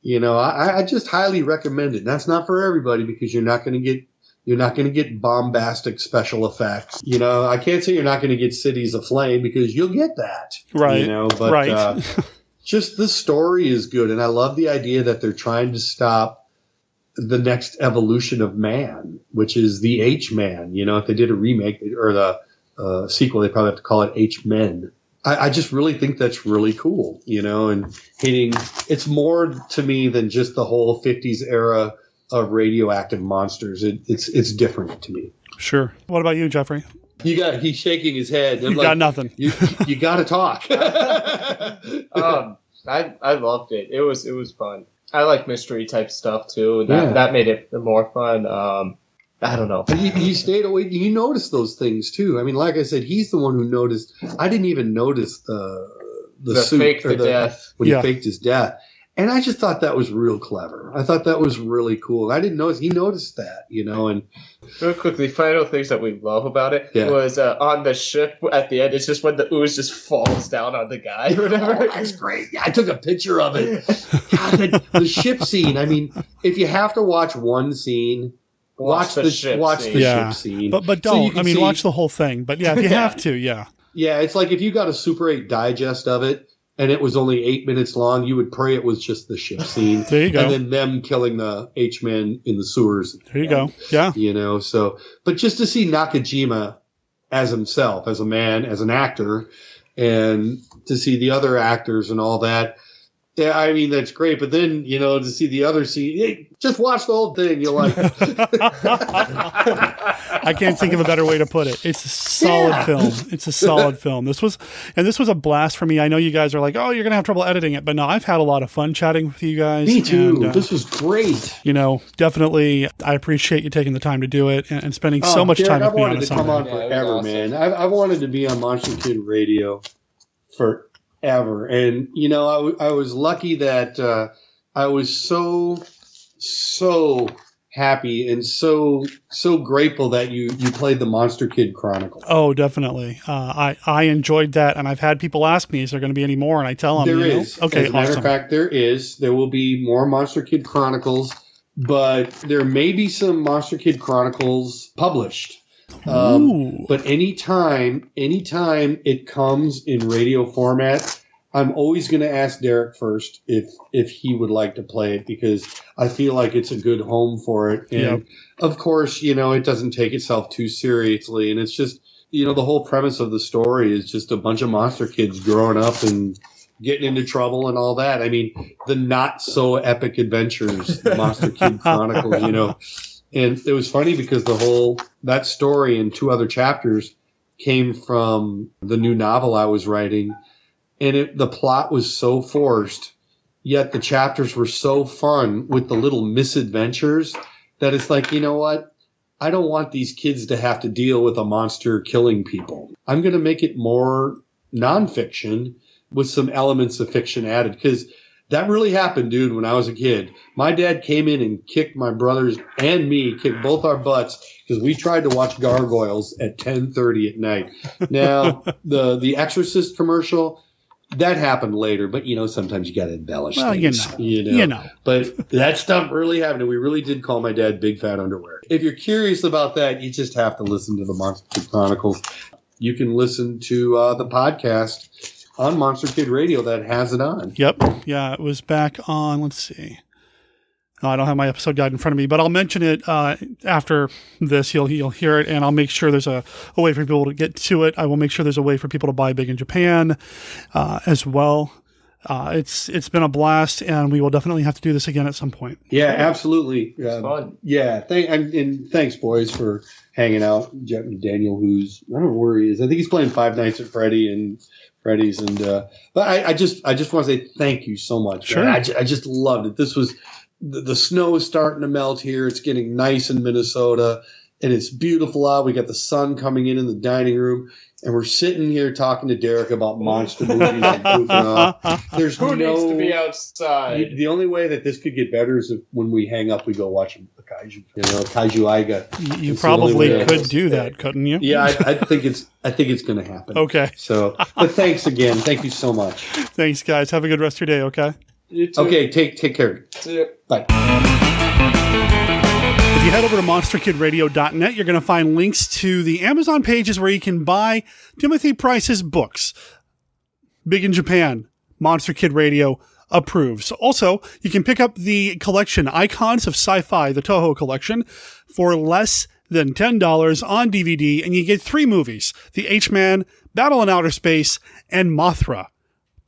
you know, I just highly recommend it. And that's not for everybody, because you're not going to get bombastic special effects. You know, I can't say you're not going to get Cities Aflame, because you'll get that. Right. You know, but just the story is good. And I love the idea that they're trying to stop the next evolution of man, which is the H-Man. You know, if they did a remake or the sequel, they probably have to call it H-Men. I just really think that's really cool, you know, and it's more to me than just the whole 50s era of radioactive monsters. It's different to me. Sure. What about you, Jeffrey? He's shaking his head. You got nothing. You got to talk. I loved it. It was fun. I like mystery type stuff too. That made it more fun. I don't know. He stayed away. You noticed those things too. I mean, like I said, he's the one who noticed. I didn't even notice the suit fake or death when he faked his death. And I just thought that was real clever. I thought that was really cool. I didn't notice. He noticed that, you know. And real quickly, final things that we love about it was on the ship at the end. It's just when the ooze just falls down on the guy or whatever. Oh, that's great. Yeah, I took a picture of it. God, the ship scene. I mean, if you have to watch one scene, watch the ship scene. But don't. So watch the whole thing. But yeah, if you have to, yeah. Yeah, it's like if you got a Super 8 digest of it, and it was only 8 minutes long, you would pray it was just the ship scene. There you go. And then them killing the H-Men in the sewers. There you go. Yeah. You know, so, but just to see Nakajima as himself, as a man, as an actor, and to see the other actors and all that, yeah, I mean, that's great. But then, you know, to see the other scene, hey, just watch the whole thing. You'll like it. I can't think of a better way to put it. It's a solid film. It's a solid film. This was a blast for me. I know you guys are like, oh, you're going to have trouble editing it. But no, I've had a lot of fun chatting with you guys. Me too. And, this was great. You know, definitely, I appreciate you taking the time to do it and spending so much time with me on a Sunday. I've wanted to come on forever, man. I've wanted to be on Monster Kid Radio forever. And, you know, I was lucky that I was so happy and so grateful that you played the Monster Kid Chronicle. Oh, definitely. I enjoyed that, and I've had people ask me, is there going to be any more? And I tell them, there is. Okay, as a matter of fact, there will be more Monster Kid Chronicles. but there may be some Monster Kid Chronicles published. But anytime it comes in radio format, I'm always going to ask Derek first if he would like to play it, because I feel like it's a good home for it. And of course, it doesn't take itself too seriously. And it's just, the whole premise of the story is just a bunch of monster kids growing up and getting into trouble and all that. I mean, the not so epic adventures, the Monster Kid Chronicles, And it was funny because that story and 2 other chapters came from the new novel I was writing. And the plot was so forced, yet the chapters were so fun with the little misadventures that it's like, you know what? I don't want these kids to have to deal with a monster killing people. I'm going to make it more nonfiction with some elements of fiction added, because that really happened, dude, when I was a kid. My dad came in and kicked my brothers and me, kicked both our butts, because we tried to watch Gargoyles at 10:30 at night. Now, the Exorcist commercial, that happened later, but, sometimes you got to embellish things. But that stuff really happened, and we really did call my dad Big Fat Underwear. If you're curious about that, you just have to listen to the Monster Kid Chronicles. You can listen to the podcast on Monster Kid Radio that has it on. Yep. Yeah, it was back on, let's see. I don't have my episode guide in front of me, but I'll mention it after this. You'll hear it, and I'll make sure there's a way for people to get to it. I will make sure there's a way for people to buy Big in Japan as well. It's been a blast, and we will definitely have to do this again at some point. Yeah, absolutely. It's fun. Yeah, and thanks, boys, for hanging out. Daniel, I don't know where he is. I think he's playing Five Nights at Freddy's, and but I just want to say thank you so much. Sure. I just loved it. This was the snow is starting to melt here. It's getting nice in Minnesota, and it's beautiful out. We got the sun coming in the dining room, and we're sitting here talking to Derek about monster movies and goofing off. There's Who needs to be outside? The only way that this could get better is if when we hang up, we go watch a kaiju. Kaiju Aiga. You probably could do that, couldn't you? Yeah, I think it's going to happen. Okay. So, but thanks again. Thank you so much. Thanks, guys. Have a good rest of your day. Okay. You too. Okay. Take care. See ya. Bye. If you head over to monsterkidradio.net, you're going to find links to the Amazon pages where you can buy Timothy Price's books. Big in Japan, Monster Kid Radio approves. Also, you can pick up the collection Icons of Sci-Fi, the Toho collection, for less than $10 on DVD, and you get 3 movies: The H-Man, Battle in Outer Space, and Mothra.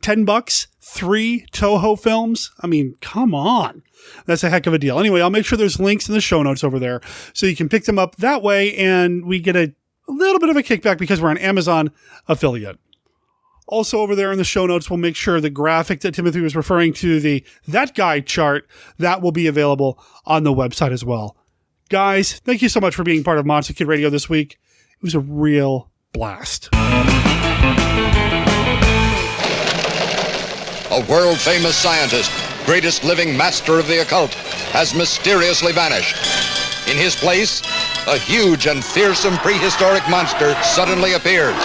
$10, 3 Toho films? I mean, come on. That's a heck of a deal. Anyway, I'll make sure there's links in the show notes over there so you can pick them up that way, and we get a little bit of a kickback because we're an Amazon affiliate. Also over there in the show notes, we'll make sure the graphic that Timothy was referring to, that guy chart, that will be available on the website as well. Guys, thank you so much for being part of Monster Kid Radio this week. It was a real blast. A world-famous scientist, greatest living master of the occult, has mysteriously vanished. In his place, a huge and fearsome prehistoric monster suddenly appears.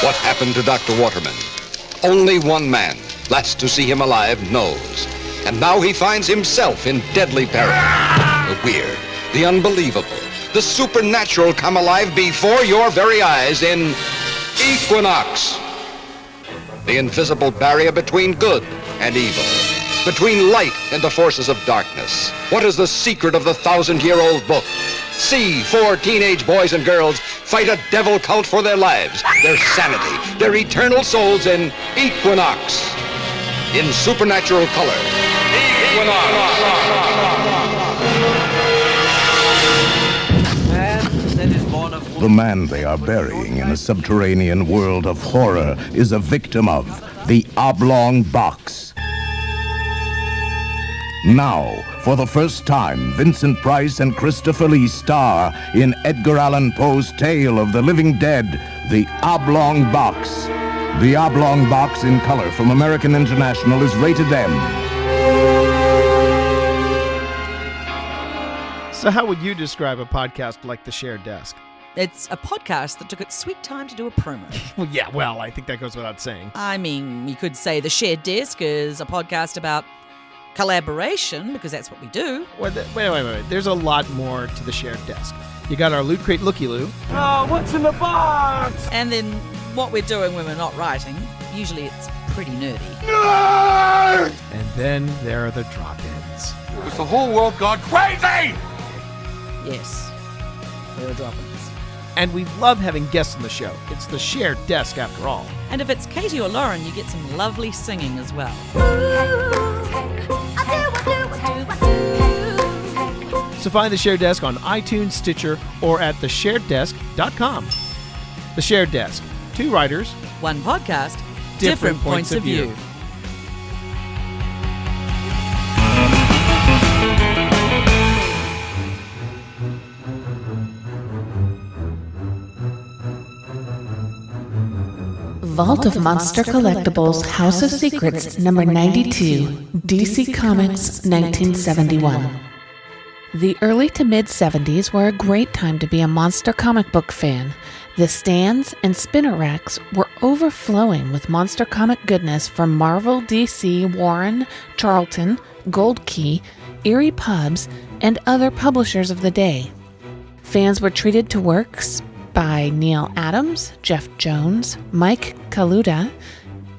What happened to Dr. Waterman? Only one man, last to see him alive, knows. And now he finds himself in deadly peril. The weird, the unbelievable, the supernatural come alive before your very eyes in Equinox. The invisible barrier between good and evil, between light and the forces of darkness. What is the secret of the 1,000-year-old book? See 4 teenage boys and girls fight a devil cult for their lives, their sanity, their eternal souls in Equinox. In supernatural color. The man they are burying in a subterranean world of horror is a victim of the oblong box. Now, for the first time, Vincent Price and Christopher Lee star in Edgar Allan Poe's tale of the living dead, The Oblong Box. The Oblong Box in color from American International is rated M. So how would you describe a podcast like The Shared Desk? It's a podcast that took its sweet time to do a promo. Well, yeah, I think that goes without saying. I mean, you could say The Shared Desk is a podcast about collaboration, because that's what we do. Wait. There's a lot more to the shared desk. You got our Loot Crate Looky-Loo. Oh, what's in the box? And then what we're doing when we're not writing, usually it's pretty nerdy. And then there are the drop-ins. Has the whole world gone crazy? Yes, there are drop-ins. And we love having guests on the show. It's the shared desk after all. And if it's Katie or Lauren, you get some lovely singing as well. So find the Shared Desk on iTunes, Stitcher, or at theshareddesk.com. The Shared Desk. 2 writers. 1 podcast. Different points of view. Vault of Monster Collectibles House of Secrets number 92, DC Comics 1971. The early to mid-70s were a great time to be a monster comic book fan. The stands and spinner racks were overflowing with monster comic goodness from Marvel, DC, Warren, Charlton, Gold Key, Erie Pubs, and other publishers of the day. Fans were treated to works by Neil Adams, Jeff Jones, Mike Kaluta,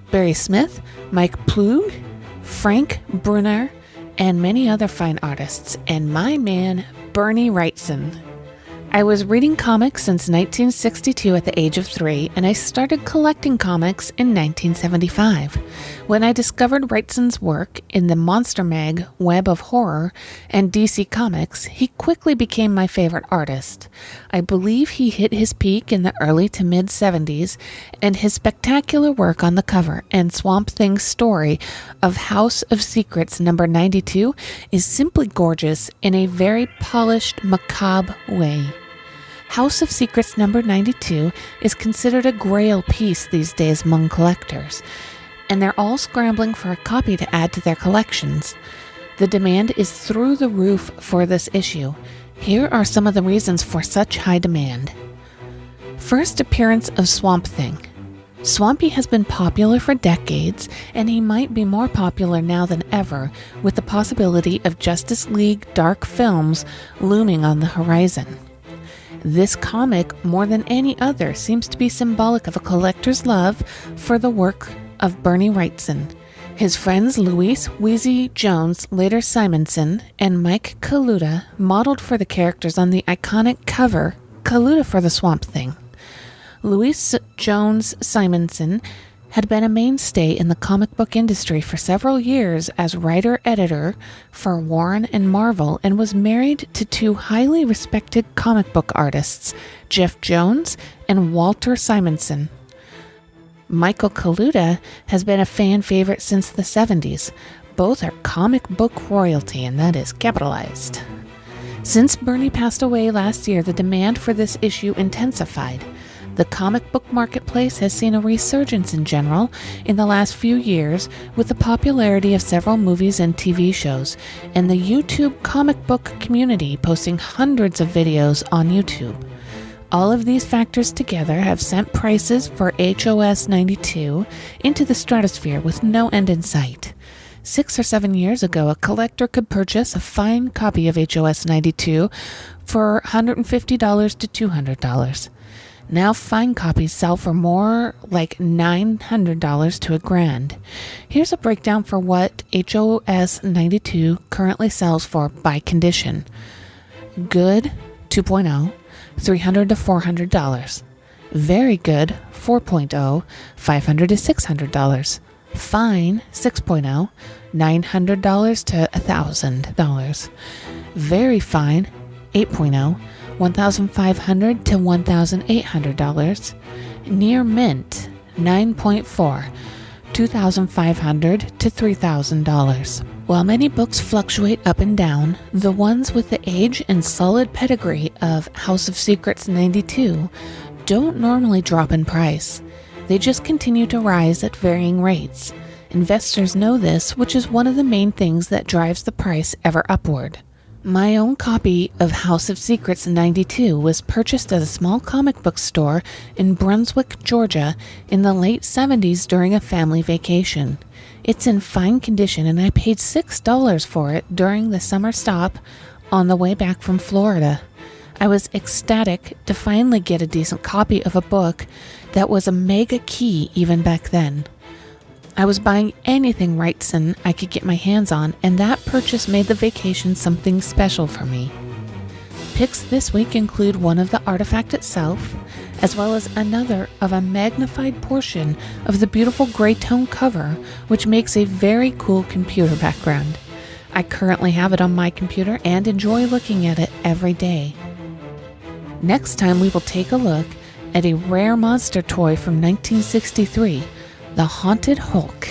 Barry Smith, Mike Plug, Frank Brunner, and many other fine artists, and my man, Bernie Wrightson. I was reading comics since 1962 at the age of 3, and I started collecting comics in 1975. When I discovered Wrightson's work in the Monster Mag, Web of Horror, and DC Comics, he quickly became my favorite artist. I believe he hit his peak in the early to mid-70s, and his spectacular work on the cover and Swamp Thing's story of House of Secrets number 92 is simply gorgeous in a very polished, macabre way. House of Secrets number 92 is considered a grail piece these days among collectors, and they're all scrambling for a copy to add to their collections. The demand is through the roof for this issue. Here are some of the reasons for such high demand. First appearance of Swamp Thing. Swampy has been popular for decades, and he might be more popular now than ever, with the possibility of Justice League dark films looming on the horizon. This comic, more than any other, seems to be symbolic of a collector's love for the work of Bernie Wrightson. His friends Luis Wheezy Jones, later Simonson, and Mike Kaluta modeled for the characters on the iconic cover, Kaluta for the Swamp Thing. Luis Jones Simonson had been a mainstay in the comic book industry for several years as writer-editor for Warren and Marvel, and was married to 2 highly respected comic book artists, Jeff Jones and Walter Simonson. Michael Kaluta has been a fan favorite since the 70s. Both are comic book royalty, and that is capitalized. Since Bernie passed away last year, the demand for this issue intensified. The comic book marketplace has seen a resurgence in general in the last few years with the popularity of several movies and TV shows, and the YouTube comic book community posting hundreds of videos on YouTube. All of these factors together have sent prices for HOS 92 into the stratosphere with no end in sight. 6 or 7 years ago, a collector could purchase a fine copy of HOS 92 for $150 to $200. Now fine copies sell for more like $900 to $1,000. Here's a breakdown for what HOS 92 currently sells for by condition. Good, 2.0, $300 to $400. Very good, 4.0, $500 to $600. Fine, 6.0, $900 to $1,000. Very fine, 8.0, $1,500 to $1,800. Near mint, 9.4, $2,500 to $3,000. While many books fluctuate up and down, the ones with the age and solid pedigree of House of Secrets 92 don't normally drop in price. They just continue to rise at varying rates. Investors know this, which is one of the main things that drives the price ever upward. My own copy of House of Secrets 92 was purchased at a small comic book store in Brunswick, Georgia in the late 70s during a family vacation. It's in fine condition and I paid $6 for it during the summer stop on the way back from Florida. I was ecstatic to finally get a decent copy of a book that was a mega key even back then. I was buying anything Wrightson I could get my hands on, and that purchase made the vacation something special for me. Picks this week include one of the artifact itself, as well as another of a magnified portion of the beautiful gray tone cover, which makes a very cool computer background. I currently have it on my computer and enjoy looking at it every day. Next time we will take a look at a rare monster toy from 1963, the Haunted Hulk.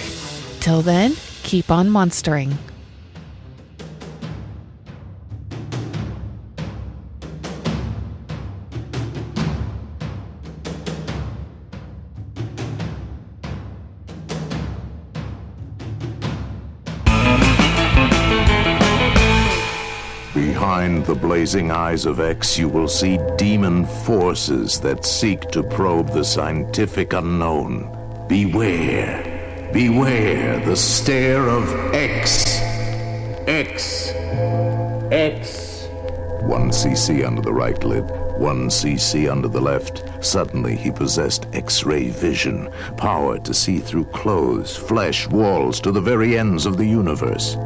Till then, keep on monstering. Behind the blazing eyes of X, you will see demon forces that seek to probe the scientific unknown. Beware. Beware the stare of X. X. X. 1 cc under the right lid, 1 cc under the left. Suddenly he possessed X-ray vision, power to see through clothes, flesh, walls to the very ends of the universe.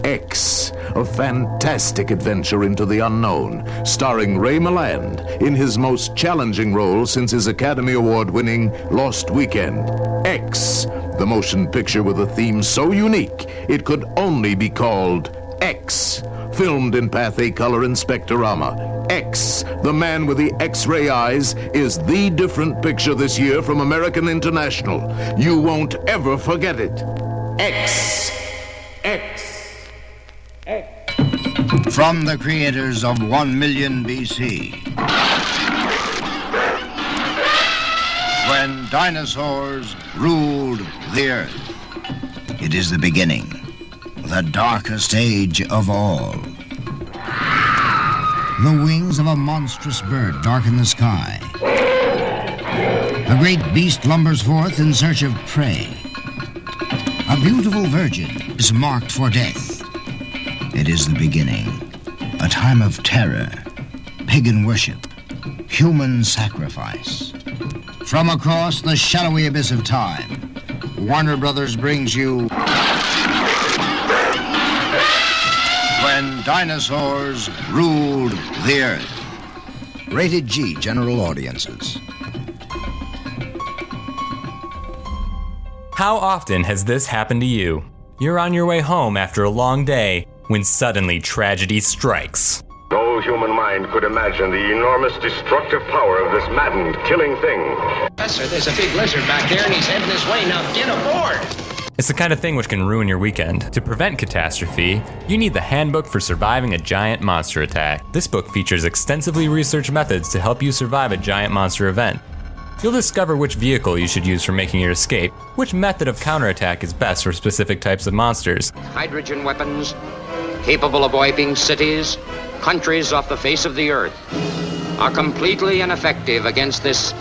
X, a fantastic adventure into the unknown, starring Ray Milland in his most challenging role since his Academy Award-winning Lost Weekend. X, the motion picture with a theme so unique it could only be called X, filmed in Pathé Color and Spectrorama. X, the man with the X-ray eyes, is the different picture this year from American International. You won't ever forget it. X. X. From the creators of 1 million BC. When dinosaurs ruled the earth. It is the beginning, the darkest age of all. The wings of a monstrous bird darken the sky. A great beast lumbers forth in search of prey. A beautiful virgin is marked for death. It is the beginning, a time of terror, pagan worship, human sacrifice. From across the shadowy abyss of time, Warner Brothers brings you When Dinosaurs Ruled the Earth. Rated G, general audiences. How often has this happened to you? You're on your way home after a long day when suddenly tragedy strikes. No human mind could imagine the enormous destructive power of this maddened, killing thing. Professor, there's a big lizard back there and he's heading this way. Now get aboard! It's the kind of thing which can ruin your weekend. To prevent catastrophe, you need the Handbook for Surviving a Giant Monster Attack. This book features extensively researched methods to help you survive a giant monster event. You'll discover which vehicle you should use for making your escape, which method of counterattack is best for specific types of monsters. Hydrogen weapons, capable of wiping cities, countries off the face of the earth, are completely ineffective against this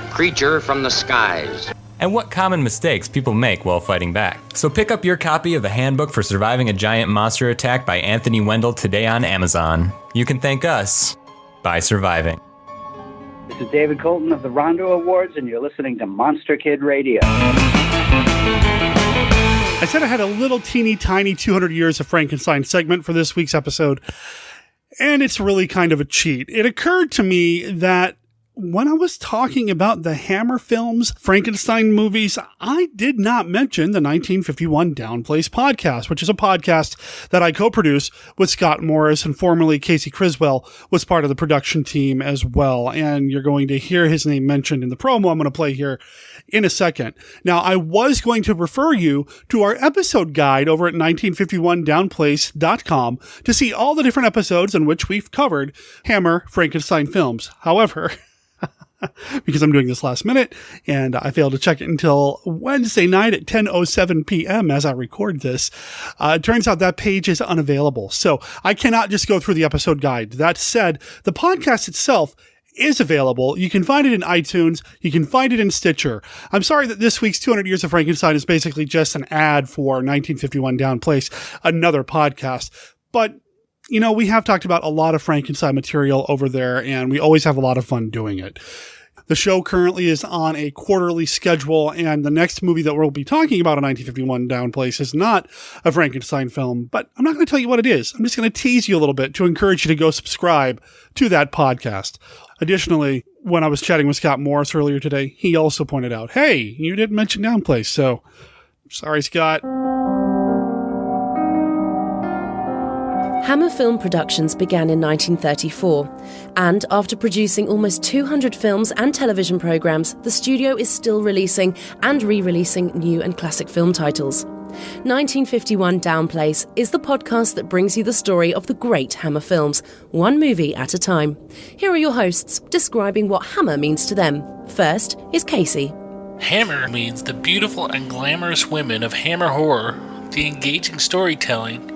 creature from the skies. And what common mistakes people make while fighting back. So pick up your copy of the Handbook for Surviving a Giant Monster Attack by Anthony Wendell today on Amazon. You can thank us by surviving. This is David Colton of the Rondo Awards, and you're listening to Monster Kid Radio. I said I had a little teeny tiny 200 Years of Frankenstein segment for this week's episode, and it's really kind of a cheat. It occurred to me that when I was talking about the Hammer Films Frankenstein movies, I did not mention the 1951 Downplace podcast, which is a podcast that I co-produce with Scott Morris, and formerly Casey Criswell was part of the production team as well. And you're going to hear his name mentioned in the promo I'm going to play here in a second. Now, I was going to refer you to our episode guide over at 1951downplace.com to see all the different episodes in which we've covered Hammer Frankenstein films. However, because I'm doing this last minute, and I failed to check it until Wednesday night at 10:07 p.m. as I record this. It turns out that page is unavailable, so I cannot just go through the episode guide. That said, the podcast itself is available. You can find it in iTunes. You can find it in Stitcher. I'm sorry that this week's 200 Years of Frankenstein is basically just an ad for 1951 Down Place, another podcast. But we have talked about a lot of Frankenstein material over there, and we always have a lot of fun doing it. The show currently is on a quarterly schedule, and the next movie that we'll be talking about in 1951 Down Place is not a Frankenstein film, but I'm not going to tell you what it is. I'm just going to tease you a little bit to encourage you to go subscribe to that podcast. Additionally, when I was chatting with Scott Morris earlier today, he also pointed out, hey, you didn't mention Down Place, so sorry, Scott. Hammer Film Productions began in 1934, and after producing almost 200 films and television programs, the studio is still releasing and re-releasing new and classic film titles. 1951 Down Place is the podcast that brings you the story of the great Hammer films, one movie at a time. Here are your hosts, describing what Hammer means to them. First is Casey. Hammer means the beautiful and glamorous women of Hammer horror, the engaging storytelling,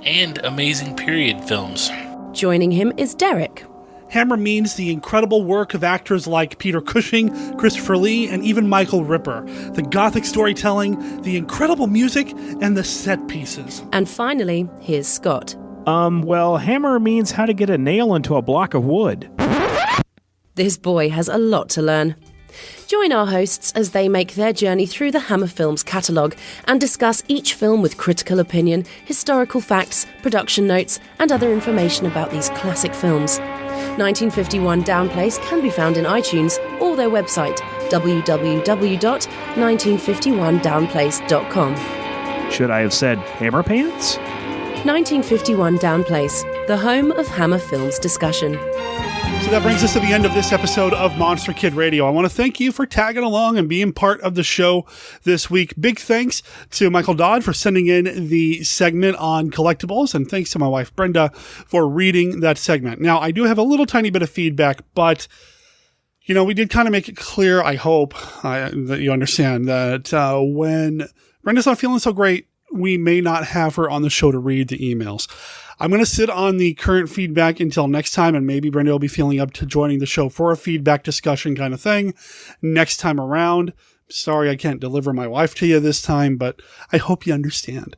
and amazing period films. Joining him is Derek. Hammer means the incredible work of actors like Peter Cushing, Christopher Lee, and even Michael Ripper. The gothic storytelling, the incredible music, and the set pieces. And finally, here's Scott. Well, hammer means how to get a nail into a block of wood. This boy has a lot to learn. Join our hosts as they make their journey through the Hammer Films catalogue and discuss each film with critical opinion, historical facts, production notes, and other information about these classic films. 1951 Down Place can be found in iTunes or their website, www.1951downplace.com. Should I have said Hammer Pants? 1951 Down Place, the home of Hammer Films discussion. So that brings us to the end of this episode of Monster Kid Radio. I want to thank you for tagging along and being part of the show this week. Big thanks to Michael Dodd for sending in the segment on collectibles, and thanks to my wife Brenda for reading that segment. Now, I do have a little tiny bit of feedback, but we did kind of make it clear, I hope, that you understand that when Brenda's not feeling so great, we may not have her on the show to read the emails. I'm going to sit on the current feedback until next time, and maybe Brenda will be feeling up to joining the show for a feedback discussion kind of thing next time around. Sorry I can't deliver my wife to you this time, but I hope you understand.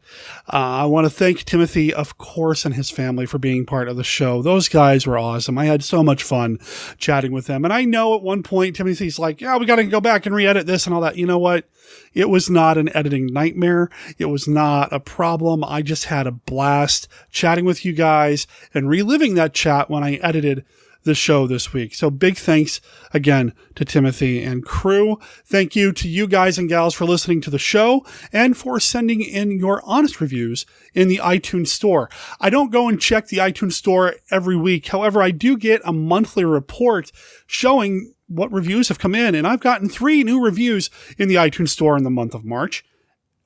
I want to thank Timothy, of course, and his family for being part of the show. Those guys were awesome. I had so much fun chatting with them. And I know at one point Timothy's like, yeah, we got to go back and re-edit this and all that. You know what? It was not an editing nightmare. It was not a problem. I just had a blast chatting with you guys and reliving that chat when I edited the show this week. So big thanks again to Timothy and crew. Thank you to you guys and gals for listening to the show and for sending in your honest reviews in the iTunes store. I don't go and check the iTunes store every week. However, I do get a monthly report showing what reviews have come in, and I've gotten 3 new reviews in the iTunes store in the month of March.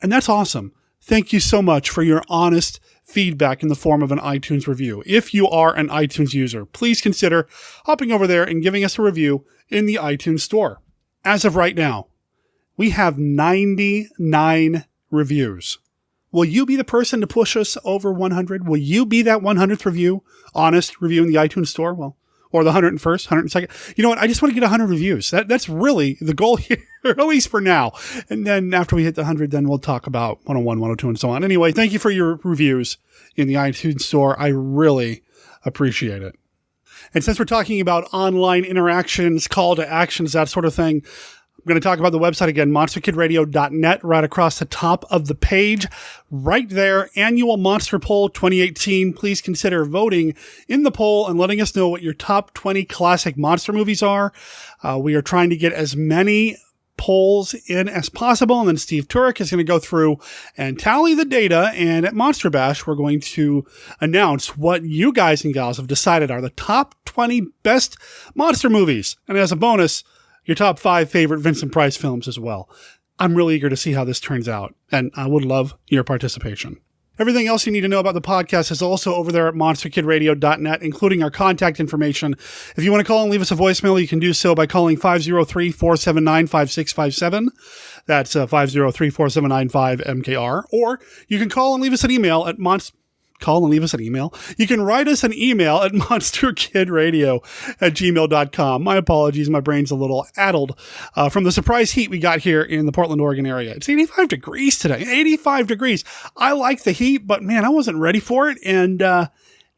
And that's awesome. Thank you so much for your honest feedback in the form of an iTunes review. If you are an iTunes user, please consider hopping over there and giving us a review in the iTunes store. As of right now, we have 99 reviews. Will you be the person to push us over 100? Will you be that 100th review, honest review in the iTunes store? Well, or the 101st, 102nd. You know what? I just want to get 100 reviews. That's really the goal here, at least for now. And then after we hit the 100, then we'll talk about 101, 102, and so on. Anyway, thank you for your reviews in the iTunes store. I really appreciate it. And since we're talking about online interactions, call to actions, that sort of thing, I'm going to talk about the website again, monsterkidradio.net, right across the top of the page. Right there, Annual Monster Poll 2018. Please consider voting in the poll and letting us know what your top 20 classic monster movies are. We are trying to get as many polls in as possible, and then Steve Turek is going to go through and tally the data, and at Monster Bash, we're going to announce what you guys and gals have decided are the top 20 best monster movies. And as a bonus, your top 5 favorite Vincent Price films as well. I'm really eager to see how this turns out, and I would love your participation. Everything else you need to know about the podcast is also over there at monsterkidradio.net, including our contact information. If you want to call and leave us a voicemail, you can do so by calling 503-479-5657. That's 503-479-5MKR. Or you can call and leave us an email at You can write us an email at monsterkidradio@gmail.com. My apologies, my brain's a little addled from the surprise heat we got here in the Portland, Oregon area. It's 85 degrees today. 85 degrees. I like the heat, but man, I wasn't ready for it. And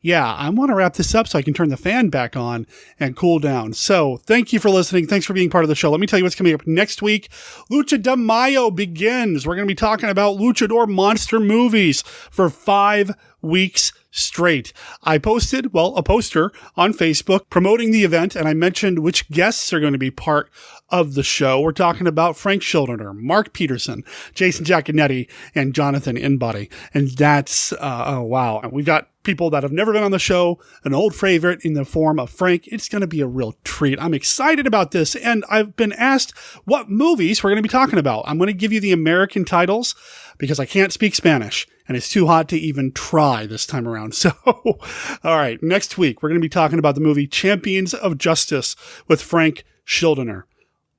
yeah, I want to wrap this up so I can turn the fan back on and cool down. So thank you for listening. Thanks for being part of the show. Let me tell you what's coming up next week. Lucha de Mayo begins. We're going to be talking about luchador monster movies for 5 weeks straight. I posted, a poster on Facebook promoting the event, and I mentioned which guests are going to be part of the show. We're talking about Frank Schildiner, Mark Peterson, Jason Giaconetti, and Jonathan Inbody. And that's, wow. And we've got people that have never been on the show, an old favorite in the form of Frank. It's going to be a real treat. I'm excited about this, and I've been asked what movies we're going to be talking about. I'm going to give you the American titles because I can't speak Spanish, and it's too hot to even try this time around. So, all right, next week, we're going to be talking about the movie Champions of Justice with Frank Schildiner.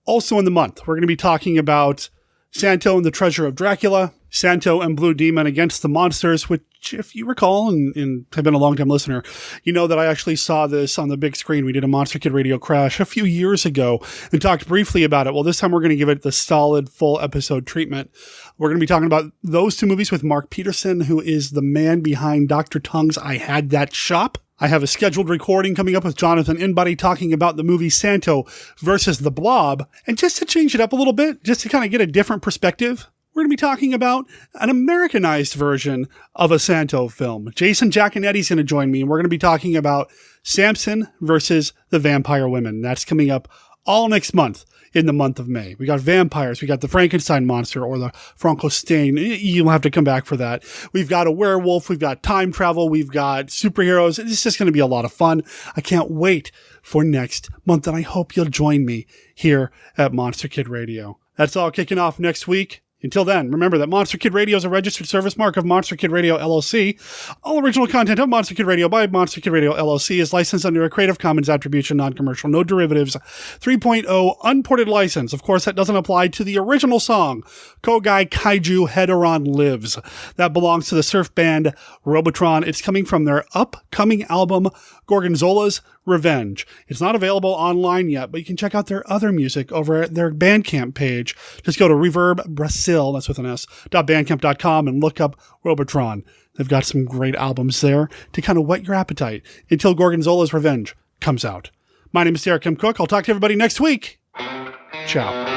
Also in the month, we're going to be talking about Santo and the Treasure of Dracula, Santo and Blue Demon Against the Monsters, which, if you recall, and have been a long-time listener, you know that I actually saw this on the big screen. We did a Monster Kid Radio Crash a few years ago and talked briefly about it. Well, this time we're going to give it the solid full episode treatment. We're going to be talking about those two movies with Mark Peterson, who is the man behind Dr. Tongue's I Had That Shop. I have a scheduled recording coming up with Jonathan Inbody talking about the movie Santo versus the Blob. And just to change it up a little bit, just to kind of get a different perspective, we're going to be talking about an Americanized version of a Santo film. Jason Giaconetti's going to join me, and we're going to be talking about Samson versus the Vampire Women. That's coming up all next month in the month of May. We got vampires. We got the Frankenstein monster or the Frankenstein. You'll have to come back for that. We've got a werewolf. We've got time travel. We've got superheroes. It's just going to be a lot of fun. I can't wait for next month, and I hope you'll join me here at Monster Kid Radio. That's all kicking off next week. Until then, remember that Monster Kid Radio is a registered service mark of Monster Kid Radio LLC. All original content of Monster Kid Radio by Monster Kid Radio LLC is licensed under a Creative Commons Attribution, Non-Commercial, No Derivatives 3.0 unported license. Of course, that doesn't apply to the original song, Kougai-kaiju Hedoron Lives. That belongs to the surf band Robotron. It's coming from their upcoming album, Gorgonzolah's Revenge. It's not available online yet, but you can check out their other music over at their Bandcamp page. Just go to Reverb Brazil, that's with an S, .bandcamp.com and look up Robotron. They've got some great albums there to kind of whet your appetite until Gorgonzolah's Revenge comes out. My name is Derek M. Cook. I'll talk to everybody next week. Ciao.